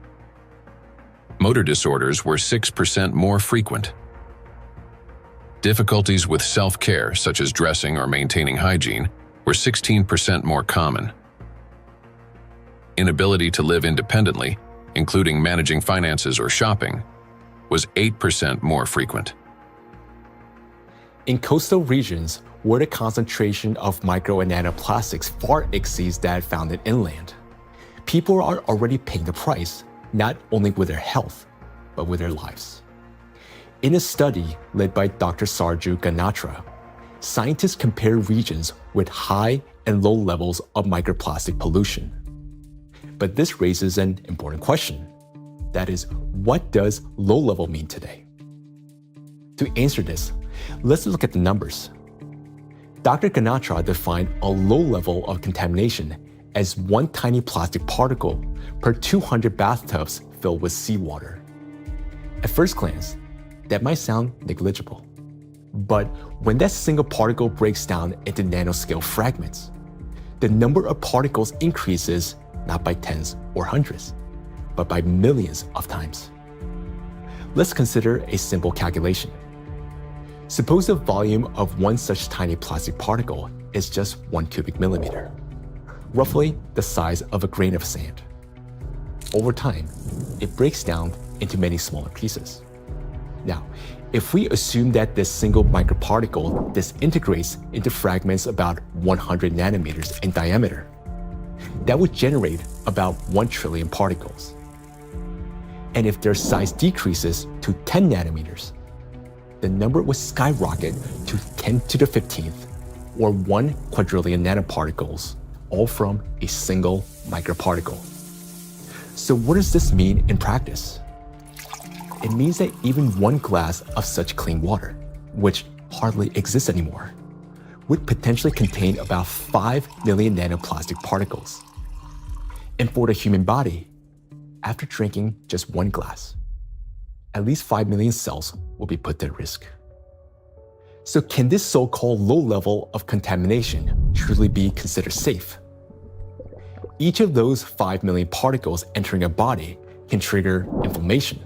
Motor disorders were 6% more frequent. Difficulties with self-care, such as dressing or maintaining hygiene, were 16% more common. Inability to live independently, including managing finances or shopping, was 8% more frequent.
In coastal regions, where the concentration of micro and nanoplastics far exceeds that found in inland, people are already paying the price, not only with their health, but with their lives. In a study led by Dr. Sarju Ganatra, scientists compared regions with high and low levels of microplastic pollution. But this raises an important question. That is, what does low level mean today? To answer this, let's look at the numbers. Dr. Ganatra defined a low level of contamination as one tiny plastic particle per 200 bathtubs filled with seawater. At first glance, that might sound negligible. But when that single particle breaks down into nanoscale fragments, the number of particles increases not by tens or hundreds, but by millions of times. Let's consider a simple calculation. Suppose the volume of one such tiny plastic particle is just 1 cubic millimeter, roughly the size of a grain of sand. Over time, it breaks down into many smaller pieces. Now, if we assume that this single microparticle disintegrates into fragments about 100 nanometers in diameter, that would generate about 1 trillion particles. And if their size decreases to 10 nanometers, the number would skyrocket to 10 to the 15th, or 1 quadrillion nanoparticles, all from a single microparticle. So what does this mean in practice? It means that even one glass of such clean water, which hardly exists anymore, would potentially contain about 5 million nanoplastic particles. And for the human body, after drinking just one glass, at least 5 million cells will be put at risk. So can this so-called low level of contamination truly be considered safe? Each of those 5 million particles entering a body can trigger inflammation,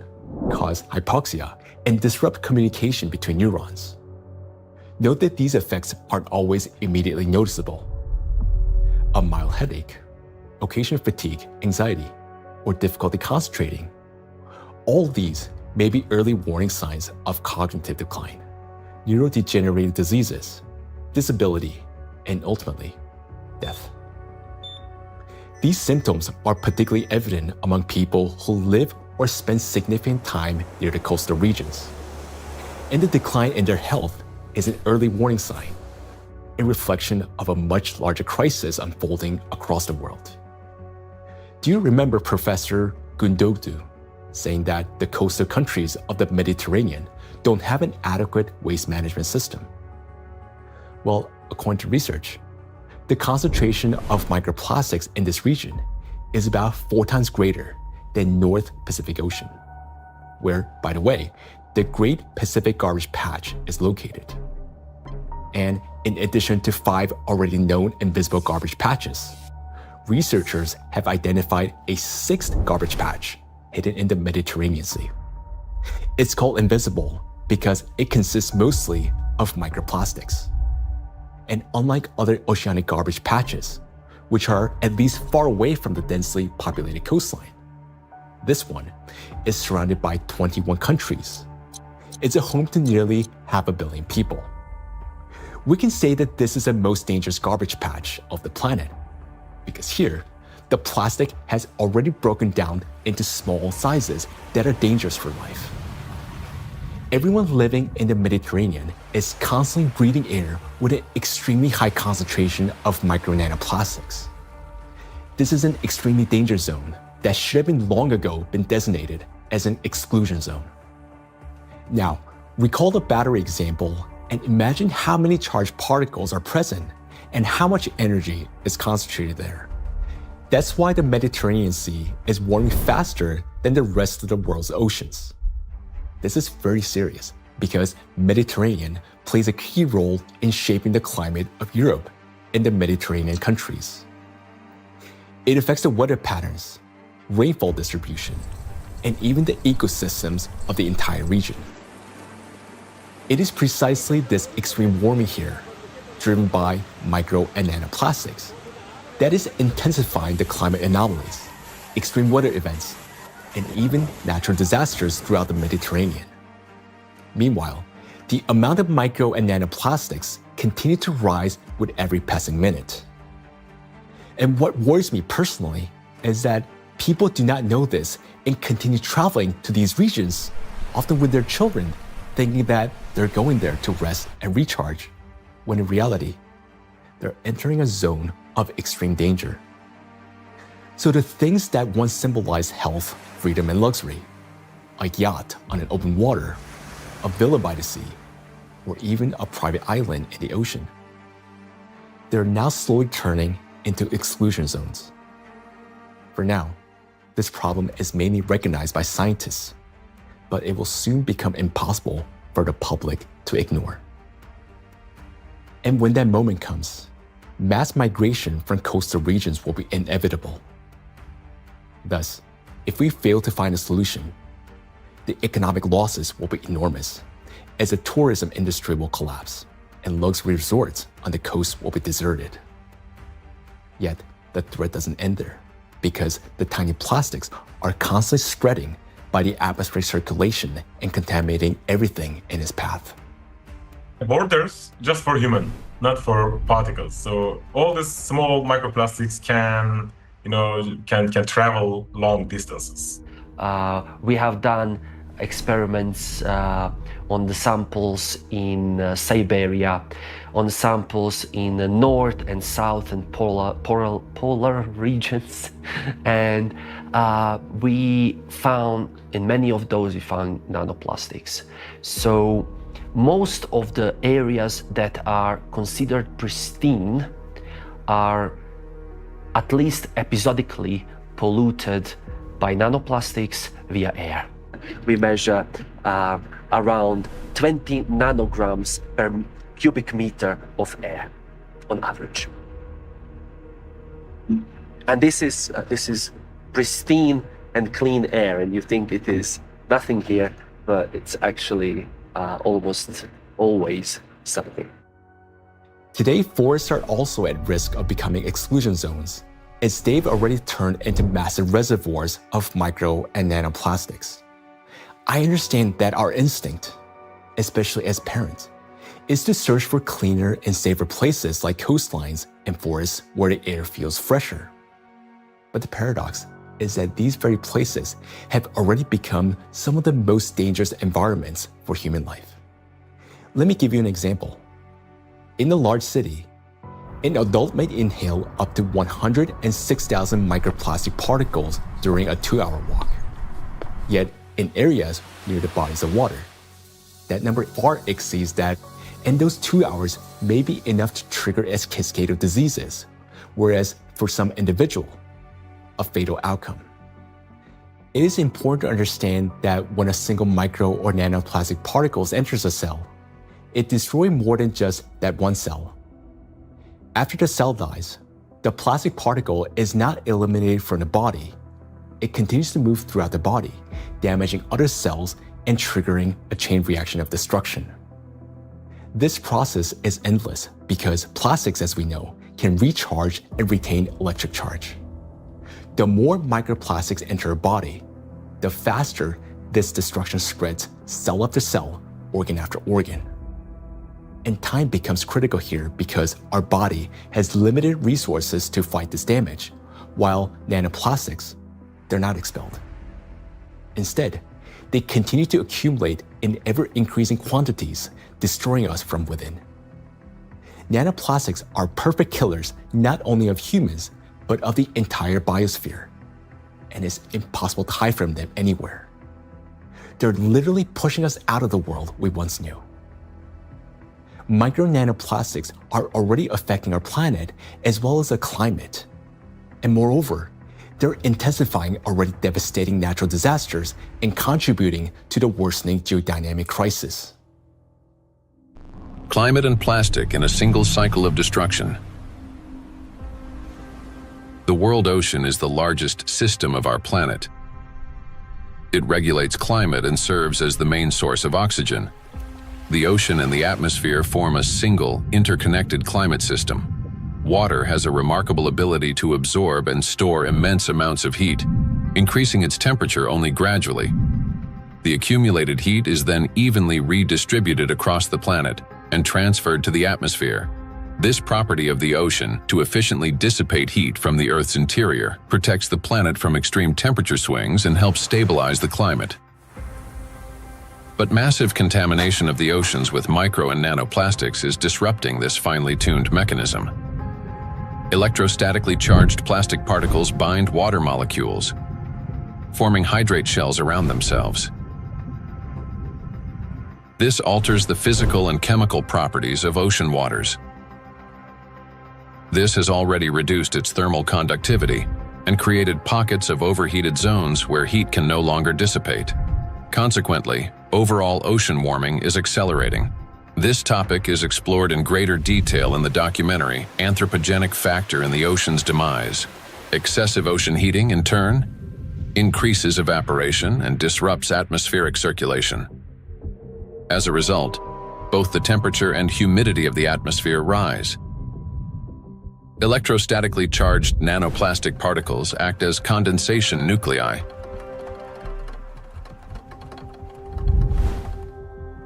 cause hypoxia, and disrupt communication between neurons. Note that these effects aren't always immediately noticeable. A mild headache, occasional fatigue, anxiety, or difficulty concentrating. All these may be early warning signs of cognitive decline, neurodegenerative diseases, disability, and ultimately, death. These symptoms are particularly evident among people who live or spend significant time near the coastal regions. And the decline in their health is an early warning sign, a reflection of a much larger crisis unfolding across the world. Do you remember Professor Gundotu saying that the coastal countries of the Mediterranean don't have an adequate waste management system? Well, according to research, the concentration of microplastics in this region is about 4 times greater than North Pacific Ocean, where, by the way, the Great Pacific Garbage Patch is located. And in addition to 5 already known invisible garbage patches, researchers have identified a 6th garbage patch hidden in the Mediterranean Sea. It's called invisible because it consists mostly of microplastics. And unlike other oceanic garbage patches, which are at least far away from the densely populated coastline, this one is surrounded by 21 countries. It's a home to nearly 500 million people. We can say that this is the most dangerous garbage patch of the planet, because here, the plastic has already broken down into small sizes that are dangerous for life. Everyone living in the Mediterranean is constantly breathing air with an extremely high concentration of micro-nanoplastics. This is an extremely dangerous zone that should have been long ago been designated as an exclusion zone. Now, recall the battery example and imagine how many charged particles are present and how much energy is concentrated there. That's why the Mediterranean Sea is warming faster than the rest of the world's oceans. This is very serious because Mediterranean plays a key role in shaping the climate of Europe and the Mediterranean countries. It affects the weather patterns, rainfall distribution, and even the ecosystems of the entire region. It is precisely this extreme warming here, driven by micro and nanoplastics, that is intensifying the climate anomalies, extreme weather events, and even natural disasters throughout the Mediterranean. Meanwhile, the amount of micro and nanoplastics continue to rise with every passing minute. And what worries me personally is that people do not know this and continue traveling to these regions, often with their children, thinking that they're going there to rest and recharge, when in reality, they're entering a zone of extreme danger. So the things that once symbolized health, freedom, and luxury, a yacht on an open water, a villa by the sea, or even a private island in the ocean, they're now slowly turning into exclusion zones. For now, this problem is mainly recognized by scientists, but it will soon become impossible for the public to ignore. And when that moment comes, mass migration from coastal regions will be inevitable. Thus, if we fail to find a solution, the economic losses will be enormous, as the tourism industry will collapse and luxury resorts on the coast will be deserted. Yet, the threat doesn't end there, because the tiny plastics are constantly spreading by the atmospheric circulation and contaminating everything in its path.
Borders just for human, not for particles. So all these small microplastics can travel long distances.
We have done experiments on the samples in Siberia, on samples in the north and south and polar regions, and we found in many of those we found nanoplastics. So most of the areas that are considered pristine are at least episodically polluted by nanoplastics via air. We measure around 20 nanograms per cubic meter of air on average. And this is pristine and clean air, and you think it is nothing here, but it's actually almost always something.
Today, forests are also at risk of becoming exclusion zones, as they've already turned into massive reservoirs of micro and nanoplastics. I understand that our instinct, especially as parents, is to search for cleaner and safer places like coastlines and forests where the air feels fresher. But the paradox is that these very places have already become some of the most dangerous environments for human life. Let me give you an example. In a large city, an adult might inhale up to 106,000 microplastic particles during a 2-hour walk. Yet, in areas near the bodies of water, that number far exceeds that, and those 2 hours may be enough to trigger a cascade of diseases, whereas for some individual, a fatal outcome. It is important to understand that when a single micro or nanoplastic particles enters a cell, it destroys more than just that one cell. After the cell dies, the plastic particle is not eliminated from the body. It continues to move throughout the body, damaging other cells and triggering a chain reaction of destruction. This process is endless because plastics, as we know, can recharge and retain electric charge. The more microplastics enter a body, the faster this destruction spreads cell after cell, organ after organ. And time becomes critical here because our body has limited resources to fight this damage, while nanoplastics, they're not expelled. Instead, they continue to accumulate in ever-increasing quantities, destroying us from within. Nanoplastics are perfect killers not only of humans, but of the entire biosphere, and it's impossible to hide from them anywhere. They're literally pushing us out of the world we once knew. Micro nanoplastics are already affecting our planet as well as the climate. And moreover, they're intensifying already devastating natural disasters and contributing to the worsening geodynamic crisis.
Climate and plastic in a single cycle of destruction. The world ocean is the largest system of our planet. It regulates climate and serves as the main source of oxygen. The ocean and the atmosphere form a single, interconnected climate system. Water has a remarkable ability to absorb and store immense amounts of heat, increasing its temperature only gradually. The accumulated heat is then evenly redistributed across the planet and transferred to the atmosphere. This property of the ocean to efficiently dissipate heat from the Earth's interior protects the planet from extreme temperature swings and helps stabilize the climate. But massive contamination of the oceans with micro and nanoplastics is disrupting this finely tuned mechanism. Electrostatically charged plastic particles bind water molecules, forming hydrate shells around themselves. This alters the physical and chemical properties of ocean waters. This has already reduced its thermal conductivity and created pockets of overheated zones where heat can no longer dissipate. Consequently, overall ocean warming is accelerating. This topic is explored in greater detail in the documentary Anthropogenic Factor in the Ocean's Demise. Excessive ocean heating, in turn, increases evaporation and disrupts atmospheric circulation. As a result, both the temperature and humidity of the atmosphere rise. Electrostatically charged nanoplastic particles act as condensation nuclei,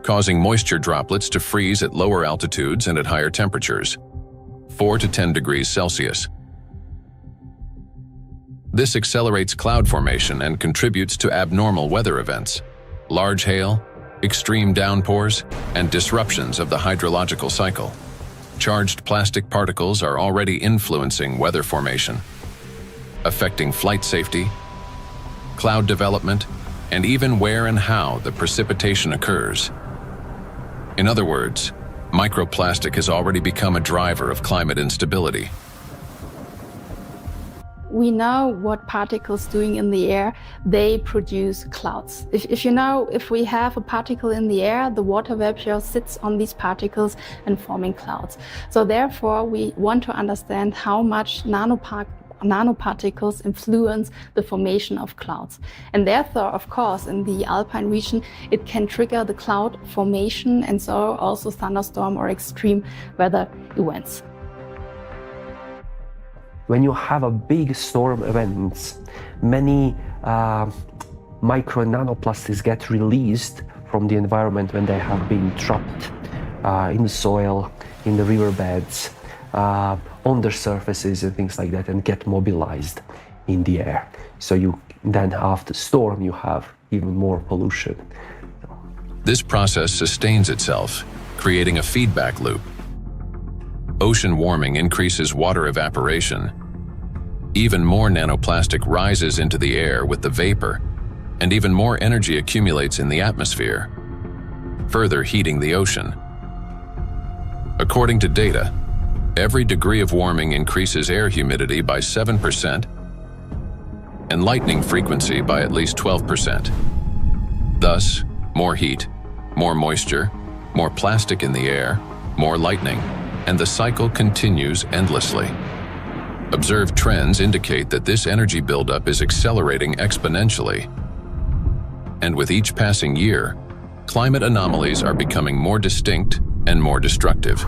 causing moisture droplets to freeze at lower altitudes and at higher temperatures, 4 to 10 degrees Celsius. This accelerates cloud formation and contributes to abnormal weather events, large hail, extreme downpours, and disruptions of the hydrological cycle. Charged plastic particles are already influencing weather formation, affecting flight safety, cloud development, and even where and how the precipitation occurs. In other words, microplastic has already become a driver of climate instability.
We know what particles doing in the air, they produce clouds. If we have a particle in the air, the water vapor sits on these particles and forming clouds. So therefore, we want to understand how much nanoparticles influence the formation of clouds. And therefore, of course, in the alpine region, it can trigger the cloud formation and so also thunderstorm or extreme weather events.
When you have a big storm event, many micro and nanoplastics get released from the environment when they have been trapped in the soil, in the riverbeds, on their surfaces and things like that, and get mobilized in the air. So you then after storm, you have even more pollution.
This process sustains itself, creating a feedback loop. Ocean warming increases water evaporation. Even more nanoplastic rises into the air with the vapor, and even more energy accumulates in the atmosphere, further heating the ocean. According to data, every degree of warming increases air humidity by 7%, and lightning frequency by at least 12%. Thus, more heat, more moisture, more plastic in the air, more lightning, and the cycle continues endlessly. Observed trends indicate that this energy buildup is accelerating exponentially. And with each passing year, climate anomalies are becoming more distinct and more destructive.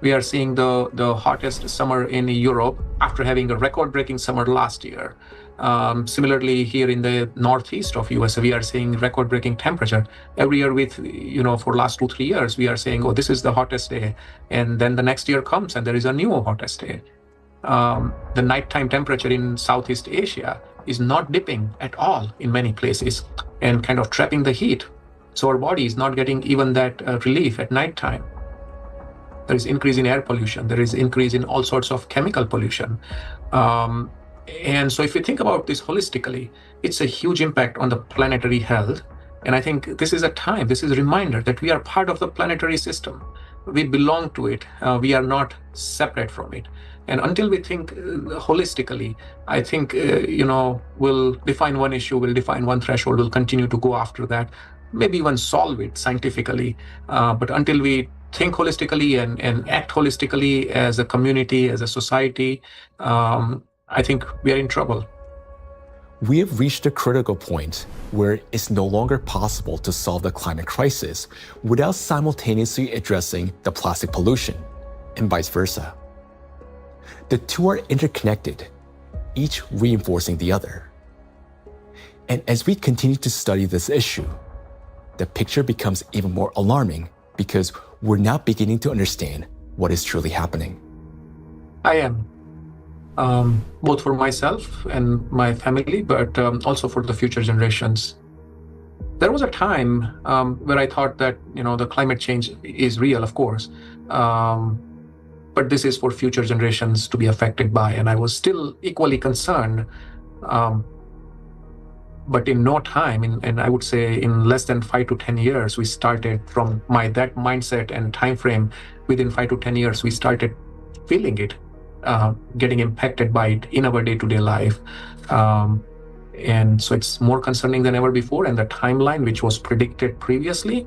We are seeing the hottest summer in Europe after having a record-breaking summer last year. Similarly, here in the northeast of US, we are seeing record-breaking temperature. Every year for last 2-3 years, we are saying, oh, this is the hottest day. And then the next year comes and there is a new hottest day. The nighttime temperature in Southeast Asia is not dipping at all in many places and kind of trapping the heat. So our body is not getting even that relief at nighttime. There is increase in air pollution. There is increase in all sorts of chemical pollution. And so if you think about this holistically, it's a huge impact on the planetary health. And I think this is a time, this is a reminder that we are part of the planetary system. We belong to it. We are not separate from it. And until we think holistically, I think, we'll define one issue, we'll define one threshold, we'll continue to go after that, maybe even solve it scientifically. But until we think holistically and act holistically as a community, as a society, I think we are in trouble.
We have reached a critical point where it's no longer possible to solve the climate crisis without simultaneously addressing the plastic pollution, and vice versa. The two are interconnected, each reinforcing the other. And as we continue to study this issue, the picture becomes even more alarming because we're now beginning to understand what is truly happening.
I am. Both for myself and my family, but also for the future generations. There was a time where I thought that, the climate change is real, of course, but this is for future generations to be affected by, and I was still equally concerned. But in no time, and I would say in less than 5 to 10 years, we started from that mindset and time frame. Within 5 to 10 years, we started feeling it. Getting impacted by it in our day-to-day life. And so it's more concerning than ever before, and the timeline, which was predicted previously,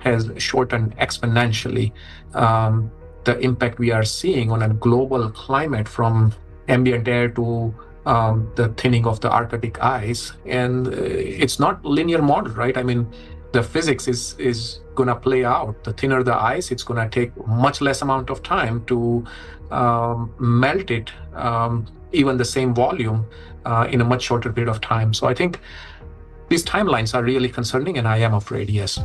has shortened exponentially. The impact we are seeing on a global climate, from ambient air to the thinning of the Arctic ice, and it's not linear model, right? I mean, the physics is gonna play out. The thinner the ice, it's gonna take much less amount of time to melt it, even the same volume, in a much shorter period of time. So I think these timelines are really concerning, and I am afraid, yes.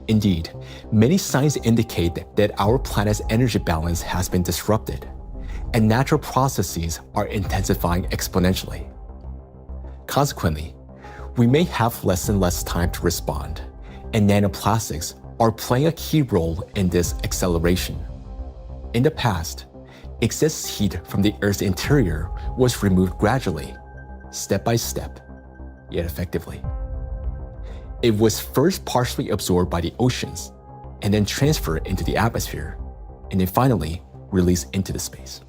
Indeed, many signs indicate that our planet's energy balance has been disrupted, and natural processes are intensifying exponentially. Consequently, we may have less and less time to respond, and nanoplastics are playing a key role in this acceleration. In the past, excess heat from the Earth's interior was removed gradually, step by step, yet effectively. It was first partially absorbed by the oceans, and then transferred into the atmosphere, and then finally released into the space.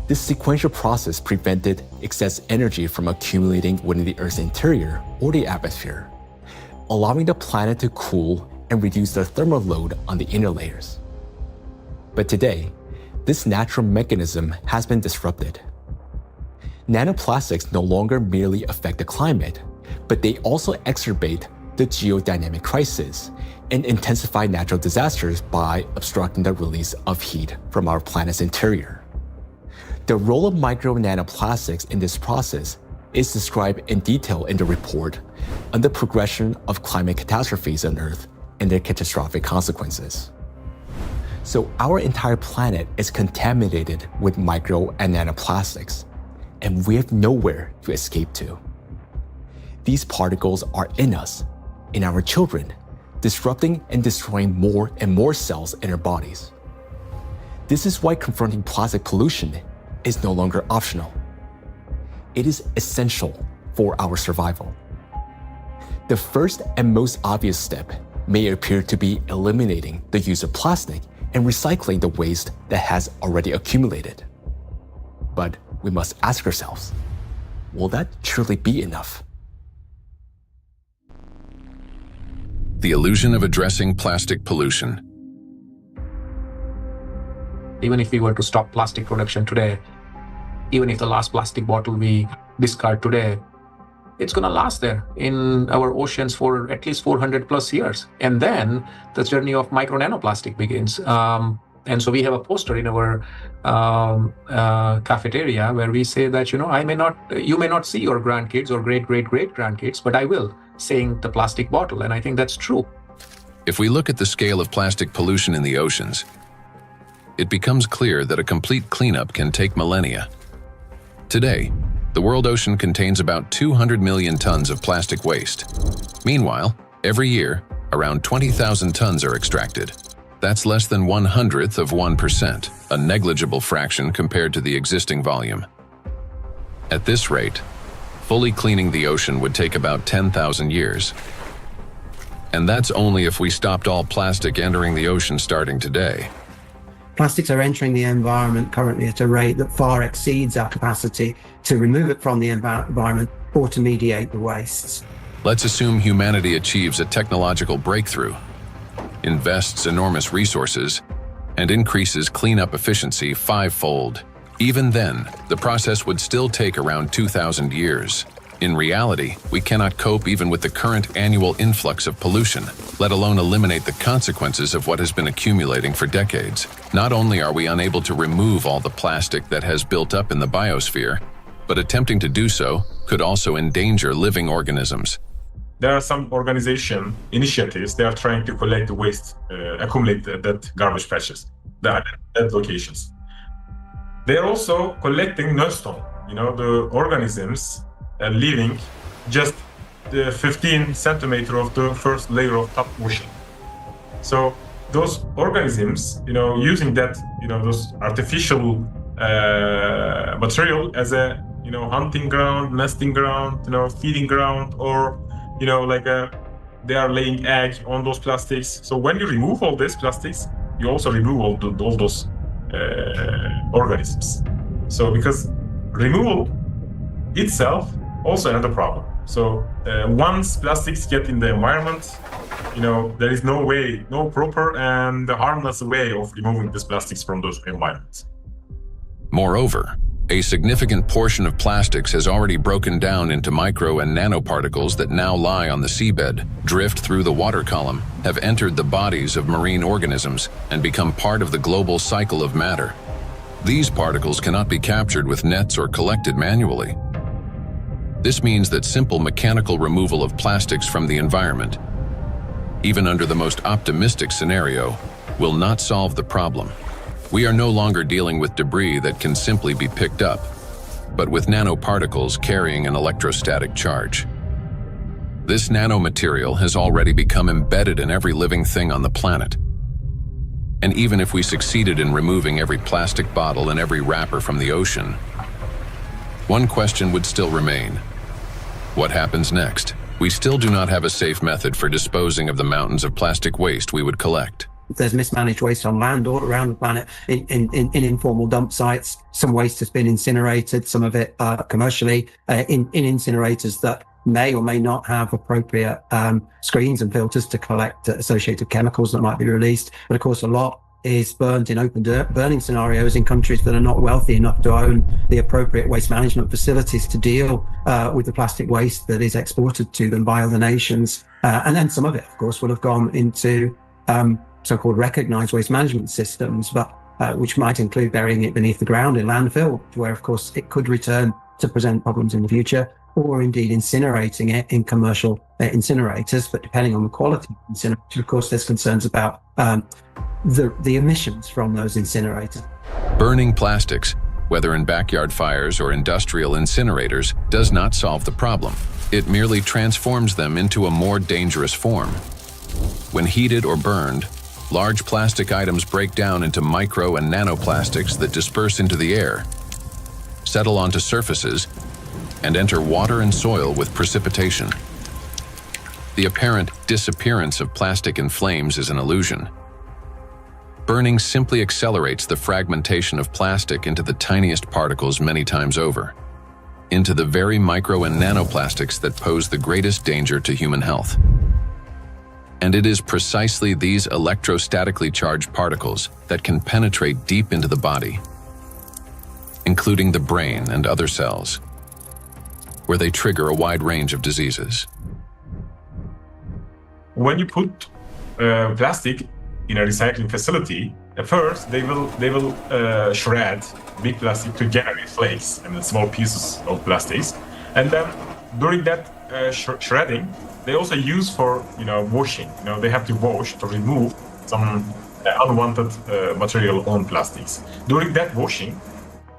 This sequential process prevented excess energy from accumulating within the Earth's interior or the atmosphere, allowing the planet to cool and reduce the thermal load on the inner layers. But today, this natural mechanism has been disrupted. Nanoplastics no longer merely affect the climate, but they also exacerbate the geodynamic crisis and intensify natural disasters by obstructing the release of heat from our planet's interior. The role of micro nanoplastics in this process is described in detail in the report on the progression of climate catastrophes on Earth and their catastrophic consequences. So our entire planet is contaminated with micro and nanoplastics, and we have nowhere to escape to. These particles are in us, in our children, disrupting and destroying more and more cells in our bodies. This is why confronting plastic pollution is no longer optional. It is essential for our survival. The first and most obvious step may appear to be eliminating the use of plastic and recycling the waste that has already accumulated. But we must ask ourselves, will that truly be enough?
The illusion of addressing plastic pollution.
Even if we were to stop plastic production today, even if the last plastic bottle we discard today, it's going to last there in our oceans for at least 400 plus years. And then the journey of micro nanoplastic begins. And so we have a poster in our cafeteria where we say that, you may not see your grandkids or great-great-great-grandkids, but I will, saying the plastic bottle. And I think that's true.
If we look at the scale of plastic pollution in the oceans, it becomes clear that a complete cleanup can take millennia. Today, the world ocean contains about 200 million tons of plastic waste. Meanwhile, every year, around 20,000 tons are extracted. That's less than 1/100th of 1%, a negligible fraction compared to the existing volume. At this rate, fully cleaning the ocean would take about 10,000 years. And that's only if we stopped all plastic entering the ocean starting today.
Plastics are entering the environment currently at a rate that far exceeds our capacity to remove it from the environment or to mediate the wastes.
Let's assume humanity achieves a technological breakthrough, invests enormous resources, and increases cleanup efficiency 5-fold. Even then, the process would still take around 2,000 years. In reality, we cannot cope even with the current annual influx of pollution, let alone eliminate the consequences of what has been accumulating for decades. Not only are we unable to remove all the plastic that has built up in the biosphere, but attempting to do so could also endanger living organisms.
There are some organization initiatives, they are trying to collect the waste, accumulate that garbage patches, that locations. They are also collecting non-stone, the organisms living just the 15 centimeter of the first layer of top ocean. So those organisms, using that, those artificial material as a, hunting ground, nesting ground, feeding ground, or, they are laying egg on those plastics. So when you remove all these plastics, you also remove all those organisms. So because removal itself also another problem. So once plastics get in the environment, there is no proper and harmless way of removing these plastics from those environments.
Moreover, a significant portion of plastics has already broken down into micro and nanoparticles that now lie on the seabed, drift through the water column, have entered the bodies of marine organisms, and become part of the global cycle of matter. These particles cannot be captured with nets or collected manually. This means that simple mechanical removal of plastics from the environment, even under the most optimistic scenario, will not solve the problem. We are no longer dealing with debris that can simply be picked up, but with nanoparticles carrying an electrostatic charge. This nanomaterial has already become embedded in every living thing on the planet. And even if we succeeded in removing every plastic bottle and every wrapper from the ocean, one question would still remain. What happens next? We still do not have a safe method for disposing of the mountains of plastic waste we would collect.
There's mismanaged waste on land all around the planet in informal dump sites. Some waste has been incinerated, some of it commercially in incinerators that may or may not have appropriate screens and filters to collect associated chemicals that might be released. But of course, a lot is burnt in open burning scenarios in countries that are not wealthy enough to own the appropriate waste management facilities to deal with the plastic waste that is exported to them by other nations. And then some of it, of course, will have gone into so-called recognized waste management systems, but which might include burying it beneath the ground in landfill, where, of course, it could return to present problems in the future, or indeed incinerating it in commercial incinerators. But depending on the quality of incinerator, of course, there's concerns about the emissions from those incinerators.
Burning plastics, whether in backyard fires or industrial incinerators, does not solve the problem. It merely transforms them into a more dangerous form. When heated or burned, large plastic items break down into micro and nanoplastics that disperse into the air, settle onto surfaces, and enter water and soil with precipitation. The apparent disappearance of plastic in flames is an illusion. Burning simply accelerates the fragmentation of plastic into the tiniest particles many times over, into the very micro and nanoplastics that pose the greatest danger to human health. And it is precisely these electrostatically charged particles that can penetrate deep into the body, including the brain and other cells, where they trigger a wide range of diseases.
When you put plastic in a recycling facility, at first they will shred big plastic to generate flakes and small pieces of plastics, and then during that shredding, they also use for washing. They have to wash to remove some unwanted material on plastics. During that washing,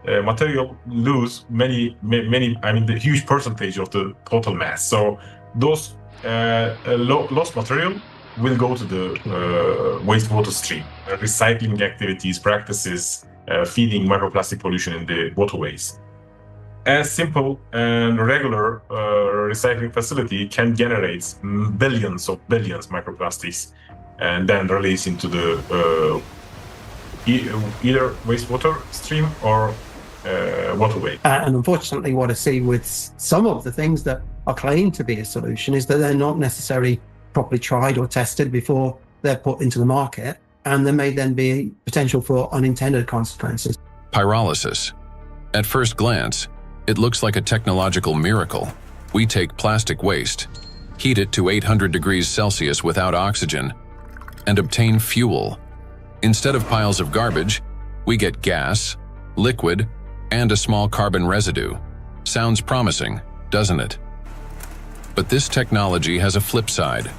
material lose many. I mean, the huge percentage of the total mass. So those lost material will go to the wastewater stream. Recycling activities, practices, feeding microplastic pollution in the waterways. A simple and regular recycling facility can generate billions microplastics and then release into the either wastewater stream or waterway.
And unfortunately, what I see with some of the things that are claimed to be a solution is that they're not necessarily properly tried or tested before they're put into the market, and there may then be potential for unintended consequences.
Pyrolysis. At first glance, it looks like a technological miracle. We take plastic waste, heat it to 800 degrees Celsius without oxygen, and obtain fuel. Instead of piles of garbage, we get gas, liquid, and a small carbon residue. Sounds promising, doesn't it? But this technology has a flip side,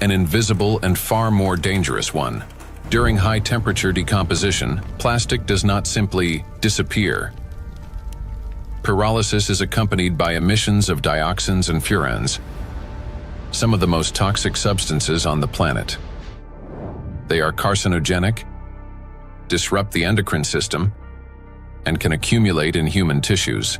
an invisible and far more dangerous one. During high-temperature decomposition, plastic does not simply disappear. Pyrolysis is accompanied by emissions of dioxins and furans, some of the most toxic substances on the planet. They are carcinogenic, disrupt the endocrine system, and can accumulate in human tissues.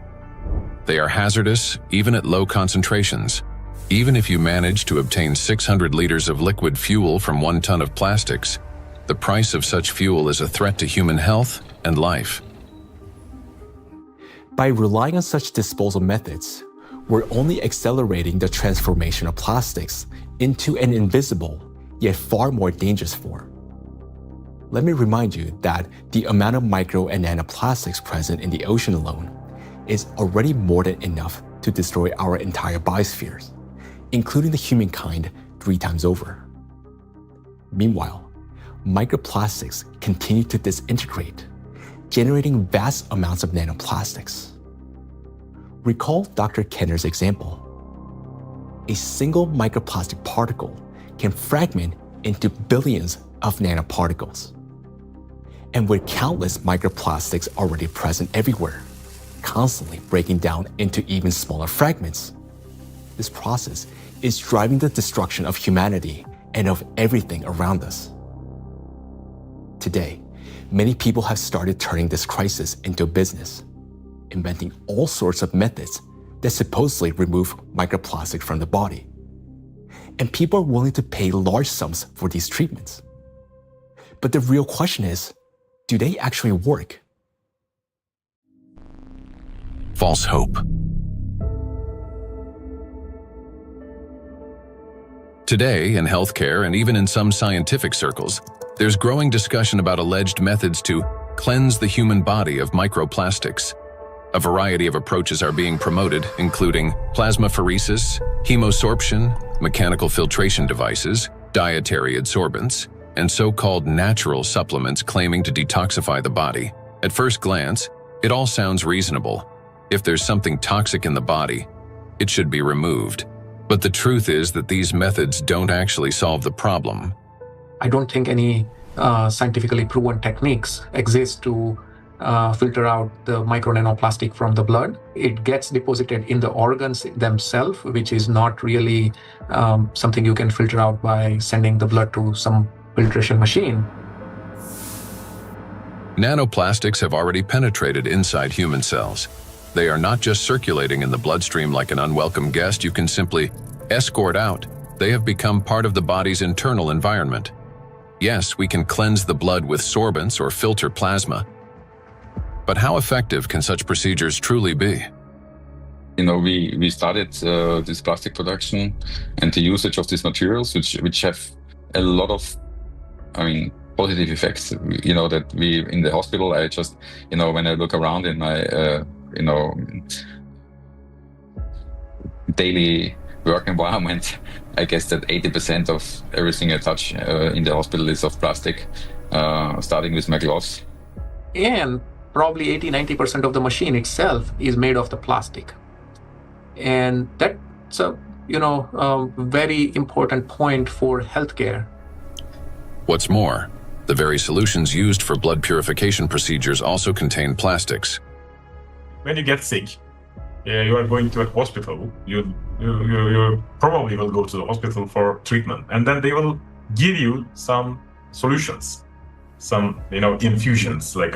They are hazardous even at low concentrations. Even if you manage to obtain 600 liters of liquid fuel from 1 ton of plastics, the price of such fuel is a threat to human health and life.
By relying on such disposal methods, we're only accelerating the transformation of plastics into an invisible, yet far more dangerous form. Let me remind you that the amount of micro and nanoplastics present in the ocean alone is already more than enough to destroy our entire biospheres, including the humankind 3 times over. Meanwhile, microplastics continue to disintegrate, generating vast amounts of nanoplastics. Recall Dr. Kenner's example. A single microplastic particle can fragment into billions of nanoparticles. And with countless microplastics already present everywhere, constantly breaking down into even smaller fragments, this process is driving the destruction of humanity and of everything around us. Today, many people have started turning this crisis into a business, inventing all sorts of methods that supposedly remove microplastic from the body. And people are willing to pay large sums for these treatments. But the real question is, do they actually work?
False hope. Today, in healthcare and even in some scientific circles, there's growing discussion about alleged methods to cleanse the human body of microplastics. A variety of approaches are being promoted, including plasmapheresis, hemosorption, mechanical filtration devices, dietary adsorbents, and so-called natural supplements claiming to detoxify the body. At first glance, it all sounds reasonable. If there's something toxic in the body, it should be removed. But the truth is that these methods don't actually solve the problem.
I don't think any scientifically proven techniques exist to filter out the micro nanoplastic from the blood. It gets deposited in the organs themselves, which is not really something you can filter out by sending the blood to some filtration machine.
Nanoplastics have already penetrated inside human cells. They are not just circulating in the bloodstream like an unwelcome guest you can simply escort out. They have become part of the body's internal environment. Yes, we can cleanse the blood with sorbents or filter plasma. But how effective can such procedures truly be?
We started this plastic production and the usage of these materials, which have a lot of, positive effects. That we in the hospital, I just, when I look around in my, daily work environment, I guess that 80% of everything I touch in the hospital is of plastic, starting with my gloves.
And probably 80-90% of the machine itself is made of the plastic. And that's a very important point for healthcare.
What's more, the very solutions used for blood purification procedures also contain plastics.
When you get sick, you are going to a hospital, you probably will go to the hospital for treatment, and then they will give you some solutions, some infusions, like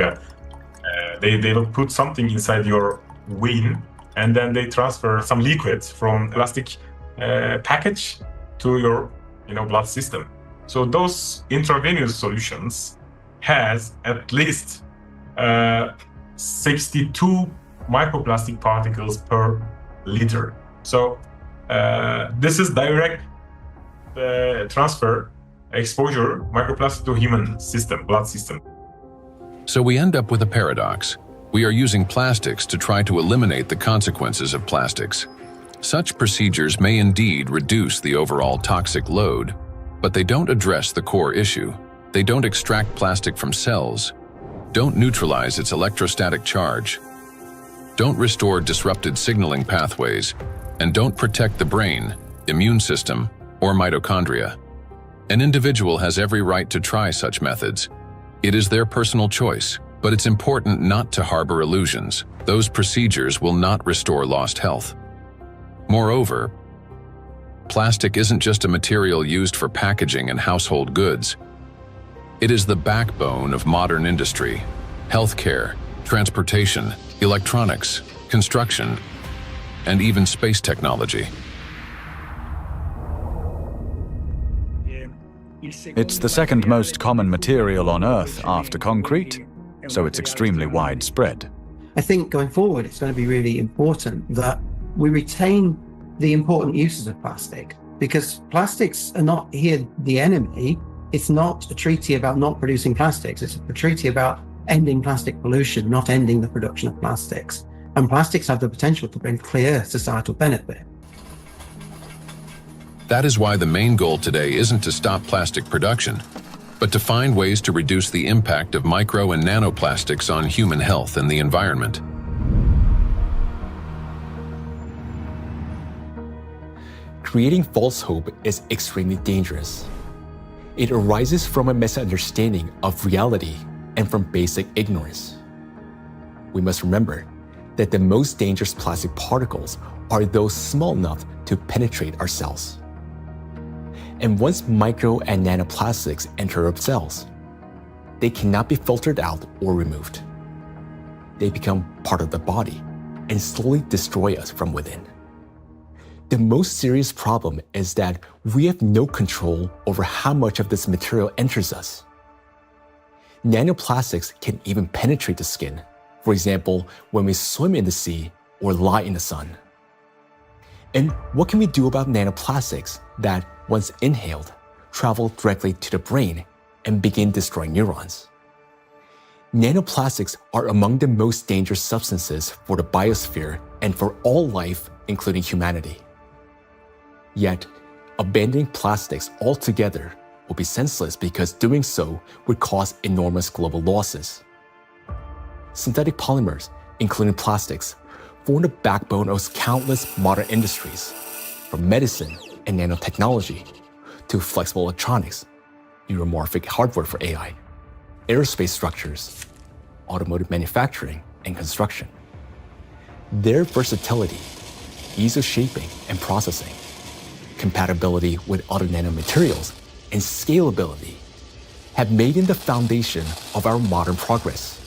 they will put something inside your vein, and then they transfer some liquid from plastic package to your blood system. So those intravenous solutions has at least 62 microplastic particles per liter. So this is direct transfer exposure microplastic to human system, blood system.
So we end up with a paradox. We are using plastics to try to eliminate the consequences of plastics. Such procedures may indeed reduce the overall toxic load, but they don't address the core issue. They don't extract plastic from cells, don't neutralize its electrostatic charge, don't restore disrupted signaling pathways, and don't protect the brain, immune system, or mitochondria. An individual has every right to try such methods. It is their personal choice, but it's important not to harbor illusions. Those procedures will not restore lost health. Moreover, plastic isn't just a material used for packaging and household goods. It is the backbone of modern industry, healthcare, transportation, electronics, construction, and even space technology.
It's the second most common material on Earth after concrete, so it's extremely widespread.
I think going forward, it's going to be really important that we retain the important uses of plastic, because plastics are not here the enemy. It's not a treaty about not producing plastics. It's a treaty about ending plastic pollution, not ending the production of plastics. And plastics have the potential to bring clear societal benefit.
That is why the main goal today isn't to stop plastic production, but to find ways to reduce the impact of micro and nanoplastics on human health and the environment.
Creating false hope is extremely dangerous. It arises from a misunderstanding of reality and from basic ignorance. We must remember that the most dangerous plastic particles are those small enough to penetrate our cells. And once micro and nanoplastics enter our cells, they cannot be filtered out or removed. They become part of the body and slowly destroy us from within. The most serious problem is that we have no control over how much of this material enters us. Nanoplastics can even penetrate the skin, for example, when we swim in the sea or lie in the sun. And what can we do about nanoplastics that, once inhaled, travel directly to the brain and begin destroying neurons? Nanoplastics are among the most dangerous substances for the biosphere and for all life, including humanity. Yet, abandoning plastics altogether will be senseless because doing so would cause enormous global losses. Synthetic polymers, including plastics, form the backbone of countless modern industries, from medicine and nanotechnology to flexible electronics, neuromorphic hardware for AI, aerospace structures, automotive manufacturing, and construction. Their versatility, ease of shaping and processing, compatibility with other nanomaterials, and scalability have made them the foundation of our modern progress.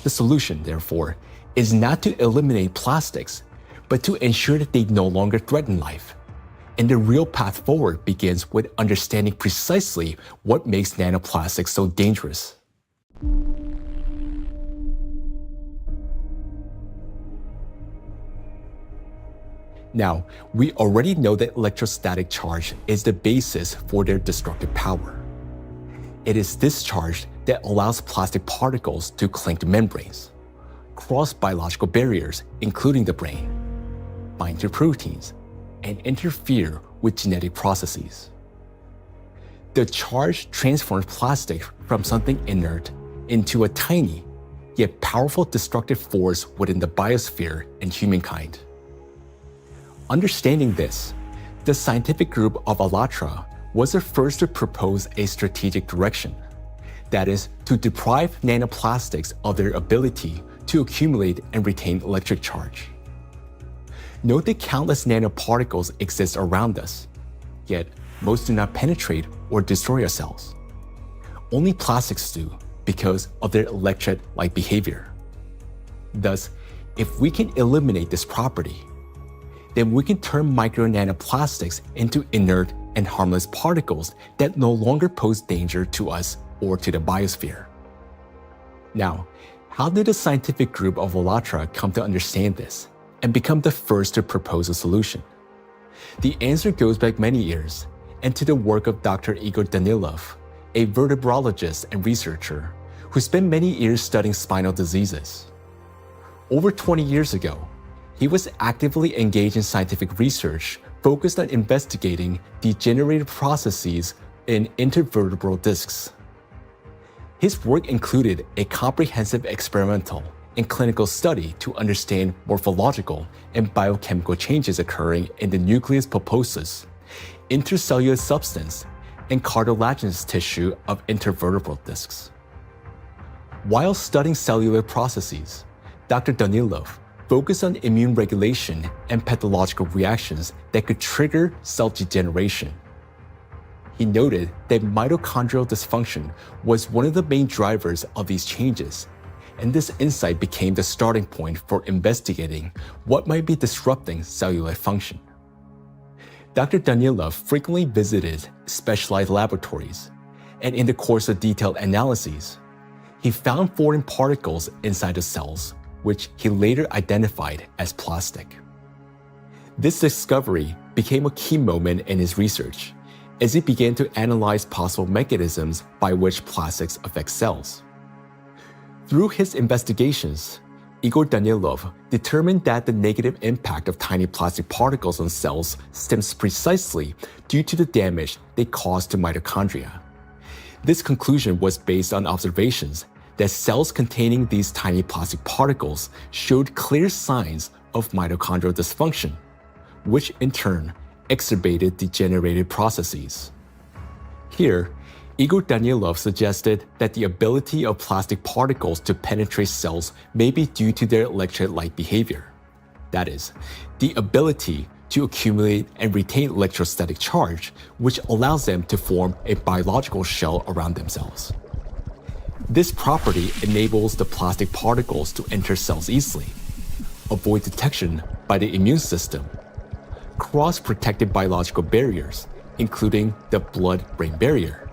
The solution, therefore, is not to eliminate plastics, but to ensure that they no longer threaten life, And the real path forward begins with understanding precisely what makes nanoplastics so dangerous. Now, we already know that electrostatic charge is the basis for their destructive power. It is this charge that allows plastic particles to cling to membranes, cross biological barriers, including the brain, bind to proteins, and interfere with genetic processes. The charge transforms plastic from something inert into a tiny, yet powerful destructive force within the biosphere and humankind. Understanding this, the scientific group of ALLATRA was the first to propose a strategic direction, that is, to deprive nanoplastics of their ability to accumulate and retain electric charge. Note that countless nanoparticles exist around us, yet most do not penetrate or destroy our cells. Only plastics do because of their electret-like behavior. Thus, if we can eliminate this property, then we can turn micro nanoplastics into inert and harmless particles that no longer pose danger to us or to the biosphere. Now, how did the scientific group of ALLATRA come to understand this and become the first to propose a solution? The answer goes back many years and to the work of Dr. Igor Danilov, a vertebrologist and researcher who spent many years studying spinal diseases. Over 20 years ago, he was actively engaged in scientific research focused on investigating degenerative processes in intervertebral discs. His work included a comprehensive experimental and clinical study to understand morphological and biochemical changes occurring in the nucleus pulposus, intercellular substance, and cartilaginous tissue of intervertebral discs. While studying cellular processes, Dr. Danilov focused on immune regulation and pathological reactions that could trigger cell degeneration. He noted that mitochondrial dysfunction was one of the main drivers of these changes, and this insight became the starting point for investigating what might be disrupting cellular function. Dr. Danilov frequently visited specialized laboratories, and in the course of detailed analyses, he found foreign particles inside the cells, which he later identified as plastic. This discovery became a key moment in his research, as he began to analyze possible mechanisms by which plastics affect cells. Through his investigations, Igor Danilov determined that the negative impact of tiny plastic particles on cells stems precisely due to the damage they cause to mitochondria. This conclusion was based on observations that cells containing these tiny plastic particles showed clear signs of mitochondrial dysfunction, which in turn exacerbated degenerative processes. Here, Igor Danilov suggested that the ability of plastic particles to penetrate cells may be due to their electret-like behavior. That is, the ability to accumulate and retain electrostatic charge, which allows them to form a biological shell around themselves. This property enables the plastic particles to enter cells easily, avoid detection by the immune system, cross protected biological barriers, including the blood-brain barrier,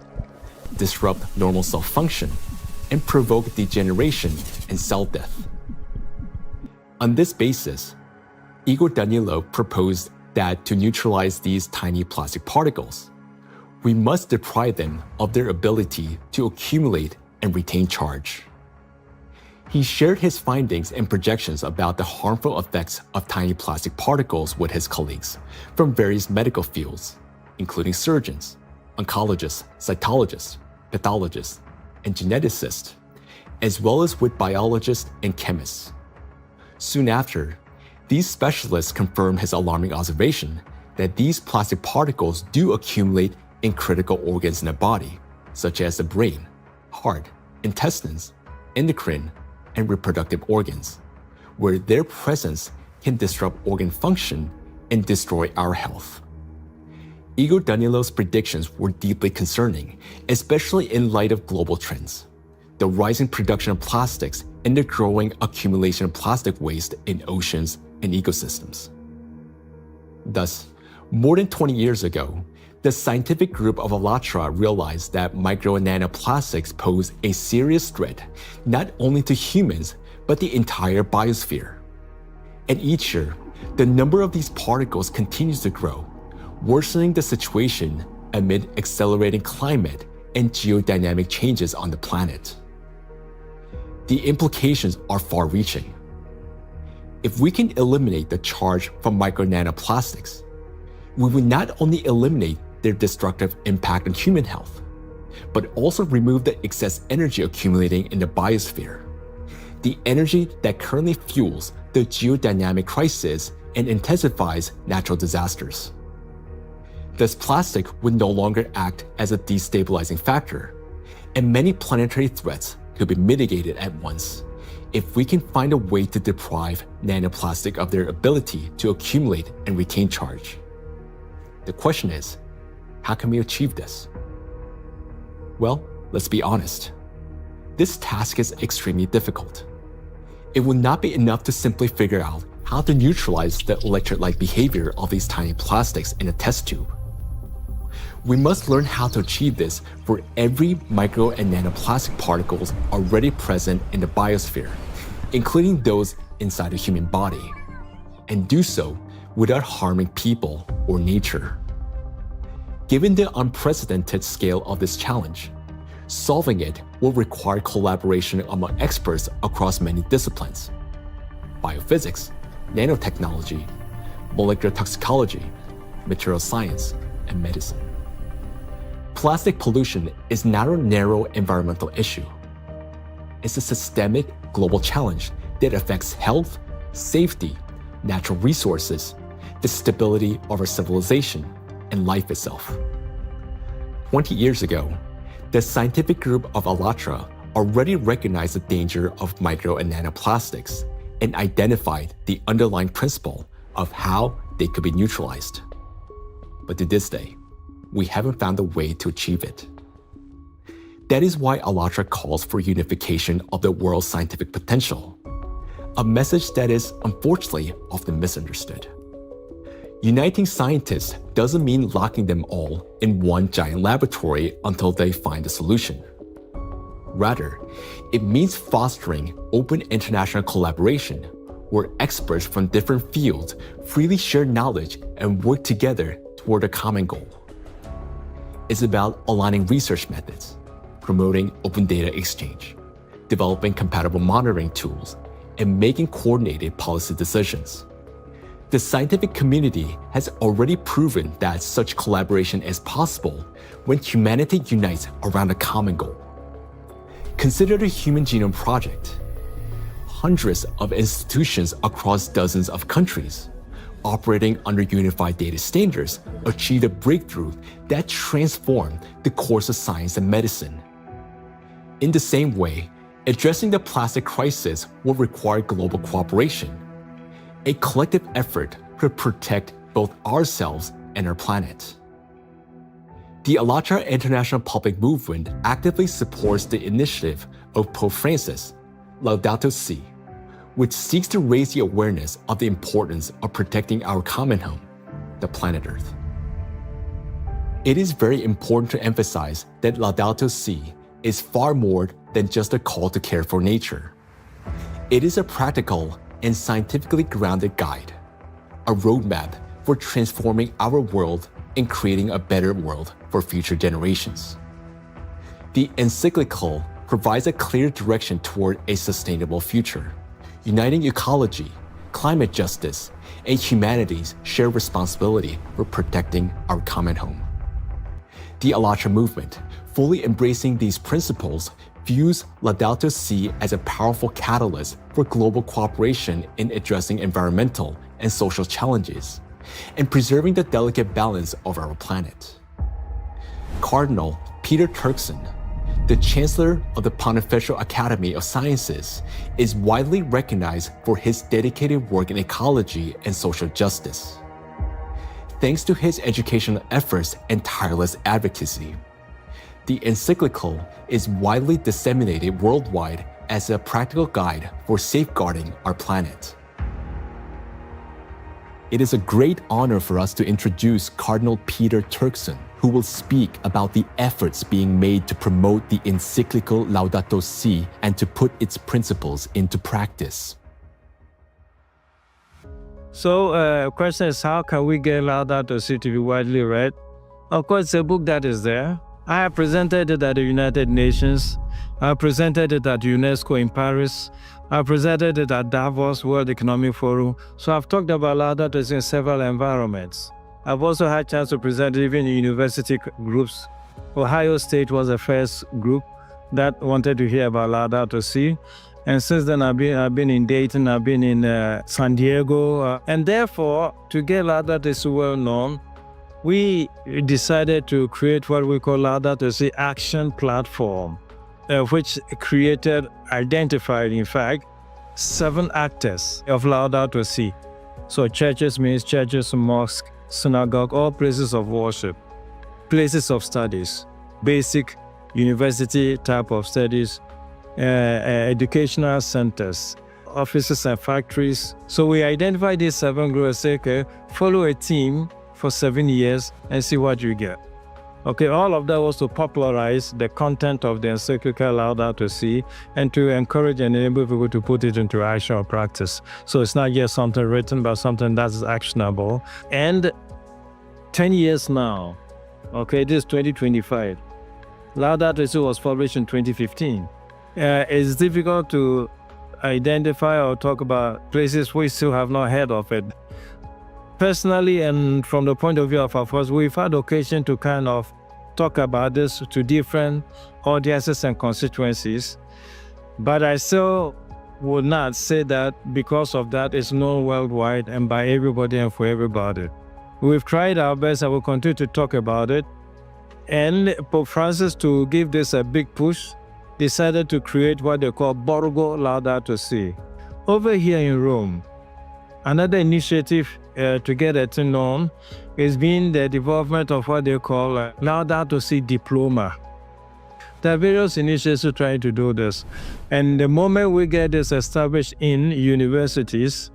disrupt normal cell function, and provoke degeneration and cell death. On this basis, Igor Danilov proposed that to neutralize these tiny plastic particles, we must deprive them of their ability to accumulate and retain charge. He shared his findings and projections about the harmful effects of tiny plastic particles with his colleagues from various medical fields, including surgeons, oncologists, cytologists, pathologists, and geneticists, as well as with biologists and chemists. Soon after, these specialists confirmed his alarming observation that these plastic particles do accumulate in critical organs in the body, such as the brain, heart, intestines, endocrine, and reproductive organs, where their presence can disrupt organ function and destroy our health. Igor Danilov's predictions were deeply concerning, especially in light of global trends, the rising production of plastics and the growing accumulation of plastic waste in oceans and ecosystems. Thus, More than 20 years ago, the scientific group of ALLATRA realized that micro and nanoplastics pose a serious threat not only to humans, but the entire biosphere. And each year, the number of these particles continues to grow, worsening the situation amid accelerating climate and geodynamic changes on the planet. The implications are far-reaching. If we can eliminate the charge from micro nanoplastics, we will not only eliminate their destructive impact on human health, but also remove the excess energy accumulating in the biosphere, the energy that currently fuels the geodynamic crisis and intensifies natural disasters. Thus, plastic would no longer act as a destabilizing factor, and many planetary threats could be mitigated at once if we can find a way to deprive nanoplastic of their ability to accumulate and retain charge. The question is, how can we achieve this? Well, let's be honest. This task is extremely difficult. It will not be enough to simply figure out how to neutralize the electrolyte behavior of these tiny plastics in a test tube. We must learn how to achieve this for every micro and nanoplastic particles already present in the biosphere, including those inside the human body, and do so without harming people or nature. Given the unprecedented scale of this challenge, solving it will require collaboration among experts across many disciplines: biophysics, nanotechnology, molecular toxicology, material science, and medicine. Plastic pollution is not a narrow environmental issue. It's a systemic global challenge that affects health, safety, natural resources, the stability of our civilization, and life itself. 20 years ago, the scientific group of ALLATRA already recognized the danger of micro and nanoplastics and identified the underlying principle of how they could be neutralized. But to this day, we haven't found a way to achieve it. That is why ALLATRA calls for unification of the world's scientific potential, a message that is unfortunately often misunderstood. Uniting scientists doesn't mean locking them all in one giant laboratory until they find a solution. Rather, it means fostering open international collaboration where experts from different fields freely share knowledge and work together toward a common goal. It's about aligning research methods, promoting open data exchange, developing compatible monitoring tools, and making coordinated policy decisions. The scientific community has already proven that such collaboration is possible when humanity unites around a common goal. Consider the Human Genome Project. Hundreds of institutions across dozens of countries, operating under unified data standards, achieved a breakthrough that transformed the course of science and medicine. In the same way, addressing the plastic crisis will require global cooperation, a collective effort to protect both ourselves and our planet. The ALLATRA International Public Movement actively supports the initiative of Pope Francis, Laudato Si, which seeks to raise the awareness of the importance of protecting our common home, the planet Earth. It is very important to emphasize that Laudato Si is far more than just a call to care for nature. It is a practical and scientifically grounded guide, a roadmap for transforming our world and creating a better world for future generations. The encyclical provides a clear direction toward a sustainable future, uniting ecology, climate justice, and humanity's shared responsibility for protecting our common home. The ALLATRA movement, fully embracing these principles, views Laudato Si as a powerful catalyst for global cooperation in addressing environmental and social challenges, and preserving the delicate balance of our planet. Cardinal Peter Turkson, the Chancellor of the Pontifical Academy of Sciences, is widely recognized for his dedicated work in ecology and social justice. Thanks to his educational efforts and tireless advocacy, the encyclical is widely disseminated worldwide as a practical guide for safeguarding our planet. It is a great honor for us to introduce Cardinal Peter Turkson, who will speak about the efforts being made to promote the encyclical Laudato Si and to put its principles into practice.
So, question is, how can we get Laudato Si to be widely read? Of course, it's a book that is there. I have presented it at the United Nations. I presented it at UNESCO in Paris. I presented it at Davos World Economic Forum. So I've talked about Laudato Si in several environments. I've also had a chance to present it even in university groups. Ohio State was the first group that wanted to hear about Laudato Si. And since then, I've been in Dayton, I've been in San Diego. And therefore, to get Laudato Si well known, we decided to create what we call Laudato Si Action Platform, which identified, in fact, 7 actors of Laudato Si. So churches means churches, mosques, synagogue, all places of worship, places of studies, basic university type of studies, educational centers, offices and factories. So we identified these 7 groups, say, okay, follow a team for 7 years and see what you get. Okay, all of that was to popularize the content of the encyclical Laudato Si and to encourage and enable people to put it into action or practice. So it's not just something written, but something that's actionable. And 10 years now, okay, this is 2025. Laudato Si was published in 2015. It's difficult to identify or talk about places we still have not heard of it. Personally, and from the point of view of us, we've had occasion to kind of talk about this to different audiences and constituencies, but I still would not say that because of that it's known worldwide and by everybody and for everybody. We've tried our best and we'll continue to talk about it. And Pope Francis, to give this a big push, decided to create what they call Borgo Laudato Si. Over here in Rome, another initiative to get it known has been the development of what they call Laudato Si Diploma. There are various initiatives trying to do this. And the moment we get this established in universities,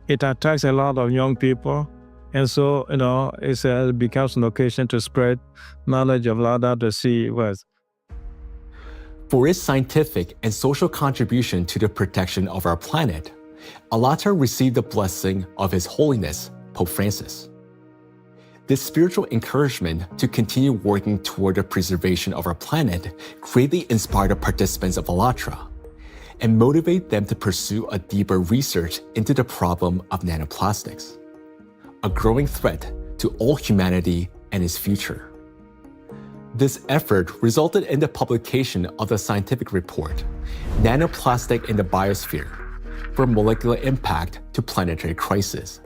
it attracts a lot of young people. And so, it becomes an occasion to spread knowledge of Laudato Si words.
For its scientific and social contribution to the protection of our planet, ALLATRA received the blessing of His Holiness, Pope Francis. This spiritual encouragement to continue working toward the preservation of our planet greatly inspired the participants of ALLATRA and motivated them to pursue a deeper research into the problem of nanoplastics, a growing threat to all humanity and its future. This effort resulted in the publication of the scientific report, Nanoplastic in the Biosphere, from Molecular Impact to Planetary Crisis.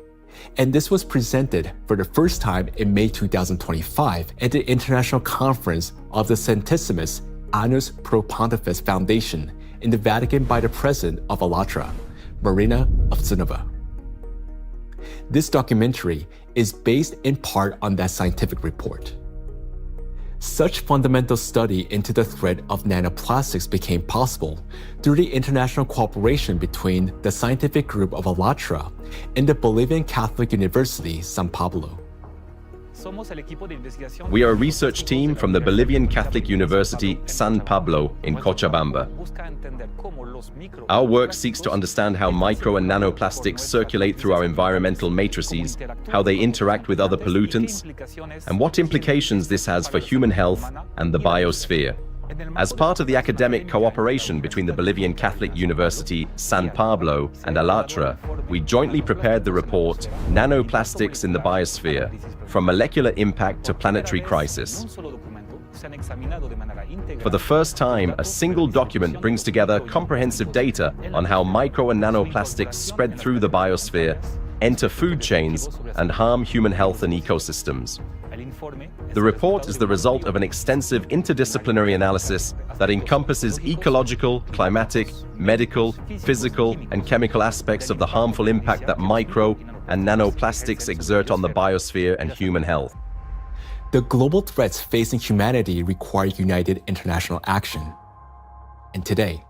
And this was presented for the first time in May 2025 at the International Conference of the Centesimus Annus Pro Pontifex Foundation in the Vatican by the President of ALLATRA, Marina Ovtsinova. This documentary is based in part on that scientific report. Such fundamental study into the threat of nanoplastics became possible through the international cooperation between the scientific group of ALLATRA and the Bolivian Catholic University, San Pablo.
We are a research team from the Bolivian Catholic University, San Pablo in Cochabamba. Our work seeks to understand how micro and nanoplastics circulate through our environmental matrices, how they interact with other pollutants, and what implications this has for human health and the biosphere. As part of the academic cooperation between the Bolivian Catholic University, San Pablo, and ALLATRA, we jointly prepared the report, Nanoplastics in the Biosphere, From Molecular Impact to Planetary Crisis. For the first time, a single document brings together comprehensive data on how micro and nanoplastics spread through the biosphere, enter food chains, and harm human health and ecosystems. The report is the result of an extensive interdisciplinary analysis that encompasses ecological, climatic, medical, physical, and chemical aspects of the harmful impact that micro and nanoplastics exert on the biosphere and human health.
The global threats facing humanity require united international action. And today,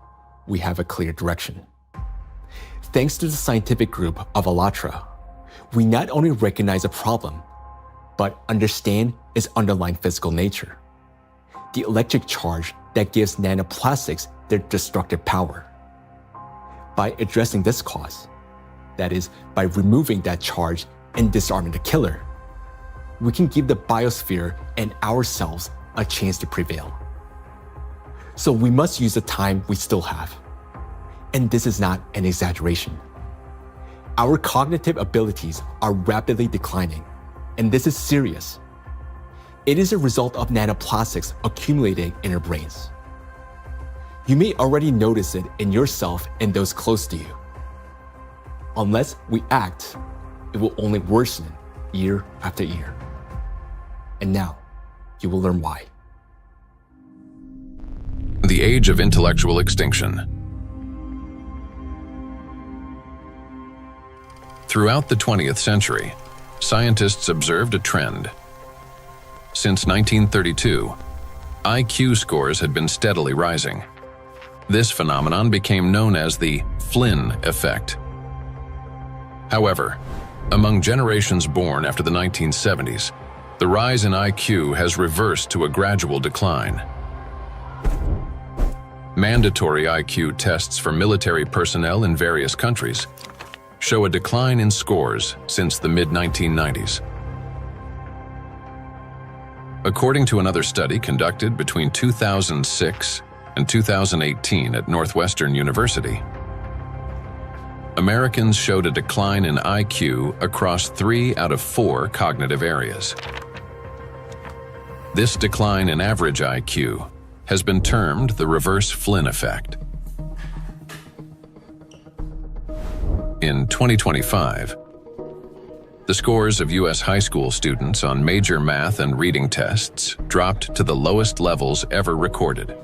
we have a clear direction. Thanks to the scientific group of ALLATRA, we not only recognize a problem, but understand its underlying physical nature, the electric charge that gives nanoplastics their destructive power. By addressing this cause, that is, by removing that charge and disarming the killer, we can give the biosphere and ourselves a chance to prevail. So we must use the time we still have. And this is not an exaggeration. Our cognitive abilities are rapidly declining, and this is serious. It is a result of nanoplastics accumulating in our brains. You may already notice it in yourself and those close to you. Unless we act, it will only worsen year after year. And now, you will learn why.
The age of intellectual extinction. Throughout the 20th century, scientists observed a trend. Since 1932, IQ scores had been steadily rising. This phenomenon became known as the Flynn effect. However, among generations born after the 1970s, the rise in IQ has reversed to a gradual decline. Mandatory IQ tests for military personnel in various countries show a decline in scores since the mid-1990s. According to another study conducted between 2006 and 2018 at Northwestern University, Americans showed a decline in IQ across 3 out of 4 cognitive areas. This decline in average IQ has been termed the reverse Flynn effect. In 2025, the scores of U.S. high school students on major math and reading tests dropped to the lowest levels ever recorded.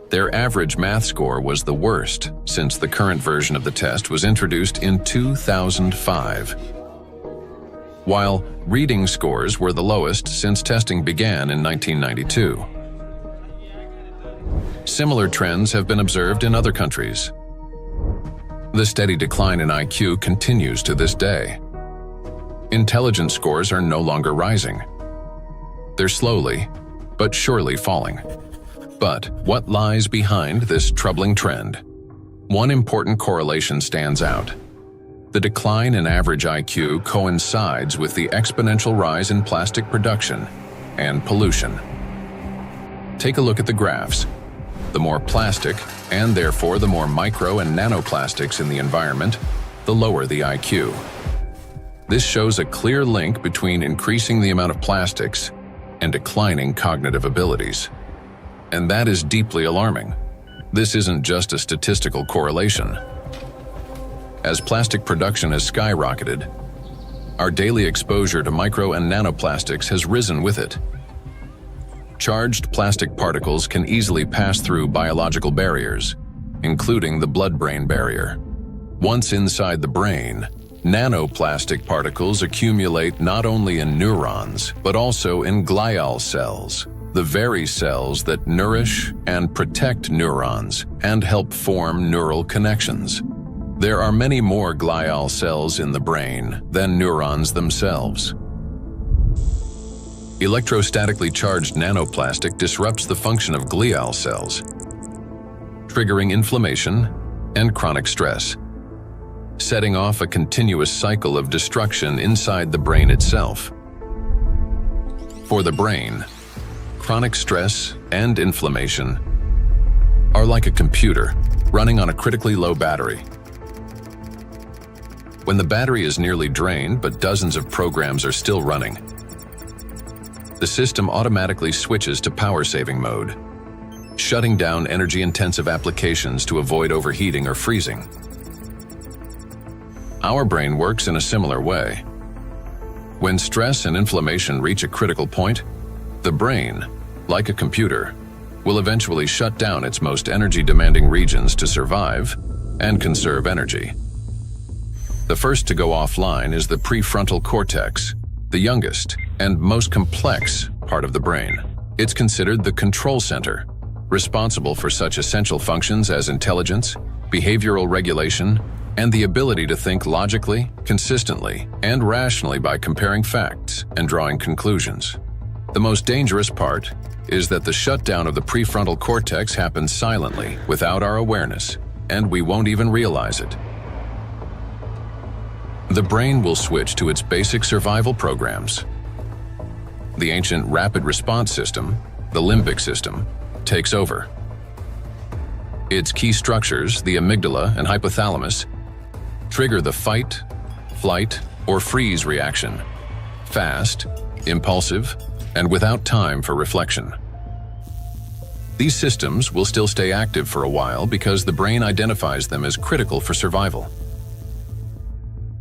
Their average math score was the worst since the current version of the test was introduced in 2005, while reading scores were the lowest since testing began in 1992. Similar trends have been observed in other countries. The steady decline in IQ continues to this day. Intelligence scores are no longer rising. They're slowly, but surely falling. But what lies behind this troubling trend? One important correlation stands out. The decline in average IQ coincides with the exponential rise in plastic production and pollution. Take a look at the graphs. The more plastic, and therefore the more micro and nanoplastics in the environment, the lower the IQ. This shows a clear link between increasing the amount of plastics and declining cognitive abilities. And that is deeply alarming. This isn't just a statistical correlation. As plastic production has skyrocketed, our daily exposure to micro and nanoplastics has risen with it. Charged plastic particles can easily pass through biological barriers, including the blood-brain barrier. Once inside the brain, nanoplastic particles accumulate not only in neurons, but also in glial cells, the very cells that nourish and protect neurons and help form neural connections. There are many more glial cells in the brain than neurons themselves. Electrostatically charged nanoplastic disrupts the function of glial cells, triggering inflammation and chronic stress, setting off a continuous cycle of destruction inside the brain itself. For the brain, chronic stress and inflammation are like a computer running on a critically low battery. When the battery is nearly drained but dozens of programs are still running, the system automatically switches to power-saving mode, shutting down energy-intensive applications to avoid overheating or freezing. Our brain works in a similar way. When stress and inflammation reach a critical point, the brain, like a computer, will eventually shut down its most energy-demanding regions to survive and conserve energy. The first to go offline is the prefrontal cortex, the youngest and most complex part of the brain. It's considered the control center, responsible for such essential functions as intelligence, behavioral regulation, and the ability to think logically, consistently, and rationally by comparing facts and drawing conclusions. The most dangerous part is that the shutdown of the prefrontal cortex happens silently, without our awareness, and we won't even realize it. The brain will switch to its basic survival programs. The ancient rapid response system, the limbic system, takes over. Its key structures, the amygdala and hypothalamus, trigger the fight, flight, or freeze reaction, fast, impulsive, and without time for reflection. These systems will still stay active for a while because the brain identifies them as critical for survival.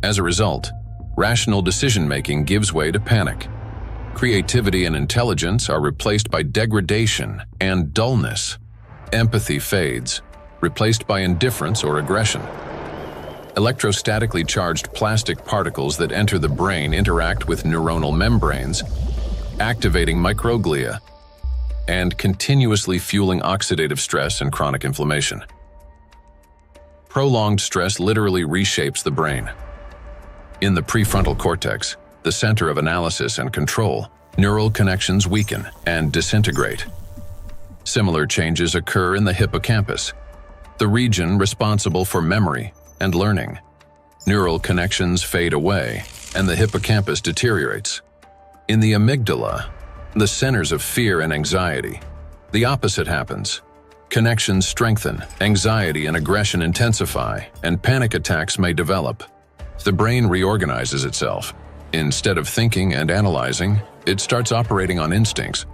As a result, rational decision-making gives way to panic. Creativity and intelligence are replaced by degradation and dullness. Empathy fades, replaced by indifference or aggression. Electrostatically charged plastic particles that enter the brain interact with neuronal membranes, activating microglia, and continuously fueling oxidative stress and chronic inflammation. Prolonged stress literally reshapes the brain. In the prefrontal cortex, the center of analysis and control, neural connections weaken and disintegrate. Similar changes occur in the hippocampus, the region responsible for memory and learning. Neural connections fade away, and the hippocampus deteriorates. In the amygdala, the centers of fear and anxiety, the opposite happens. Connections strengthen, anxiety and aggression intensify, and panic attacks may develop. The brain reorganizes itself. Instead of thinking and analyzing, it starts operating on instincts.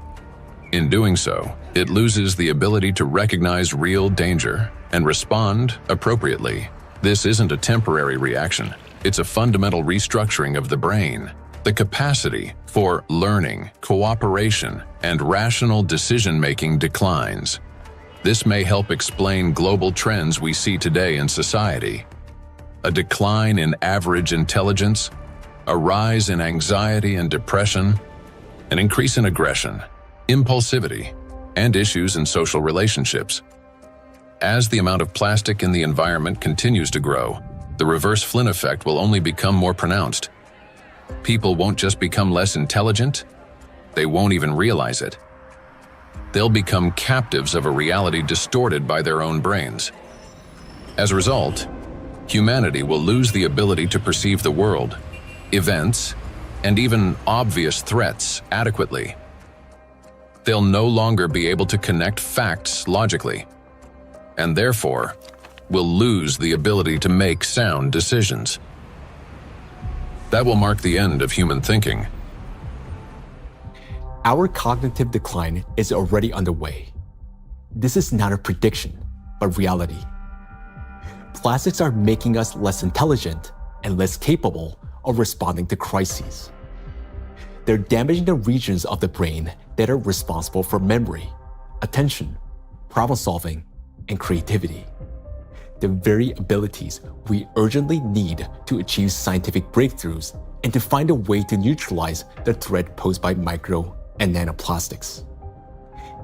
In doing so, it loses the ability to recognize real danger and respond appropriately. This isn't a temporary reaction. It's a fundamental restructuring of the brain. The capacity for learning, cooperation, and rational decision-making declines. This may help explain global trends we see today in society. A decline in average intelligence, a rise in anxiety and depression, an increase in aggression, impulsivity, and issues in social relationships. As the amount of plastic in the environment continues to grow, the reverse Flynn effect will only become more pronounced. People won't just become less intelligent, they won't even realize it. They'll become captives of a reality distorted by their own brains. As a result, humanity will lose the ability to perceive the world, events, and even obvious threats adequately. They'll no longer be able to connect facts logically, and therefore will lose the ability to make sound decisions. That will mark the end of human thinking.
Our cognitive decline is already underway. This is not a prediction, but reality. Plastics are making us less intelligent and less capable of responding to crises. They're damaging the regions of the brain that are responsible for memory, attention, problem-solving, and creativity. The very abilities we urgently need to achieve scientific breakthroughs and to find a way to neutralize the threat posed by micro and nanoplastics.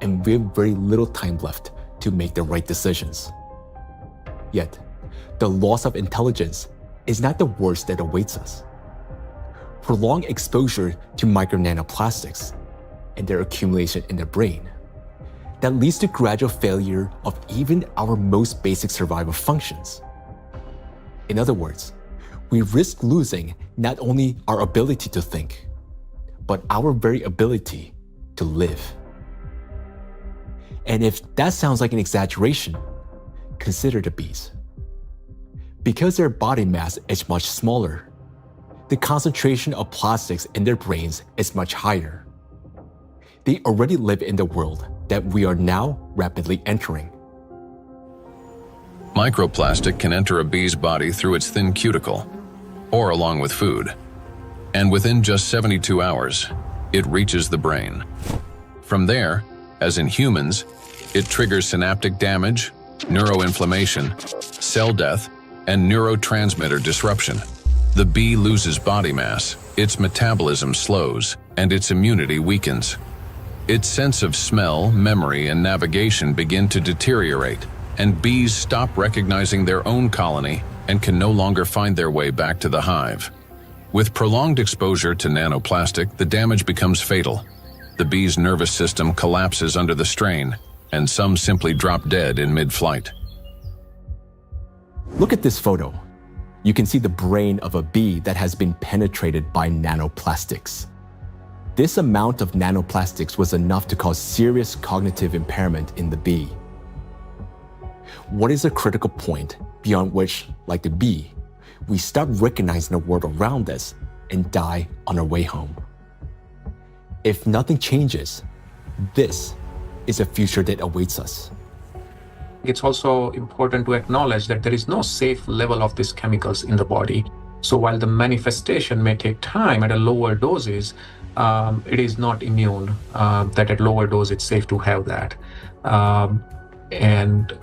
And we have very little time left to make the right decisions. Yet, the loss of intelligence is not the worst that awaits us. Prolonged exposure to micro nanoplastics and their accumulation in the brain that leads to gradual failure of even our most basic survival functions. In other words, we risk losing not only our ability to think, but our very ability to live. And if that sounds like an exaggeration, consider the bees. Because their body mass is much smaller, the concentration of plastics in their brains is much higher. They already live in the world that we are now rapidly entering.
Microplastic can enter a bee's body through its thin cuticle, or along with food, and within just 72 hours, it reaches the brain. From there, as in humans, it triggers synaptic damage, neuroinflammation, cell death, and neurotransmitter disruption. The bee loses body mass, its metabolism slows, and its immunity weakens. Its sense of smell, memory, and navigation begin to deteriorate, and bees stop recognizing their own colony and can no longer find their way back to the hive. With prolonged exposure to nanoplastic, the damage becomes fatal. The bee's nervous system collapses under the strain, and some simply drop dead in mid-flight.
Look at this photo. You can see the brain of a bee that has been penetrated by nanoplastics. This amount of nanoplastics was enough to cause serious cognitive impairment in the bee. What is a critical point beyond which, like the bee, we stop recognizing the world around us and die on our way home? If nothing changes, this is a future that awaits us.
It's also important to acknowledge that there is no safe level of these chemicals in the body. So while the manifestation may take time at a lower doses, it is not immune, that at lower dose it's safe to have that. And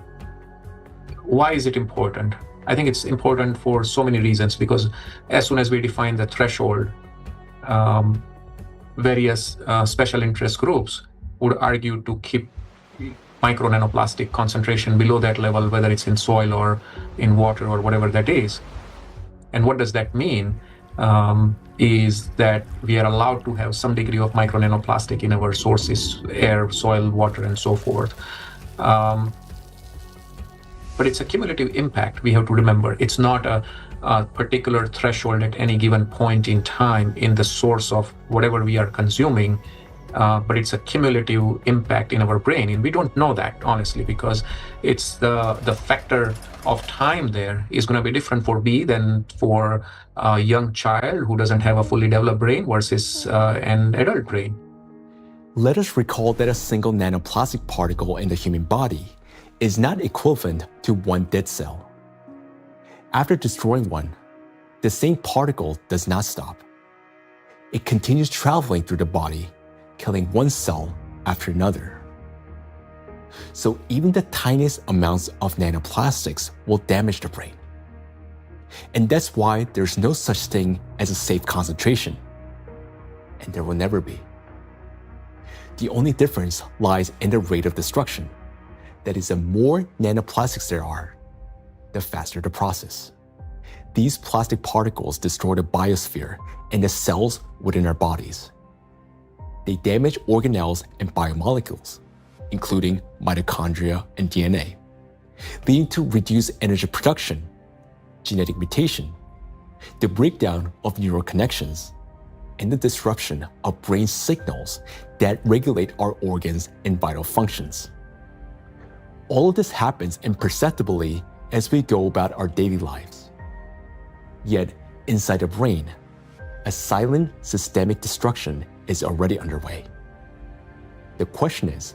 why is it important? I think it's important for so many reasons, because as soon as we define the threshold, various special interest groups would argue to keep micro nanoplastic concentration below that level, whether it's in soil or in water or whatever that is. And what does that mean? Is that we are allowed to have some degree of micro nanoplastic in our sources, air, soil, water, and so forth. But it's a cumulative impact, we have to remember. It's not a particular threshold at any given point in time in the source of whatever we are consuming, but it's a cumulative impact in our brain. And we don't know that, honestly, because it's the factor of time there is going to be different for bee than for a young child who doesn't have a fully developed brain versus an adult brain.
Let us recall that a single nanoplastic particle in the human body is not equivalent to one dead cell. After destroying one, the same particle does not stop. It continues traveling through the body, killing one cell after another. So even the tiniest amounts of nanoplastics will damage the brain. And that's why there's no such thing as a safe concentration. And there will never be. The only difference lies in the rate of destruction. That is, the more nanoplastics there are, the faster the process. These plastic particles destroy the biosphere and the cells within our bodies. They damage organelles and biomolecules, including mitochondria and DNA, leading to reduced energy production, genetic mutation, the breakdown of neural connections, and the disruption of brain signals that regulate our organs and vital functions. All of this happens imperceptibly as we go about our daily lives. Yet, inside the brain, a silent systemic destruction is already underway. The question is,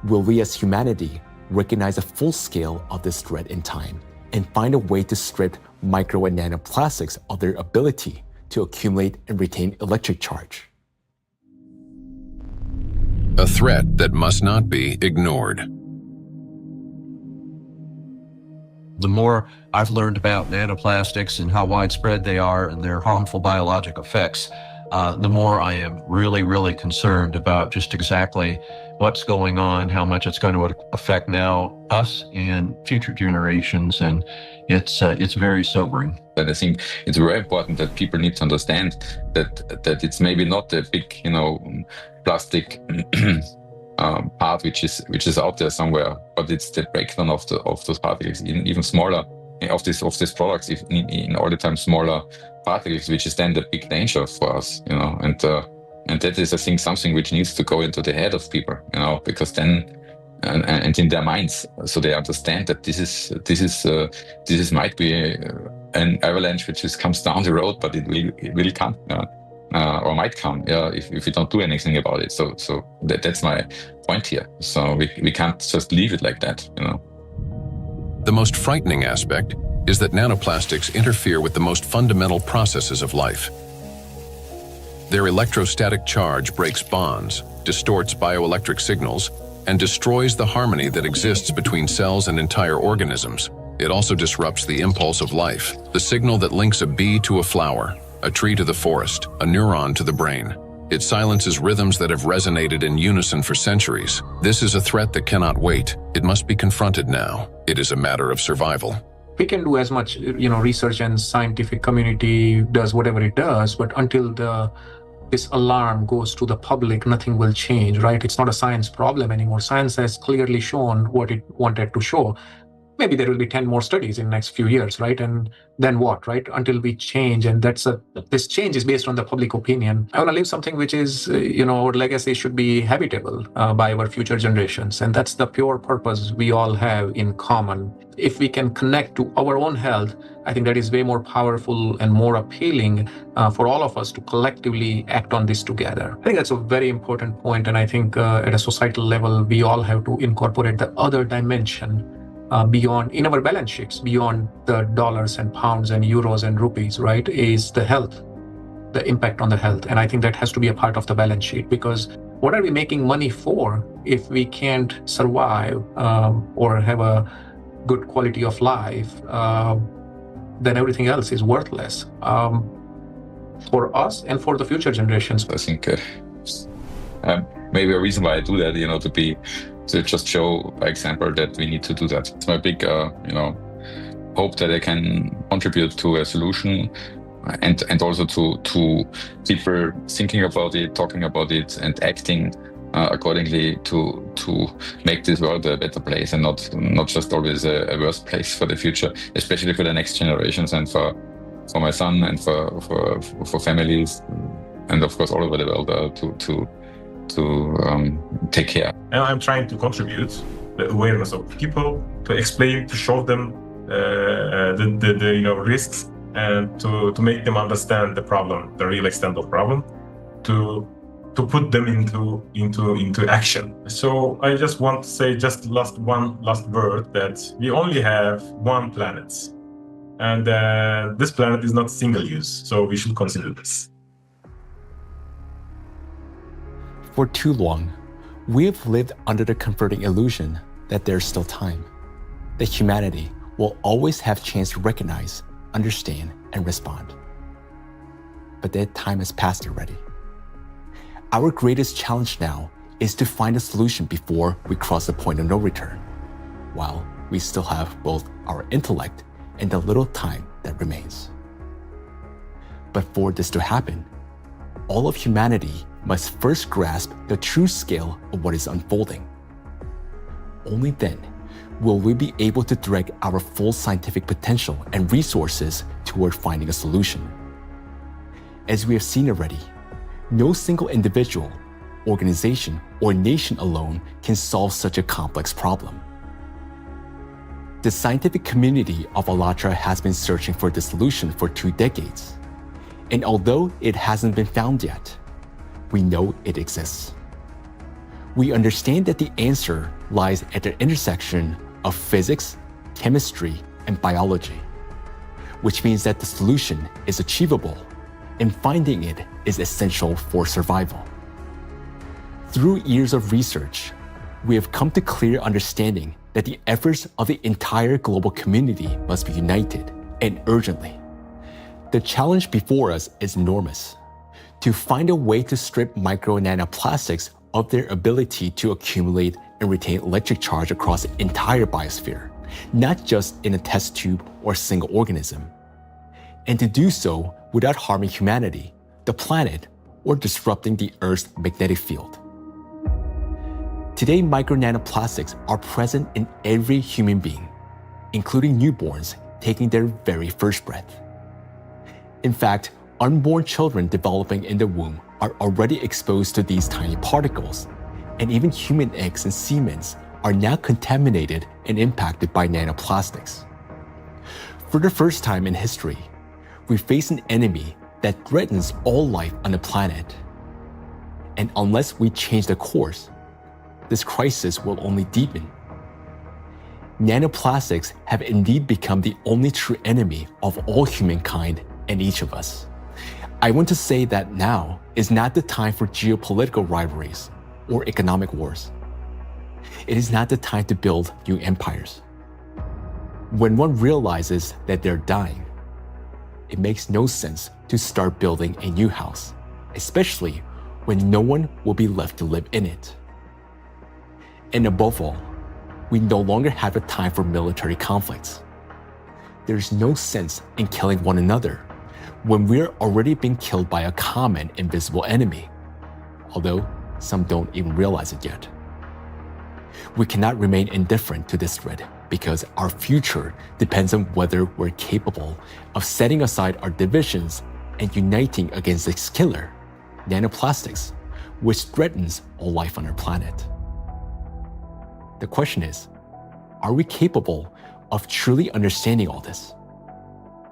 will we as humanity recognize the full scale of this threat in time and find a way to strip micro and nanoplastics of their ability to accumulate and retain electric charge?
A threat that must not be ignored.
The more I've learned about nanoplastics and how widespread they are and their harmful biologic effects, the more I am really, really concerned about just exactly what's going on, how much it's going to affect now us and future generations, and it's very sobering.
And I think it's very important that people need to understand that it's maybe not a big, plastic part which is out there somewhere, but it's the breakdown of those particles, even smaller, of these products, in all the time smaller particles, which is then the big danger for us, and that is, I think, something which needs to go into the head of people, because then and in their minds, so they understand that this is might be an avalanche which just comes down the road, but it will come. Or might come, if we don't do anything about it. So that's my point here. So we can't just leave it like that,
The most frightening aspect is that nanoplastics interfere with the most fundamental processes of life. Their electrostatic charge breaks bonds, distorts bioelectric signals, and destroys the harmony that exists between cells and entire organisms. It also disrupts the impulse of life, the signal that links a bee to a flower, a tree to the forest, a neuron to the brain. It silences rhythms that have resonated in unison for centuries. This is a threat that cannot wait. It must be confronted now. It is a matter of survival.
we can do as much, research, and scientific community does whatever it does, but until this alarm goes to the public, nothing will change, right? It's not a science problem anymore. Science has clearly shown what it wanted to show. Maybe there will be 10 more studies in the next few years, right? And then what, right? Until we change, and this change is based on the public opinion. I want to leave something which is, our legacy should be habitable by our future generations. And that's the pure purpose we all have in common. If we can connect to our own health, I think that is way more powerful and more appealing for all of us to collectively act on this together. I think that's a very important point. And I think at a societal level, we all have to incorporate the other dimension beyond, in our balance sheets, beyond the dollars and pounds and euros and rupees, right, is the health, the impact on the health. And I think that has to be a part of the balance sheet, because what are we making money for if we can't survive or have a good quality of life? Then everything else is worthless for us and for the future generations.
I think maybe a reason why I do that, to just show by example that we need to do that. It's my big, hope that I can contribute to a solution, and also to people thinking about it, talking about it, and acting accordingly to make this world a better place, and not just always a worse place for the future, especially for the next generations and for my son and for families, and of course all over the world to take care.
And I'm trying to contribute the awareness of people, to explain, to show them the risks, and to make them understand the problem, the real extent of problem, to put them into action. So I just want to say one last word, that we only have one planet, and this planet is not single use, so we should consider this.
For too long, we have lived under the comforting illusion that there's still time, that humanity will always have a chance to recognize, understand, and respond. But that time has passed already. Our greatest challenge now is to find a solution before we cross the point of no return, while we still have both our intellect and the little time that remains. But for this to happen, all of humanity must first grasp the true scale of what is unfolding. Only then will we be able to direct our full scientific potential and resources toward finding a solution. As we have seen already, no single individual, organization, or nation alone can solve such a complex problem. The scientific community of ALLATRA has been searching for the solution for 2 decades, and although it hasn't been found yet, we know it exists. We understand that the answer lies at the intersection of physics, chemistry, and biology, which means that the solution is achievable, and finding it is essential for survival. Through years of research, we have come to clear understanding that the efforts of the entire global community must be united, and urgently. The challenge before us is enormous: to find a way to strip micro and nanoplastics of their ability to accumulate and retain electric charge across the entire biosphere, not just in a test tube or single organism. And to do so without harming humanity, the planet, or disrupting the Earth's magnetic field. Today, micro nanoplastics are present in every human being, including newborns taking their very first breath. In fact, unborn children developing in the womb are already exposed to these tiny particles, and even human eggs and semen are now contaminated and impacted by nanoplastics. For the first time in history, we face an enemy that threatens all life on the planet. And unless we change the course, this crisis will only deepen. Nanoplastics have indeed become the only true enemy of all humankind and each of us. I want to say that now is not the time for geopolitical rivalries or economic wars. It is not the time to build new empires. When one realizes that they're dying, it makes no sense to start building a new house, especially when no one will be left to live in it. And above all, we no longer have a time for military conflicts. there's no sense in killing one another when we're already being killed by a common invisible enemy, although some don't even realize it yet. We cannot remain indifferent to this threat because our future depends on whether we're capable of setting aside our divisions and uniting against this killer, nanoplastics, which threatens all life on our planet. The question is, are we capable of truly understanding all this?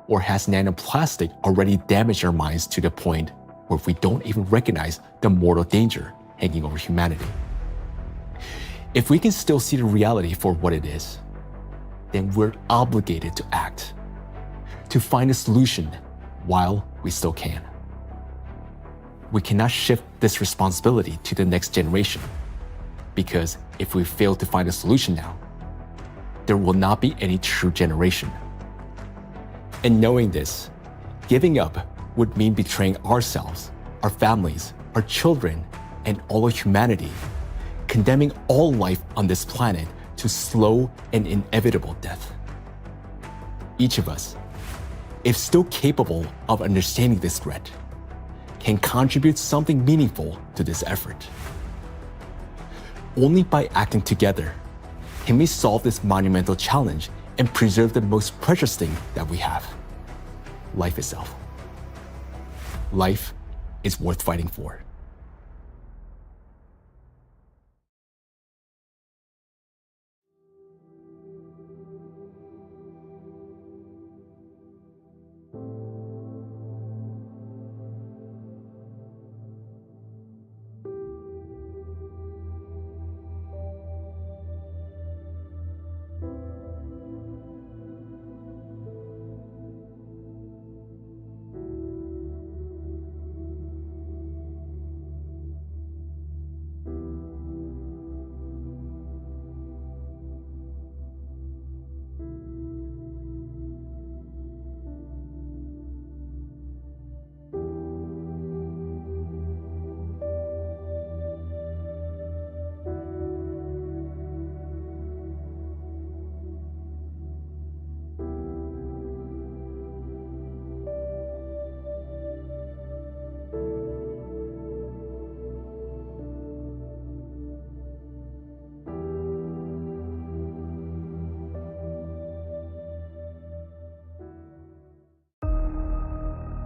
Or has nanoplastic already damaged our minds to the point where we don't even recognize the mortal danger hanging over humanity? If we can still see the reality for what it is, then we're obligated to act, to find a solution while we still can. We cannot shift this responsibility to the next generation, because if we fail to find a solution now, there will not be any true generation. And knowing this, giving up would mean betraying ourselves, our families, our children, and all of humanity, condemning all life on this planet to slow and inevitable death. Each of us, if still capable of understanding this threat, can contribute something meaningful to this effort. Only by acting together can we solve this monumental challenge and preserve the most precious thing that we have, life itself. Life is worth fighting for.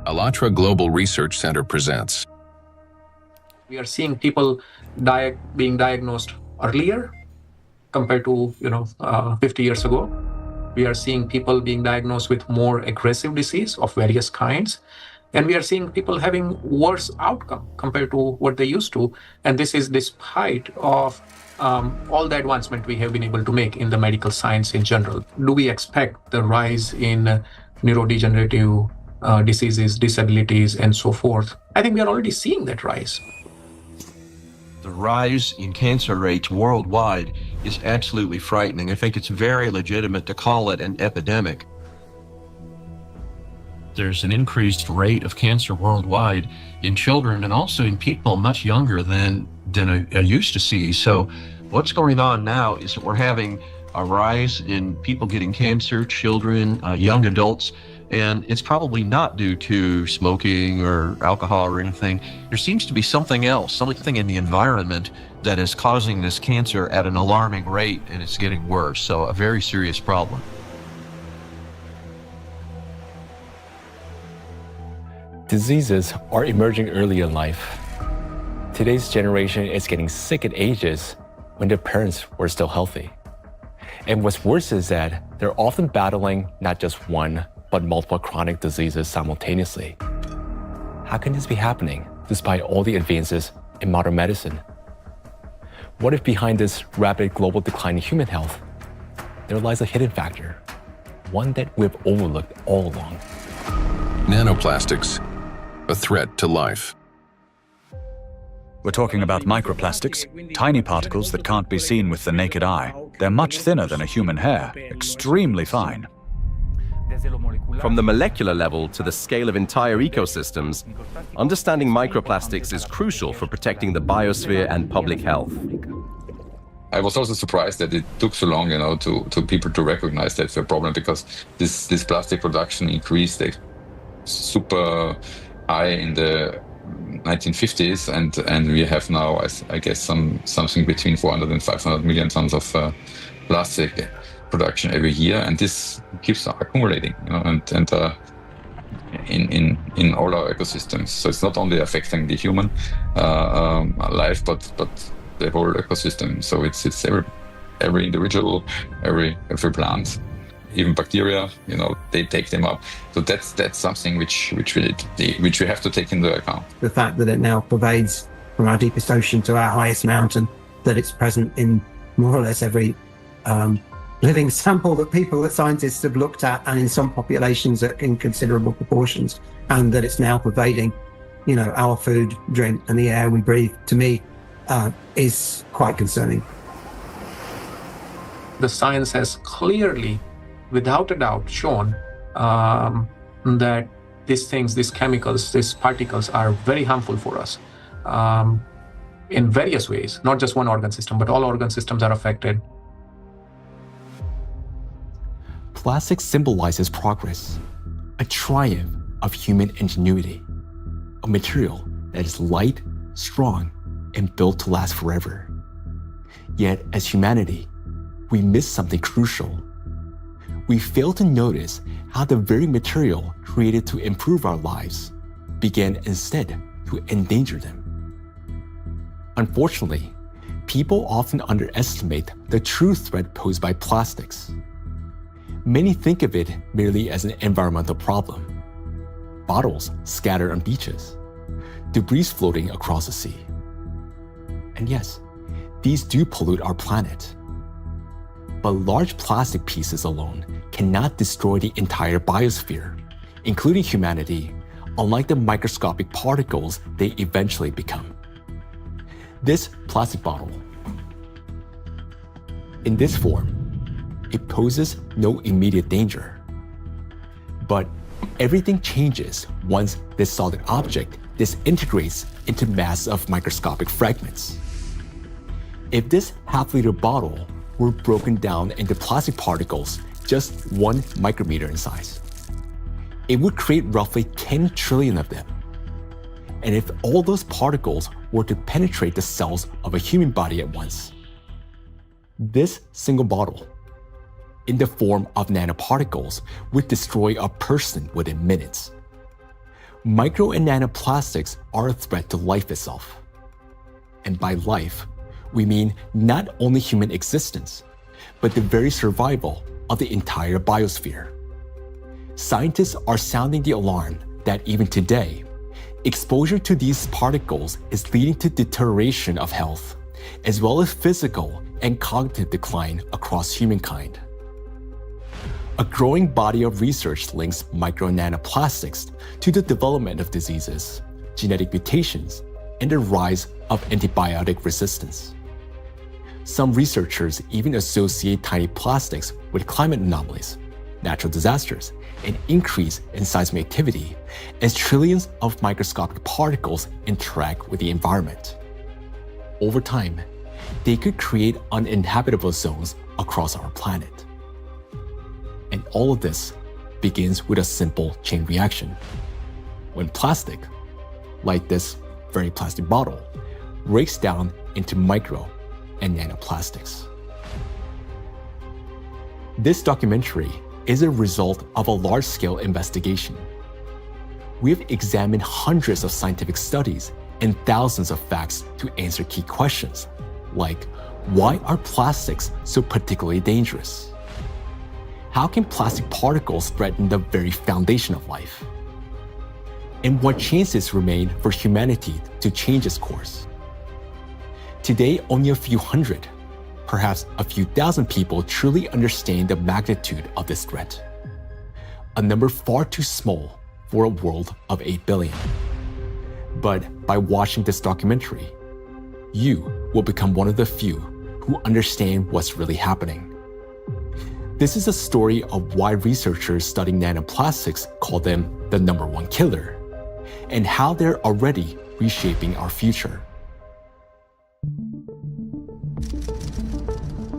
ALLATRA Global Research Center presents.
We are seeing people being diagnosed earlier compared to 50 years ago. We are seeing people being diagnosed with more aggressive disease of various kinds. And we are seeing people having worse outcome compared to what they used to. And this is despite of all the advancement we have been able to make in the medical science in general. Do we expect the rise in neurodegenerative diseases, disabilities, and so forth? I think we are already seeing that rise.
The rise in cancer rates worldwide is absolutely frightening. I think it's very legitimate to call it an epidemic.
There's an increased rate of cancer worldwide in children and also in people much younger than I used to see. So what's going on now is that we're having a rise in people getting cancer, children, young adults, and it's probably not due to smoking or alcohol or anything. There seems to be something else, something in the environment that is causing this cancer at an alarming rate, and it's getting worse. So a very serious problem.
Diseases are emerging early in life. Today's generation is getting sick at ages when their parents were still healthy. And what's worse is that they're often battling not just one, but multiple chronic diseases simultaneously. How can this be happening despite all the advances in modern medicine? What if behind this rapid global decline in human health, there lies a hidden factor, one that we've overlooked all along?
Nanoplastics, a threat to life.
We're talking about microplastics, tiny particles that can't be seen with the naked eye. They're much thinner than a human hair, extremely fine.
From the molecular level to the scale of entire ecosystems, understanding microplastics is crucial for protecting the biosphere and public health.
I was also surprised that it took so long, to people to recognize that's a problem, because this plastic production increased super high in the 1950s, and we have now, I guess, something between 400 and 500 million tons of plastic production every year, and this keeps accumulating, and in all our ecosystems. So it's not only affecting the human life, but the whole ecosystem. So it's every individual, every plant, even bacteria. They take them up. So that's something which we have to take into account.
The fact that it now pervades from our deepest ocean to our highest mountain, that it's present in more or less every living sample that scientists have looked at, and in some populations in considerable proportions, and that it's now pervading, our food, drink, and the air we breathe, to me, is quite concerning.
The science has clearly, without a doubt, shown that these chemicals, these particles are very harmful for us in various ways, not just one organ system, but all organ systems are affected.
Plastic symbolizes progress, a triumph of human ingenuity, a material that is light, strong, and built to last forever. Yet, as humanity, we miss something crucial. We fail to notice how the very material created to improve our lives began instead to endanger them. Unfortunately, people often underestimate the true threat posed by plastics. Many think of it merely as an environmental problem. Bottles scattered on beaches, debris floating across the sea. And yes, these do pollute our planet. But large plastic pieces alone cannot destroy the entire biosphere, including humanity, unlike the microscopic particles they eventually become. This plastic bottle, in this form, it poses no immediate danger. But everything changes once this solid object disintegrates into masses of microscopic fragments. If this half-liter bottle were broken down into plastic particles just 1 micrometer in size, it would create roughly 10 trillion of them. And if all those particles were to penetrate the cells of a human body at once, this single bottle, in the form of nanoparticles, would destroy a person within minutes. Micro and nanoplastics are a threat to life itself. And by life, we mean not only human existence, but the very survival of the entire biosphere. Scientists are sounding the alarm that even today, exposure to these particles is leading to deterioration of health, as well as physical and cognitive decline across humankind. A growing body of research links micro and nanoplastics to the development of diseases, genetic mutations, and the rise of antibiotic resistance. Some researchers even associate tiny plastics with climate anomalies, natural disasters, and increase in seismic activity as trillions of microscopic particles interact with the environment. Over time, they could create uninhabitable zones across our planet. And all of this begins with a simple chain reaction. When plastic, like this very plastic bottle, breaks down into micro and nanoplastics. This documentary is a result of a large-scale investigation. We've examined hundreds of scientific studies and thousands of facts to answer key questions, like why are plastics so particularly dangerous? How can plastic particles threaten the very foundation of life? And what chances remain for humanity to change its course? Today, only a few hundred, perhaps a few thousand people truly understand the magnitude of this threat. A number far too small for a world of 8 billion. But by watching this documentary, you will become one of the few who understand what's really happening. This is a story of why researchers studying nanoplastics call them the #1 killer, and how they're already reshaping our future.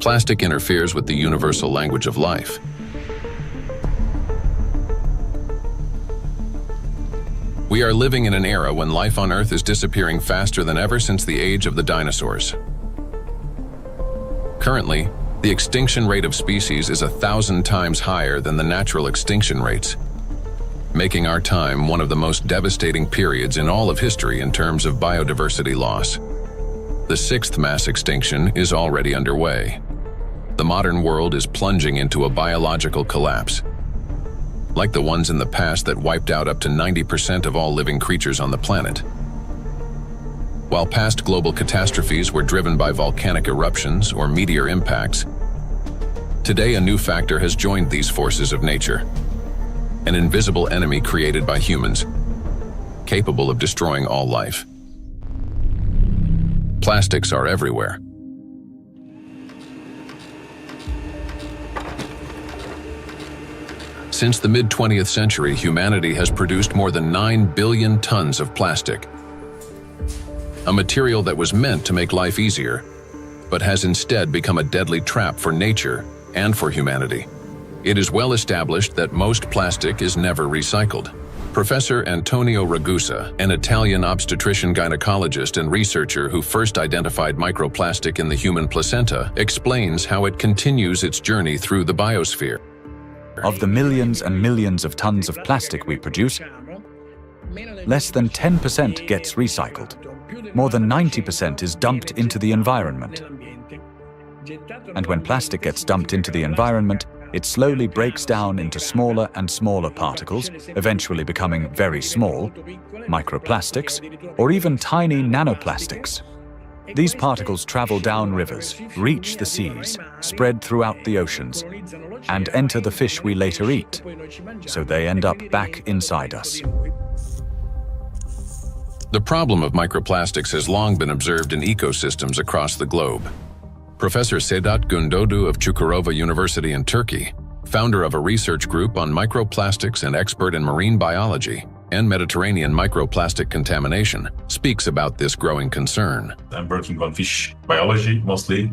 Plastic interferes with the universal language of life. We are living in an era when life on Earth is disappearing faster than ever since the age of the dinosaurs. Currently, the extinction rate of species is 1,000 times higher than the natural extinction rates, making our time one of the most devastating periods in all of history in terms of biodiversity loss. The sixth mass extinction is already underway. The modern world is plunging into a biological collapse, like the ones in the past that wiped out up to 90% of all living creatures on the planet. While past global catastrophes were driven by volcanic eruptions or meteor impacts, today a new factor has joined these forces of nature. An invisible enemy created by humans, capable of destroying all life. Plastics are everywhere. Since the mid-20th century, humanity has produced more than 9 billion tons of plastic, a material that was meant to make life easier, but has instead become a deadly trap for nature and for humanity. It is well established that most plastic is never recycled. Professor Antonio Ragusa, an Italian obstetrician-gynecologist and researcher who first identified microplastic in the human placenta, explains how it continues its journey through the biosphere.
Of the millions and millions of tons of plastic we produce, less than 10% gets recycled. More than 90% is dumped into the environment. And when plastic gets dumped into the environment, it slowly breaks down into smaller and smaller particles, eventually becoming very small, microplastics, or even tiny nanoplastics. These particles travel down rivers, reach the seas, spread throughout the oceans, and enter the fish we later eat, so they end up back inside us.
The problem of microplastics has long been observed in ecosystems across the globe. Professor Sedat Gündoğdu of Çukurova University in Turkey, founder of a research group on microplastics and expert in marine biology and Mediterranean microplastic contamination, speaks about this growing concern.
I'm working on fish biology mostly,